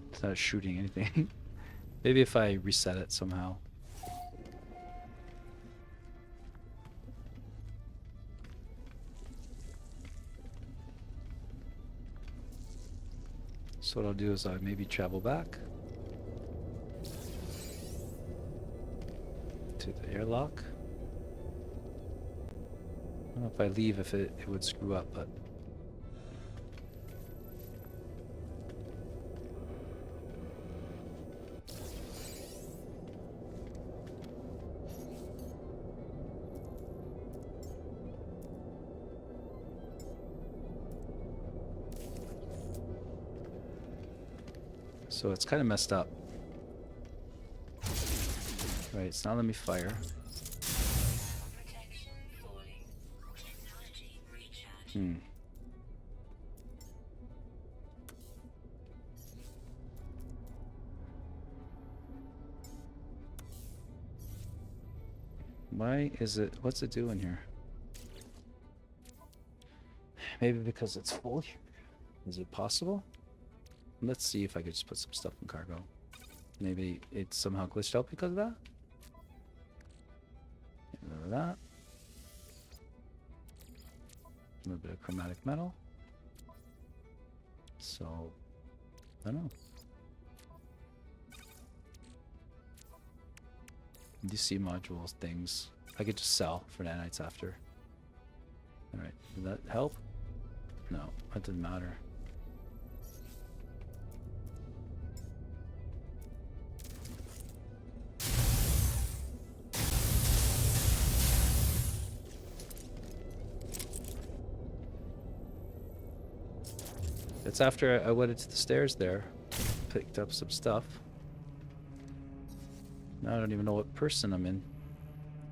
It's not shooting anything. Maybe if I reset it somehow. So what I'll do is I'll maybe travel back to the airlock. I don't know if I leave if it would screw up, but so it's kind of messed up. Right, it's not letting me fire. Why is it, what's it doing here? Maybe because it's full here. Is it possible? Let's see if I could just put some stuff in cargo. Maybe it somehow glitched out because of that? Get rid of that. A little bit of chromatic metal. So, I don't know. DC modules, things. I could just sell for nanites after. Alright, did that help? No, that didn't matter. It's after I went into the stairs there, picked up some stuff. Now I don't even know what person I'm in,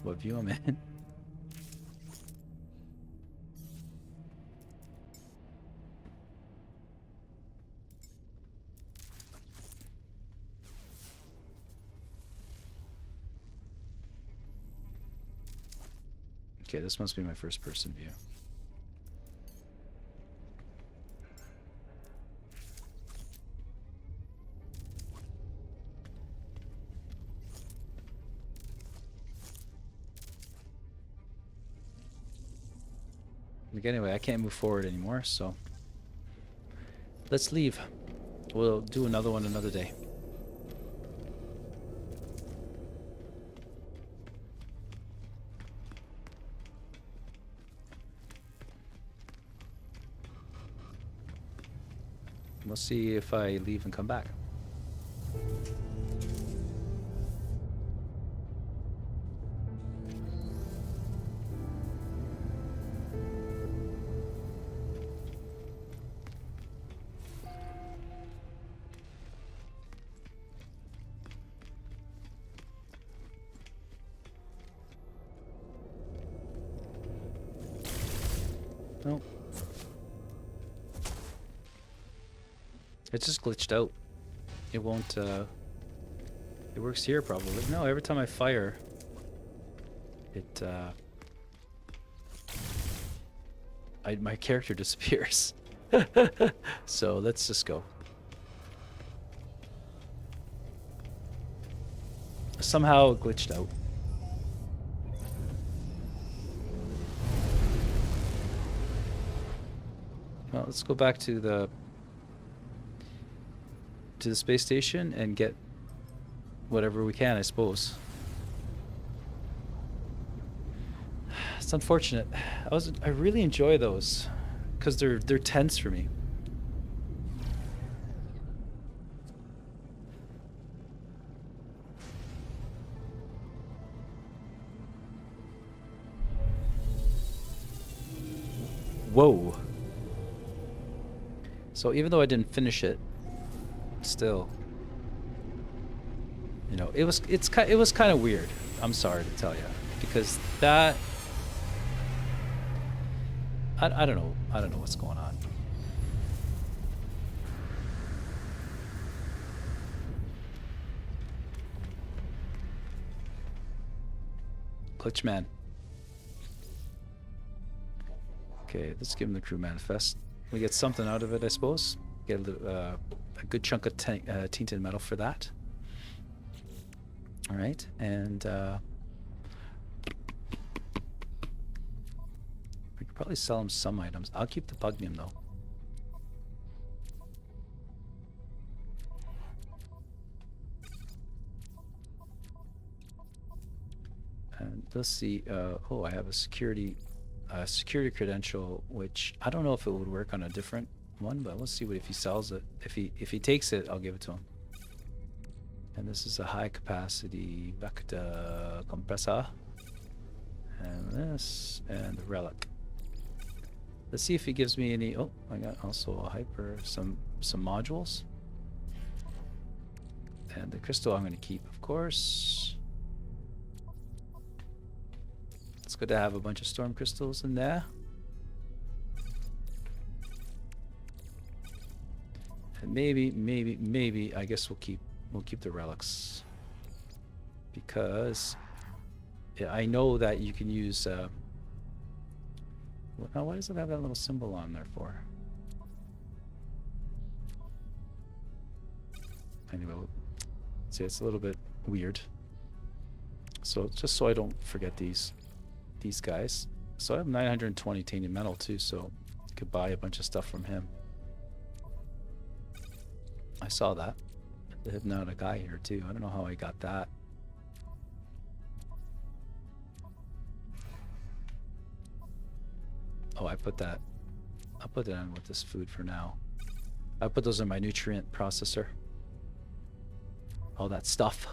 what view I'm in. Okay, this must be my first person view. Like anyway, I can't move forward anymore, so let's leave. We'll do another one another day. We'll see if I leave and come back. Nope. It just glitched out. It won't, it works here probably. No, every time I fire, it, my character disappears. So let's just go. Somehow it glitched out. Well, let's go back to the space station and get whatever we can, I suppose. It's unfortunate. I really enjoy those because they're tense for me. Whoa. So even though I didn't finish it, still, you know, it was kind of weird. I'm sorry to tell you, because that I don't know. I don't know what's going on. Glitch man. Okay, let's give him the crew manifest. We get something out of it, I suppose. Get a good chunk of tainted metal for that. All right, and we could probably sell him some items. I'll keep the pugnium though. And let's see. Oh, I have a security credential, which I don't know if it would work on a different one, but let's see what if he sells it. If he takes it, I'll give it to him. And this is a high capacity vector compressor. And this and the relic. Let's see if he gives me any. Oh, I got also a hyper, some modules. And the crystal I'm going to keep, of course. It's good to have a bunch of storm crystals in there. And maybe I guess we'll keep the relics, because yeah, I know that you can use now why does it have that little symbol on there for? Anyway, see, it's a little bit weird. So just so I don't forget these guys. So I have 920 tainted metal too, so I could buy a bunch of stuff from him. I saw that. They have not a guy here too. I don't know how I got that. Oh, I put that. I'll put that on with this food for now. I put those in my nutrient processor. All that stuff.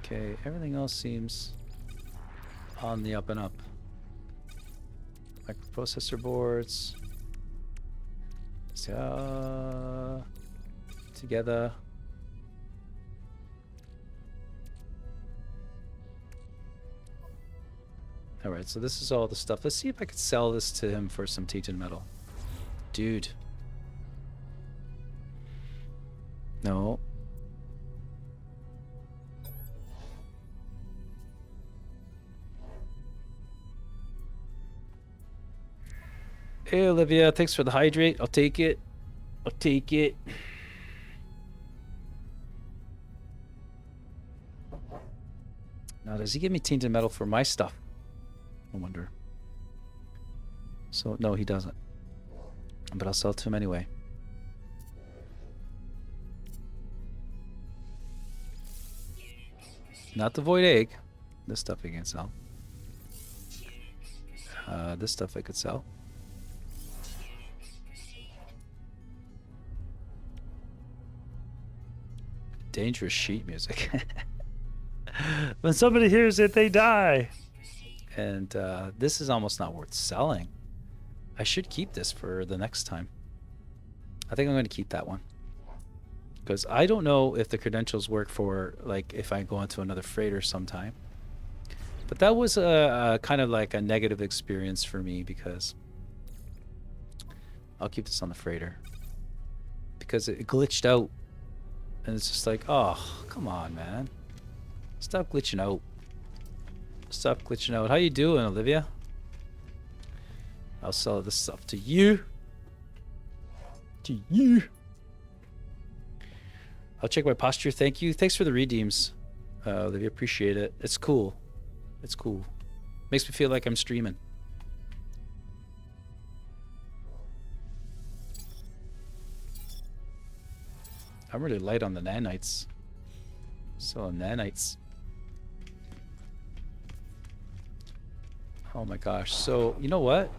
Okay, everything else seems on the up and up. Microprocessor boards. Together. Alright, so this is all the stuff. Let's see if I could sell this to him for some tainted metal. Dude. No. Hey Olivia, thanks for the hydrate. I'll take it. I'll take it. Now, does he give me tainted metal for my stuff? I wonder. So, no, he doesn't. But I'll sell it to him anyway. Not the void egg. This stuff I can sell. This stuff I could sell. Dangerous sheet music. When somebody hears it, they die. And this is almost not worth selling. I should keep this for the next time. I think I'm going to keep that one. Because I don't know if the credentials work for, like, if I go onto another freighter sometime. But that was a kind of like a negative experience for me, because I'll keep this on the freighter. Because it glitched out. And it's just like, oh, come on, man. Stop glitching out. Stop glitching out. How you doing, Olivia? I'll sell this stuff to you. To you. I'll check my posture. Thank you. Thanks for the redeems, Olivia. Appreciate it. It's cool. It's cool. Makes me feel like I'm streaming. I'm really light on the nanites. So nanites. Oh my gosh. So, you know what?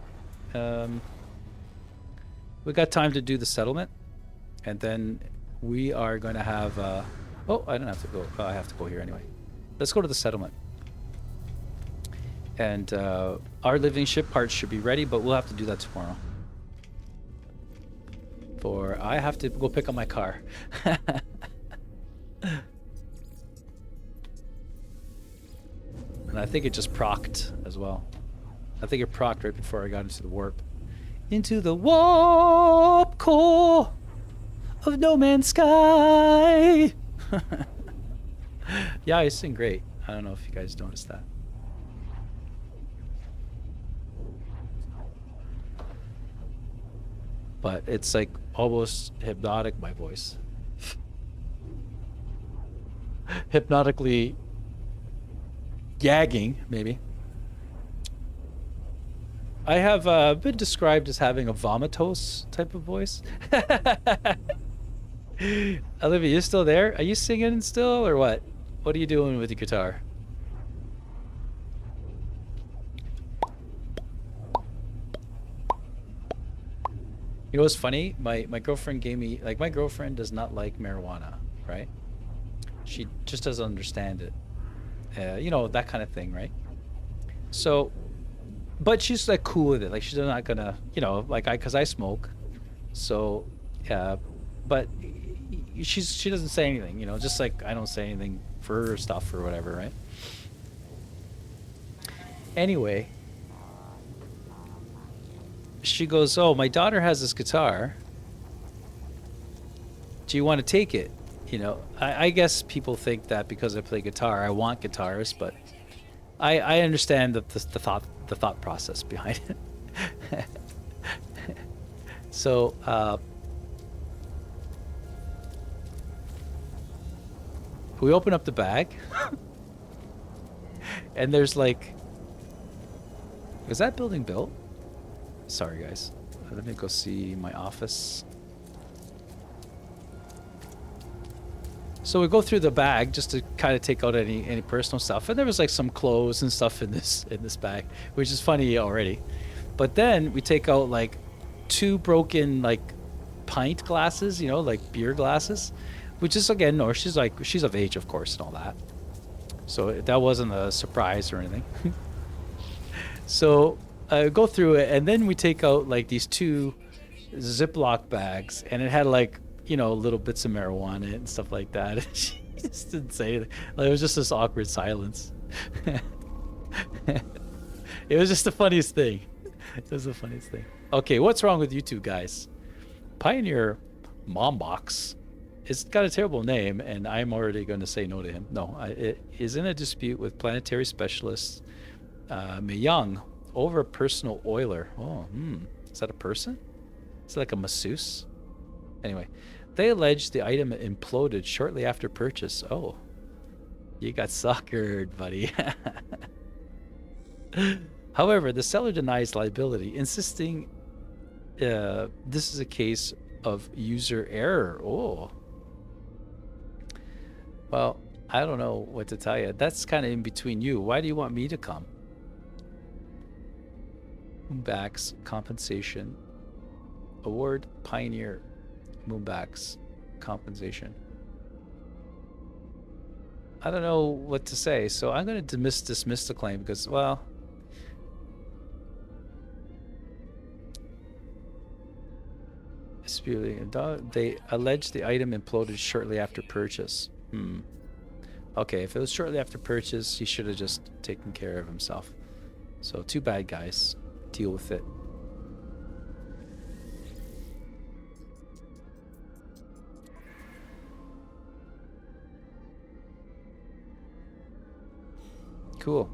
We got time to do the settlement. And then we are going to have... oh, I don't have to go. I have to go here anyway. Let's go to the settlement. And our living ship parts should be ready, but we'll have to do that tomorrow. For I have to go pick up my car. And I think it just procced as well. I think it procced right before I got into the warp. Into the warp core of No Man's Sky. Yeah, I sing great. I don't know if you guys noticed that. But it's like almost hypnotic, my voice. Hypnotically gagging, maybe. I have been described as having a vomitose type of voice. Olivia, you still there? Are you singing still, or what? What are you doing with your guitar? You know what's funny? My girlfriend gave me, like, my girlfriend does not like marijuana, right? She just doesn't understand it. You know, that kind of thing, right? So, but she's like cool with it. Like, she's not gonna, you know, like cause I smoke. So, yeah, but she doesn't say anything, you know, just like I don't say anything for her stuff or whatever, right? Anyway, she goes, "Oh, my daughter has this guitar. Do you want to take it?" You know, I guess people think that because I play guitar, I want guitars, but I understand the thought process behind it. So we open up the bag, and there's like, is that building built? Sorry, guys. Let me go see my office. So we go through the bag just to kind of take out any personal stuff, and there was like some clothes and stuff in this bag, which is funny already. But then we take out like 2 broken like pint glasses, you know, like beer glasses, which is again, no, she's of age, of course, and all that. So that wasn't a surprise or anything. So I go through it, and then we take out like these 2 Ziploc bags, and it had like, you know, little bits of marijuana and stuff like that. She just didn't say anything. Like, it was just this awkward silence. It was just the funniest thing. It was the funniest thing. Okay, what's wrong with you two guys? Pioneer Mombox. It's got a terrible name, and I'm already going to say no to him. No, it is in a dispute with planetary specialist Young over a personal oiler. Oh, is that a person? Is it like a masseuse? Anyway, they allege the item imploded shortly after purchase. Oh, you got suckered, buddy. However, the seller denies liability, insisting this is a case of user error. Oh. Well, I don't know what to tell you. That's kind of in between you. Why do you want me to come? Moonbacks compensation. Award Pioneer Moonbacks compensation. I don't know what to say, so I'm going to dismiss the claim because, well, they allege the item imploded shortly after purchase. Okay, if it was shortly after purchase, he should have just taken care of himself. So too bad, guys. Deal with it. Cool.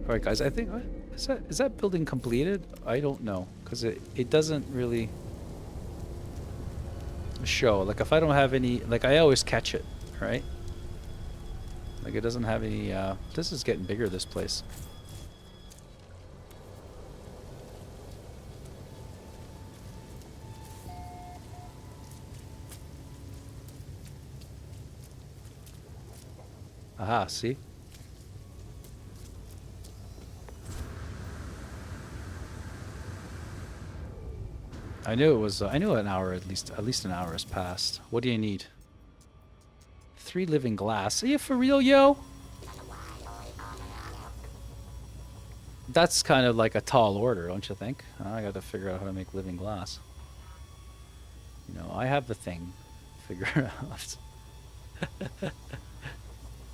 All right, guys. I think is that building completed? I don't know, because it doesn't really show. Like, if I don't have any, like, I always catch it, right? Like, it doesn't have any. This is getting bigger, this place. Aha, see? I knew it was. I knew an hour at least. At least an hour has passed. What do you need? 3 living glass. Are you for real, yo? That's kind of like a tall order, don't you think? I got to figure out how to make living glass. You know, I have the thing. Figure it out.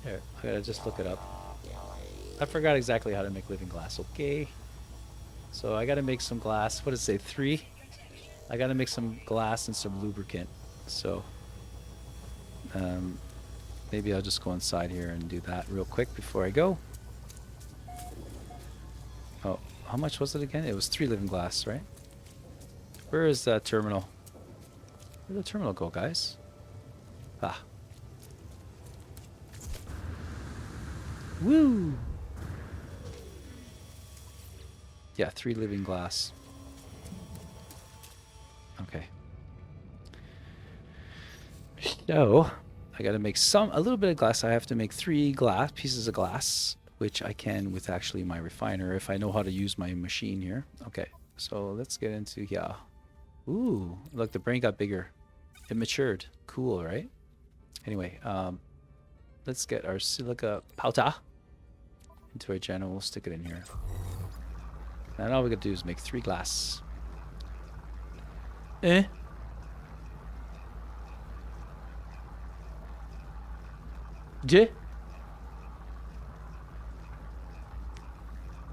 Here, I gotta just look it up. I forgot exactly how to make living glass. Okay. So I gotta make some glass. What does it say? 3? I gotta make some glass and some lubricant. So maybe I'll just go inside here and do that real quick before I go. Oh, how much was it again? It was 3 living glass, right? Where is that terminal? Where'd the terminal go, guys? Ah. Woo! Yeah, 3 living glass. Okay. So, I gotta make a little bit of glass. I have to make 3 pieces of glass, which I can with actually my refiner if I know how to use my machine here. Okay, so let's get into, yeah. Ooh, look, the brain got bigger. It matured. Cool, right? Anyway, let's get our silica powder into our channel. We'll stick it in here. And all we gotta do is make 3 glass. Deux.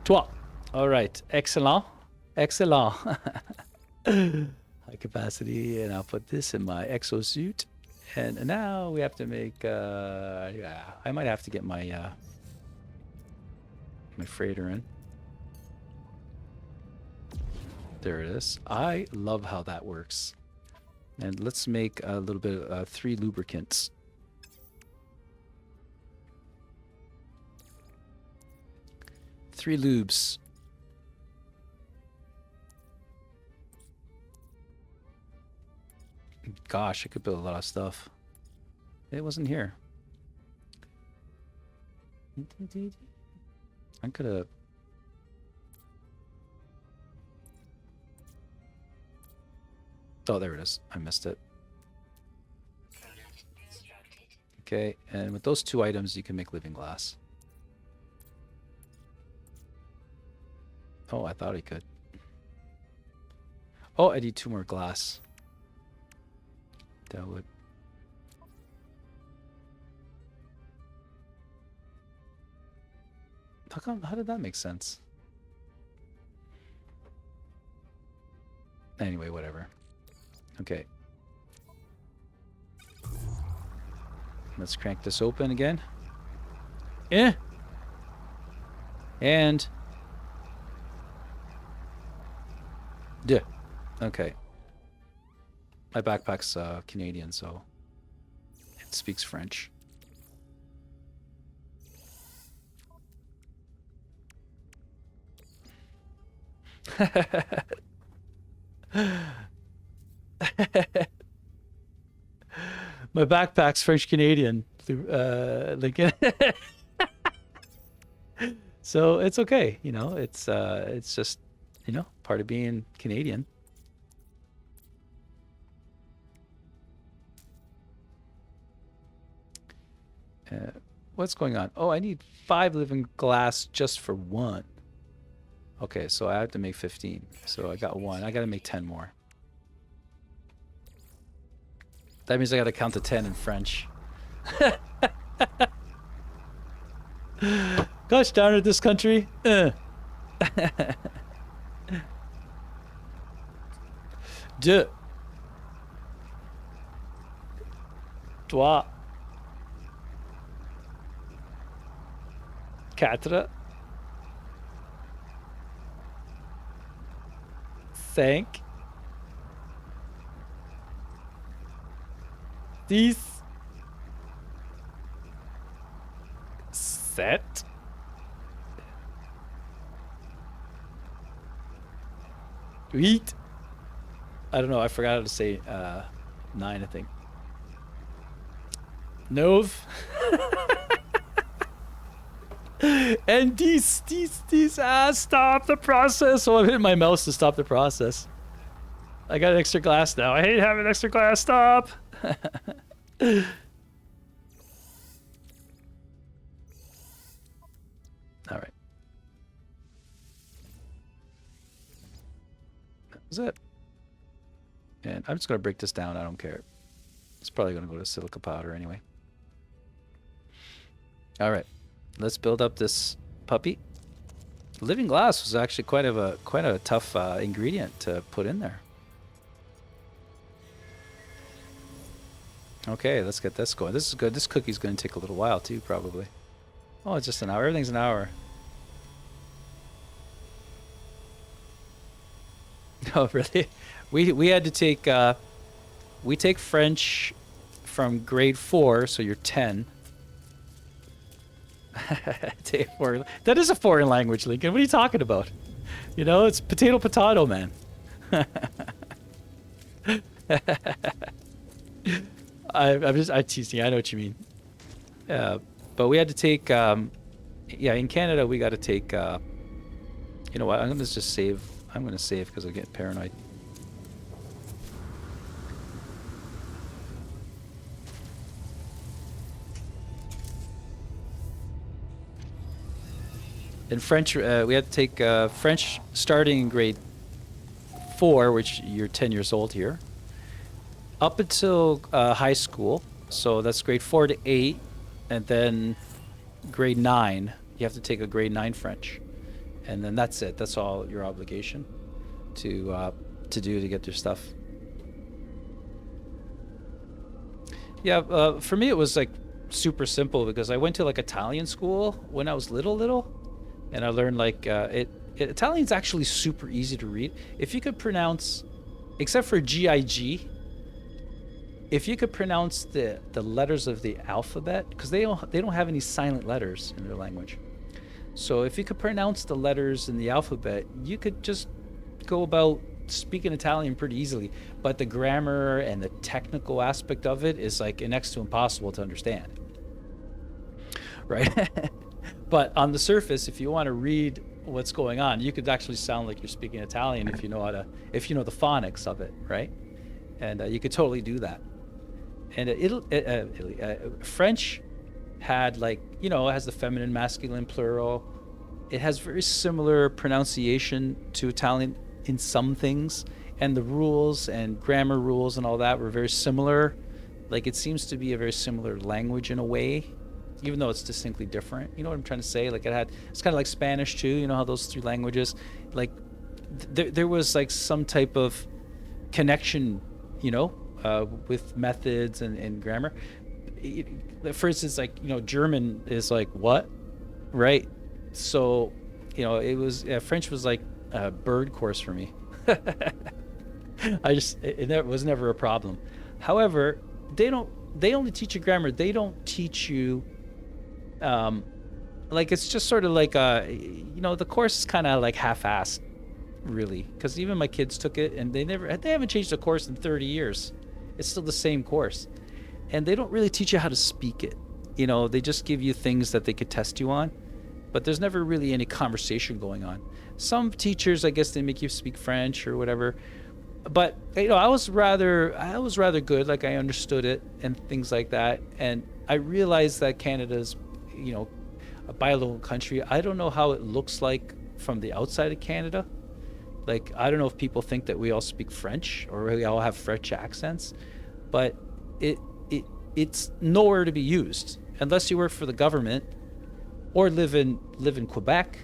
3. All right. Excellent. Excellent. High capacity. And I'll put this in my exosuit. And now we have to make, yeah, I might have to get my, my freighter in. There it is. I love how that works. And let's make a little bit of 3 lubricants. Three lubes. Gosh, I could build a lot of stuff. It wasn't here. I could have... Oh, there it is. I missed it. Okay, and with those 2 items, you can make living glass. Oh, I thought I could. Oh, I need 2 more glass. That would... How did that make sense? Anyway, whatever. Okay. Let's crank this open again. Yeah. And... Yeah. Okay. My backpack's Canadian, so it speaks French. My backpack's French Canadian, Lincoln. So it's okay, you know. It's just, you know, part of being Canadian. What's going on? Oh, I need 5 living glass just for 1. Okay, so I have to make 15. So I got 1. I got to make 10 more. That means I got to count to 10 in French. Gosh darn it, this country. Deux. Trois. Quatre. 5. 6. 7. 8. I don't know. I forgot how to say 9, I think. 9. And these, stop the process. So I'm hitting my mouse to stop the process. I got an extra glass now. I hate having extra glass. Stop. All right. That's it. And I'm just going to break this down. I don't care. It's probably going to go to silica powder anyway. All right. Let's build up this puppy. Living glass was actually quite a tough ingredient to put in there. Okay, let's get this going. This is good. This cookie's going to take a little while too, probably. Oh, it's just an hour. Everything's an hour. Oh, really? We had to take we take French from grade 4, so you're 10. That is a foreign language, Lincoln. What are you talking about? You know, it's potato, man. I'm teasing you. I know what you mean. But we had to take, yeah, in Canada, we got to take, you know what? I'm going to just save. I'm going to save because I'm getting paranoid. In French, we had to take French starting in grade 4, which you're 10 years old here, up until high school. So that's grade 4 to 8, and then grade 9, you have to take a grade 9 French, and then that's it. That's all your obligation to do to get your stuff. Yeah, for me it was like super simple because I went to like Italian school when I was little. And I learned like Italian's actually super easy to read. If you could pronounce, except for GIG, if you could pronounce the letters of the alphabet, because they don't have any silent letters in their language. So if you could pronounce the letters in the alphabet, you could just go about speaking Italian pretty easily. But the grammar and the technical aspect of it is like next to impossible to understand. Right? But on the surface, if you want to read what's going on, you could actually sound like you're speaking Italian if you know the phonics of it, right? And you could totally do that. And French had it has the feminine, masculine, plural. It has very similar pronunciation to Italian in some things, and the rules and grammar rules and all that were very similar. Like it seems to be a very similar language in a way, even though it's distinctly different. You know what I'm trying to say? Like it's kind of like Spanish too. You know how those three languages, like there was like some type of connection, with methods and grammar. For instance, like, German is like what, right? So, it was, French was like a bird course for me. It was never a problem. However, they only teach you grammar. They don't teach you, it's just sort of like, the course is kind of like half-assed, really. Because even my kids took it, and they haven't changed the course in 30 years. It's still the same course. And they don't really teach you how to speak it. They just give you things that they could test you on. But there's never really any conversation going on. Some teachers, I guess, they make you speak French or whatever. But I was rather good. Like, I understood it and things like that. And I realized that Canada's, a bilingual country. I don't know how it looks like from the outside of Canada. Like, I don't know if people think that we all speak French or we all have French accents, but it's nowhere to be used unless you work for the government or live in Quebec,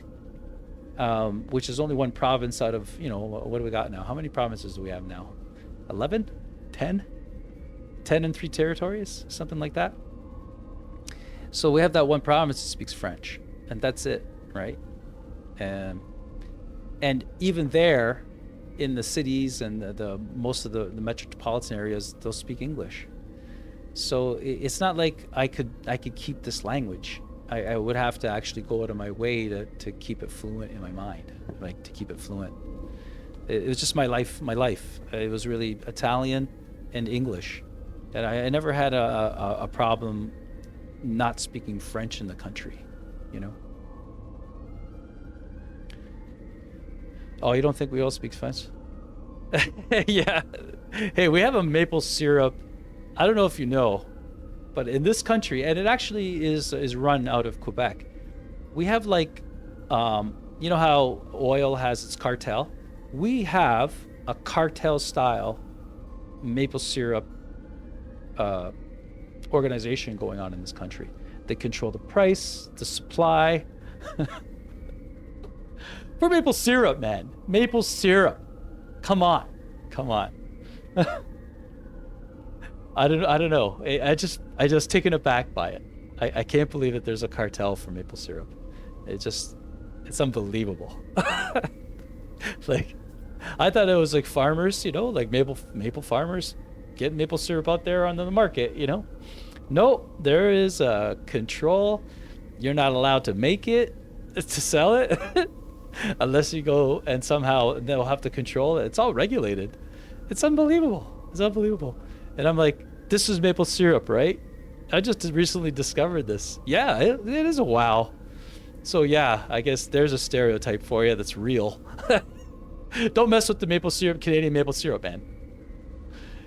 which is only one province out of, what do we got now? How many provinces do we have now? 11? 10? 10 and 3 territories? Something like that. So we have that one province that speaks French, and that's it, right? And even there, in the cities and the most of the metropolitan areas, they'll speak English. So it's not like I could keep this language. I would have to actually go out of my way to keep it fluent in my mind, like to keep it fluent. It was just my life. It was really Italian and English, and I never had a problem not speaking French in the country, Oh, you don't think we all speak French? Yeah. Hey, we have a maple syrup. I don't know if you know, but in this country, and it actually is run out of Quebec, we have like, you know how oil has its cartel? We have a cartel style maple syrup organization going on in this country. They control the price, the supply. For maple syrup, man. Maple syrup. Come on. I don't know. I just taken aback by it. I can't believe that there's a cartel for maple syrup. It's unbelievable. Like, I thought it was like farmers, like maple farmers getting maple syrup out there on the market, No, there is control. You're not allowed to make it, to sell it, unless you go and somehow they'll have to control it. It's all regulated. It's unbelievable. And I'm like, this is maple syrup, right? I just recently discovered this. Yeah, it is a wow. So yeah, I guess there's a stereotype for you that's real. Don't mess with the maple syrup, Canadian maple syrup, man.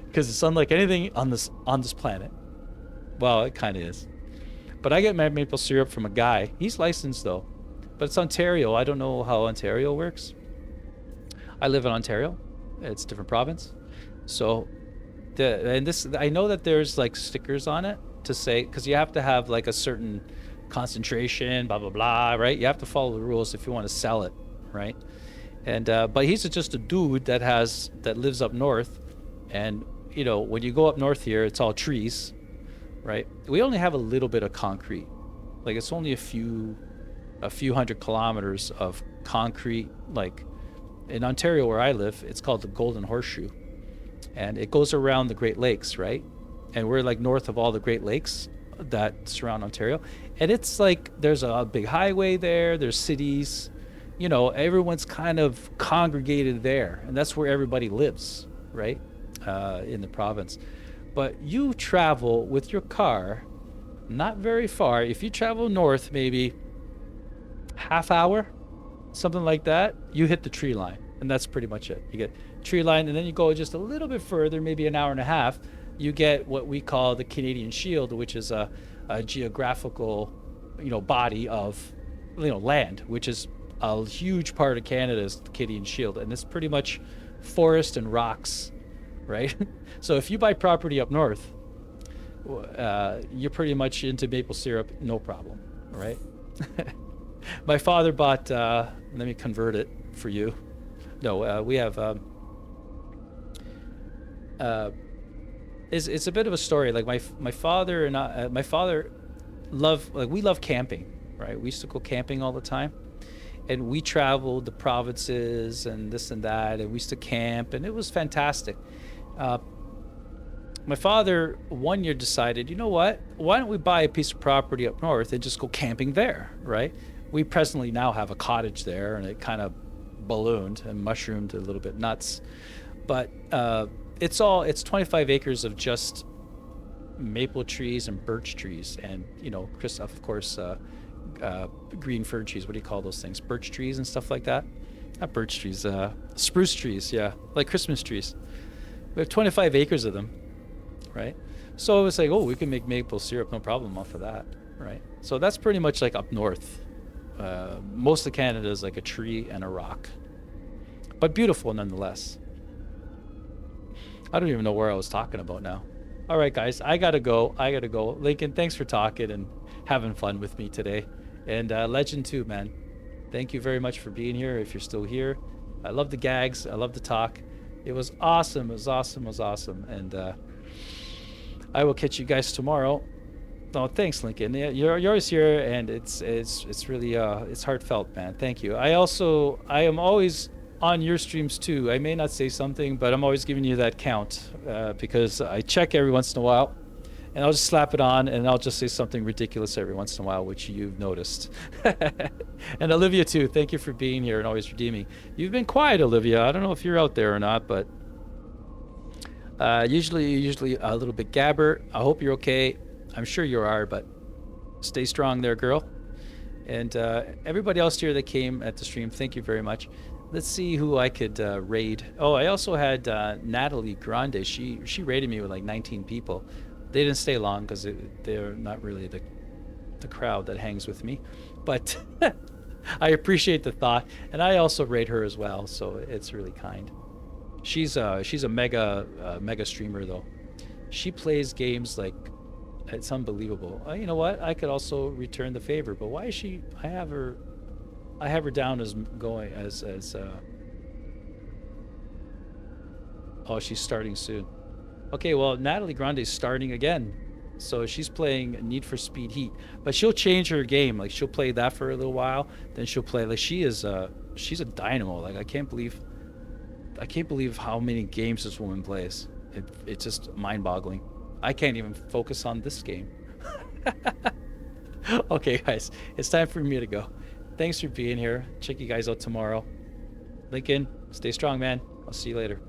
Because it's unlike anything on this planet. Well, it kind of is. But I get my maple syrup from a guy. He's licensed though, but it's Ontario. I don't know how Ontario works. I live in Ontario. It's a different province. So, I know that there's like stickers on it to say, because you have to have like a certain concentration, blah blah blah, right? You have to follow the rules if you want to sell it, right? And but he's just a dude that lives up north, and when you go up north here, it's all trees, right? We only have a little bit of concrete, like it's only a few hundred kilometers of concrete. Like in Ontario where I live, it's called the Golden Horseshoe, and it goes around the Great Lakes, right? And we're like north of all the Great Lakes that surround Ontario, and it's like there's a big highway there, there's cities, everyone's kind of congregated there, and that's where everybody lives, right? In the province. But you travel with your car not very far. If you travel north, maybe half hour, something like that, you hit the tree line, and that's pretty much it. You get tree line, and then you go just a little bit further, maybe an hour and a half, you get what we call the Canadian Shield, which is a geographical, body of, land, which is a huge part of Canada's Canadian Shield, and it's pretty much forest and rocks, right? So if you buy property up north, you're pretty much into maple syrup, no problem, right? My father bought, let me convert it for you. No, we have, it's a bit of a story. Like my father and my father we love camping, right? We used to go camping all the time, and we traveled the provinces and this and that, and we used to camp, and it was fantastic. My father one year decided, you know what? Why don't we buy a piece of property up north and just go camping there, right? We presently now have a cottage there, and it kind of ballooned and mushroomed a little bit nuts, but it's 25 acres of just maple trees and birch trees, and Chris, of course, green fir trees. What do you call those things? Birch trees and stuff like that. Not birch trees, spruce trees. Yeah, like Christmas trees. We have 25 acres of them, right? So it was like, oh, we can make maple syrup, no problem off of that, right? So that's pretty much like up north. Most of Canada is like a tree and a rock, but beautiful nonetheless. I don't even know where I was talking about now. All right, guys, I gotta go. Lincoln, thanks for talking and having fun with me today. And Legend too, man. Thank you very much for being here, if you're still here. I love the gags. I love the talk. It was awesome. And I will catch you guys tomorrow. Oh, thanks, Lincoln. Yeah, you're always here, and it's really it's heartfelt, man. Thank you. I am always on your streams too. I may not say something, but I'm always giving you that count because I check every once in a while, and I'll just slap it on, and I'll just say something ridiculous every once in a while, which you've noticed. And Olivia too, thank you for being here and always redeeming. You've been quiet, Olivia. I don't know if you're out there or not, but usually a little bit gabber. I hope you're okay. I'm sure you are, but stay strong there, girl. And everybody else here that came at the stream, thank you very much. Let's see who I could raid. Oh, I also had Natalie Grande. She raided me with like 19 people. They didn't stay long because they're not really the crowd that hangs with me. But I appreciate the thought. And I also raid her as well, so it's really kind. She's a mega streamer though. She plays games like it's unbelievable. You know what? I could also return the favor, but why is she? I have her down as going as. Oh, she's starting soon. Okay, well Natalie Grande's starting again, so she's playing Need for Speed Heat, but she'll change her game. Like she'll play that for a little while, then she'll play like she's a dynamo. Like I can't believe how many games this woman plays. It's just mind-boggling. I can't even focus on this game. Okay, guys, it's time for me to go. Thanks for being here. Check you guys out tomorrow. Lincoln, stay strong, man. I'll see you later.